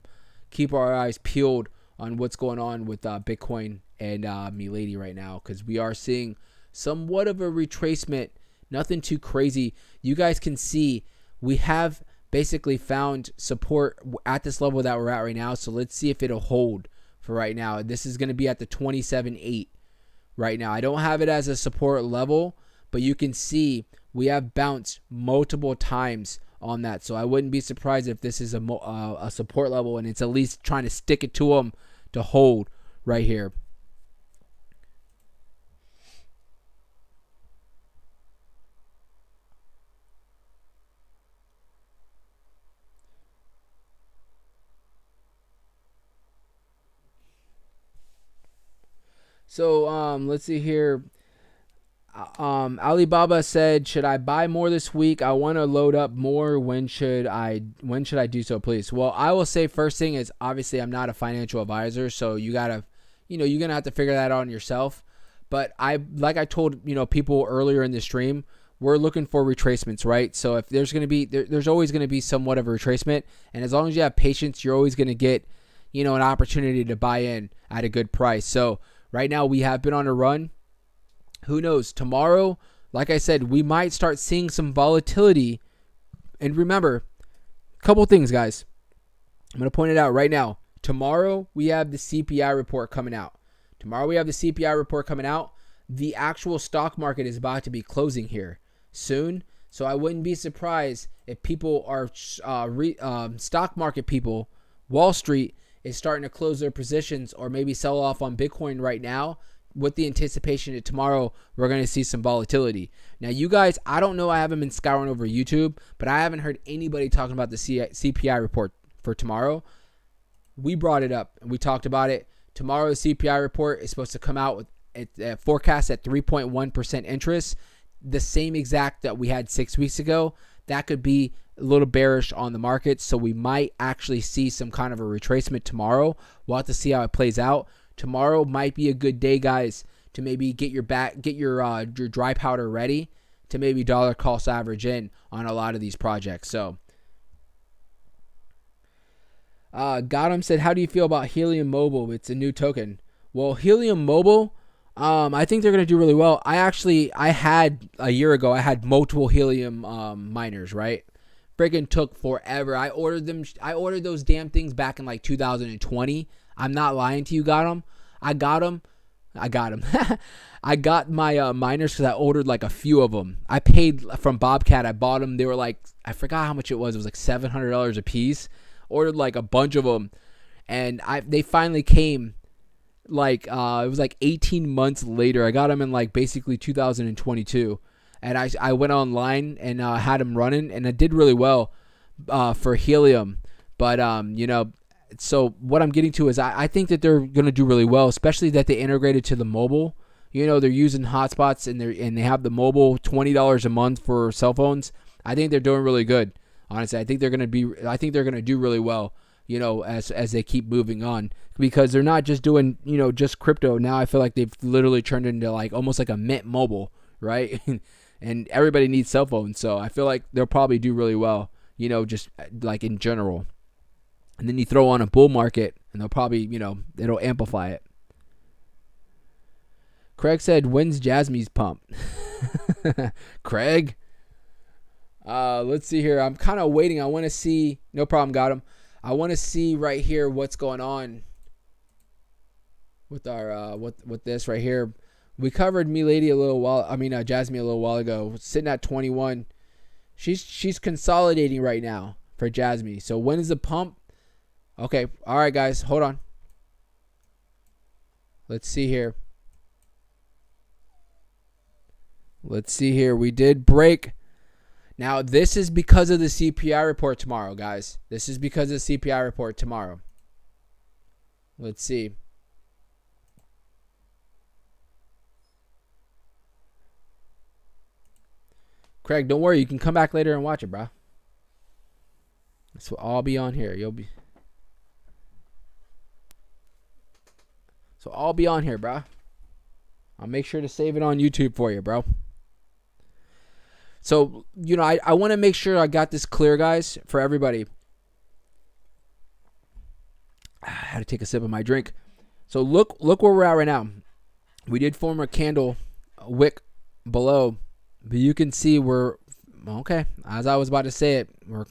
keep our eyes peeled on what's going on with Bitcoin and Milady right now, because we are seeing somewhat of a retracement. Nothing too crazy. You guys can see we have basically found support at this level that we're at right now. So let's see if it'll hold for right now. This is going to be at the 27.8 right now. I don't have it as a support level, but you can see we have bounced multiple times on that. So I wouldn't be surprised if this is a support level, and it's at least trying to stick it to them to hold right here. So let's see here. Alibaba said, should I buy more this week? I want to load up more. When should I do so, please? Well, I will say first thing is, obviously I'm not a financial advisor, so you're going to have to figure that out on yourself. But like I told, people earlier in the stream, we're looking for retracements, right? So if there's going to be, there's always going to be somewhat of a retracement. And as long as you have patience, you're always going to get, an opportunity to buy in at a good price. So right now we have been on a run. Who knows? Tomorrow, like I said, we might start seeing some volatility. And remember, a couple things, guys. I'm going to point it out right now. Tomorrow, we have the CPI report coming out. The actual stock market is about to be closing here soon. So I wouldn't be surprised if people are stock market people, Wall Street is starting to close their positions or maybe sell off on Bitcoin right now, with the anticipation that tomorrow we're going to see some volatility. Now, you guys, I don't know. I haven't been scouring over YouTube, but I haven't heard anybody talking about the CPI report for tomorrow. We brought it up and we talked about it. Tomorrow's CPI report is supposed to come out with a forecast at 3.1% interest, the same exact that we had 6 weeks ago. That could be a little bearish on the market, so we might actually see some kind of a retracement tomorrow. We'll have to see how it plays out. Tomorrow might be a good day, guys, to maybe get your dry powder ready to maybe dollar cost average in on a lot of these projects. So Gotham said, how do you feel about Helium Mobile? It's a new token. Well, Helium Mobile, I think they're going to do really well. I had a year ago, I had multiple Helium miners, right? Freaking took forever. I ordered those damn things back in like 2020. I'm not lying to you, I got them. I got my miners because I ordered like a few of them. I paid from Bobcat. I bought them. They were like, I forgot how much it was. It was like $700 a piece. Ordered like a bunch of them, and they finally came. Like it was like 18 months later. I got them in like basically 2022, and I went online and had them running, and it did really well for Helium. But so what I'm getting to is I think that they're gonna do really well, especially that they integrated to the mobile. They're using hotspots and they have the mobile $20 a month for cell phones. I think they're doing really good. Honestly, I think they're gonna do really well. As they keep moving on, because they're not just doing just crypto. Now I feel like they've literally turned into like almost like a Mint Mobile, right? And everybody needs cell phones, so I feel like they'll probably do really well. Just like in general. And then you throw on a bull market, and they'll probably, it'll amplify it. Craig said, when's Jasmy's pump? Craig? Let's see here. I'm kind of waiting. I want to see. No problem, got him. I want to see right here what's going on with our with this right here. We covered Milady Jasmy a little while ago. Sitting at 21. She's consolidating right now for Jasmy. So when is the pump? Okay, all right, guys, hold on. Let's see here. We did break. Now, this is because of the CPI report tomorrow, guys. This is because of the CPI report tomorrow. Let's see. Craig, don't worry. You can come back later and watch it, bro. This will all be on here. So I'll be on here, bro. I'll make sure to save it on YouTube for you, bro. So, I want to make sure I got this clear, guys, for everybody. I had to take a sip of my drink. So look where we're at right now. We did form a candle, a wick below, but you can see we're okay. As I was about to say it, we're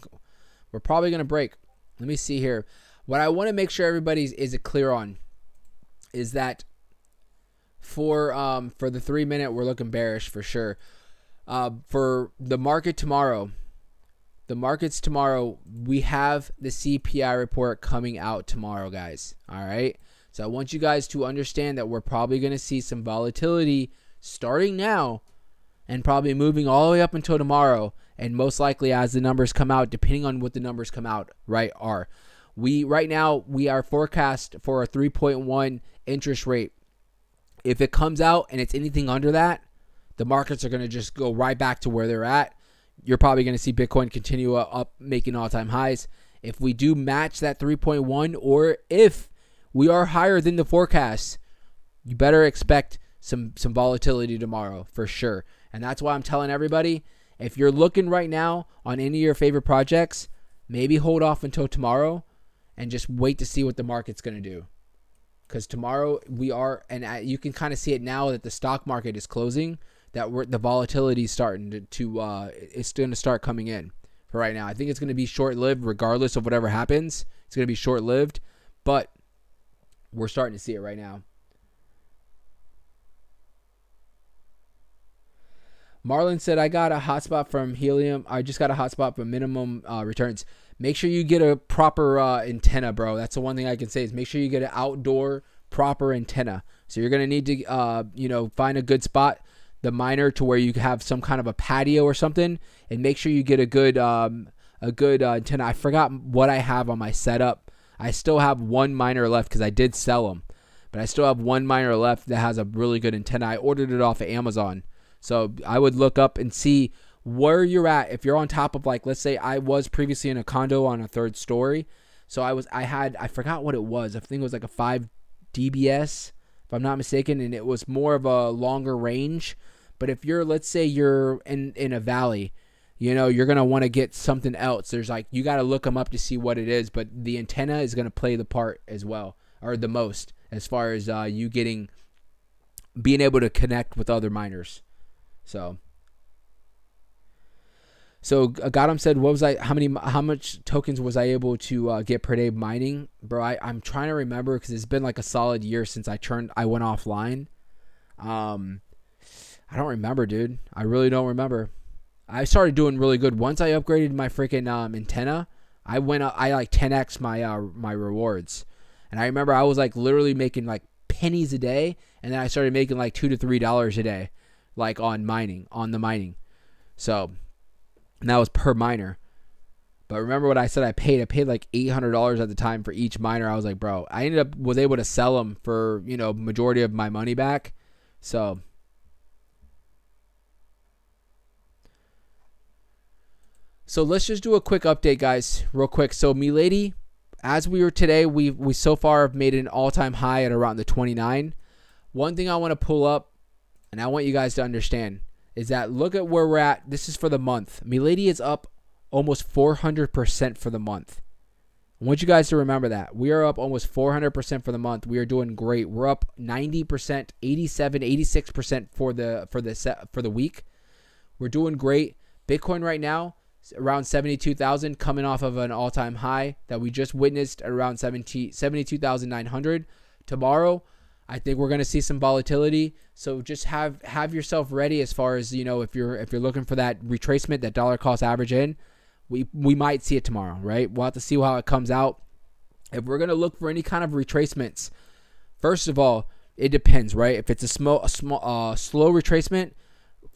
probably gonna break. Let me see here. What I want to make sure everybody is clear on is that for the 3 minute, we're looking bearish for sure. For the markets tomorrow, we have the CPI report coming out tomorrow, guys. All right. So I want you guys to understand that we're probably going to see some volatility starting now and probably moving all the way up until tomorrow. And most likely as the numbers come out, depending on what the numbers come out, right now we are forecast for a 3.1 interest rate. If it comes out and it's anything under that, the markets are going to just go right back to where they're at. You're probably going to see Bitcoin continue up, making all-time highs. If we do match that 3.1, or if we are higher than the forecast, you better expect some volatility tomorrow for sure. And that's why I'm telling everybody, if you're looking right now on any of your favorite projects, maybe hold off until tomorrow and just wait to see what the market's going to do. Because tomorrow and you can kind of see it now that the stock market is closing, that the volatility is starting it's going to start coming in for right now. I think it's going to be short-lived regardless of whatever happens. It's going to be short-lived, but we're starting to see it right now. Marlon said, I got a hotspot from Helium. I just got a hotspot for minimum returns. Make sure you get a proper antenna, bro. That's the one thing I can say is make sure you get an outdoor proper antenna. So you're going to need to, find a good spot, the miner, to where you have some kind of a patio or something, and make sure you get a good antenna. I forgot what I have on my setup. I still have one miner left because I did sell them, but I still have one miner left that has a really good antenna. I ordered it off of Amazon. So I would look up and see where you're at. If you're on top of, like, let's say I was previously in a condo on a third story. So I forgot what it was. I think it was like a 5 dBs, if I'm not mistaken. And it was more of a longer range. But if you're, let's say you're in a valley, you're going to want to get something else. There's like, you got to look them up to see what it is, but the antenna is going to play the part as well, or the most, as far as you being able to connect with other miners. So Gotham said, how much tokens was I able to get per day mining? Bro, I'm trying to remember, because it's been like a solid year since I went offline. I don't remember, dude. I really don't remember. I started doing really good once I upgraded my freaking antenna. I like 10x my rewards, and I remember I was like literally making like pennies a day, and then I started making like $2 to $3 a day, like on the mining. So, and that was per miner. But remember what I said I paid? I paid like $800 at the time for each miner. I was like, bro, I was able to sell them for, majority of my money back. So let's just do a quick update, guys, real quick. So Milady, as we were today, we so far have made an all-time high at around the 29. One thing I want to pull up, and I want you guys to understand, is that look at where we're at. This is for the month. Milady is up almost 400% for the month. I want you guys to remember that. We are up almost 400% for the month. We are doing great. We're up 90%, 87, 86% for the week. We're doing great. Bitcoin right now, around 72,000, coming off of an all-time high that we just witnessed at around 72,900. Tomorrow, I think we're going to see some volatility. So just have yourself ready as far as, if you're looking for that retracement, that dollar cost average in, we might see it tomorrow, right? We'll have to see how it comes out. If we're going to look for any kind of retracements, first of all, it depends, right? If it's a slow retracement,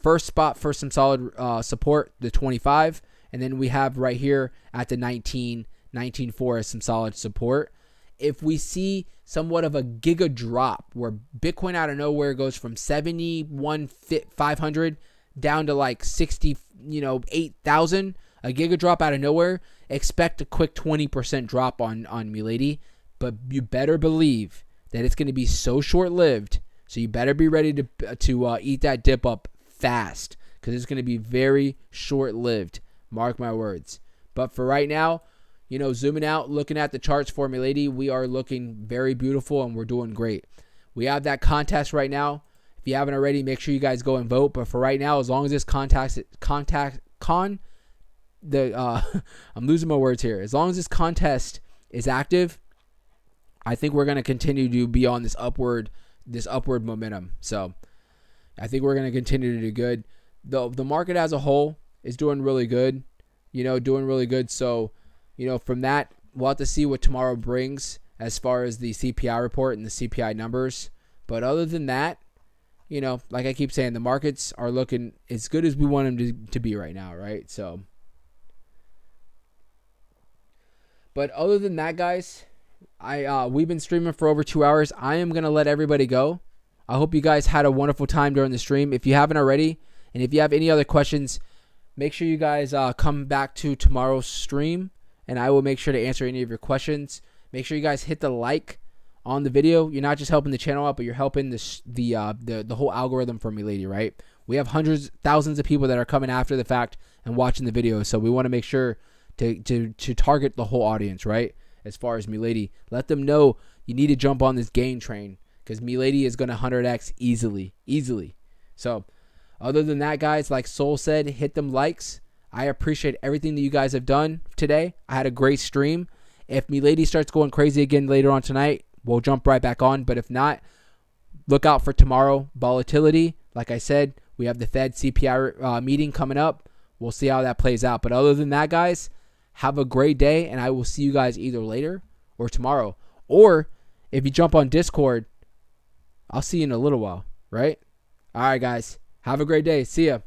first spot for some solid support, the 25, and then we have right here at the 19.4 as some solid support. If we see somewhat of a giga drop where Bitcoin out of nowhere goes from 71,500 down to like 8,000, a giga drop out of nowhere, expect a quick 20% drop on Milady, but you better believe that it's going to be so short-lived. So you better be ready to eat that dip up fast, because it's going to be very short-lived. Mark my words. But for right now, zooming out, looking at the charts for Milady, we are looking very beautiful and we're doing great. We have that contest right now. If you haven't already, make sure you guys go and vote. But for right now, as long as this I'm losing my words here. As long as this contest is active, I think we're going to continue to be on this upward momentum. So I think we're going to continue to do good. The market as a whole is doing really good, So, from that, we'll have to see what tomorrow brings as far as the CPI report and the CPI numbers. But other than that, like I keep saying, the markets are looking as good as we want them to be right now, right? So, but other than that, guys, we've been streaming for over 2 hours. I am going to let everybody go. I hope you guys had a wonderful time during the stream. If you haven't already, and if you have any other questions, make sure you guys come back to tomorrow's stream, and I will make sure to answer any of your questions. Make sure you guys hit the like on the video. You're not just helping the channel out, but you're helping the whole algorithm for Milady, right? We have hundreds, thousands of people that are coming after the fact and watching the video, so we want to make sure to target the whole audience, right? As far as Milady, let them know you need to jump on this gain train, because Milady is going to 100x easily. So, other than that, guys, like Soul said, hit them likes. I appreciate everything that you guys have done today. I had a great stream. If Milady starts going crazy again later on tonight, we'll jump right back on. But if not, look out for tomorrow. Volatility. Like I said, we have the Fed CPI meeting coming up. We'll see how that plays out. But other than that, guys, have a great day, and I will see you guys either later or tomorrow. Or if you jump on Discord, I'll see you in a little while, right? All right, guys. Have a great day. See ya.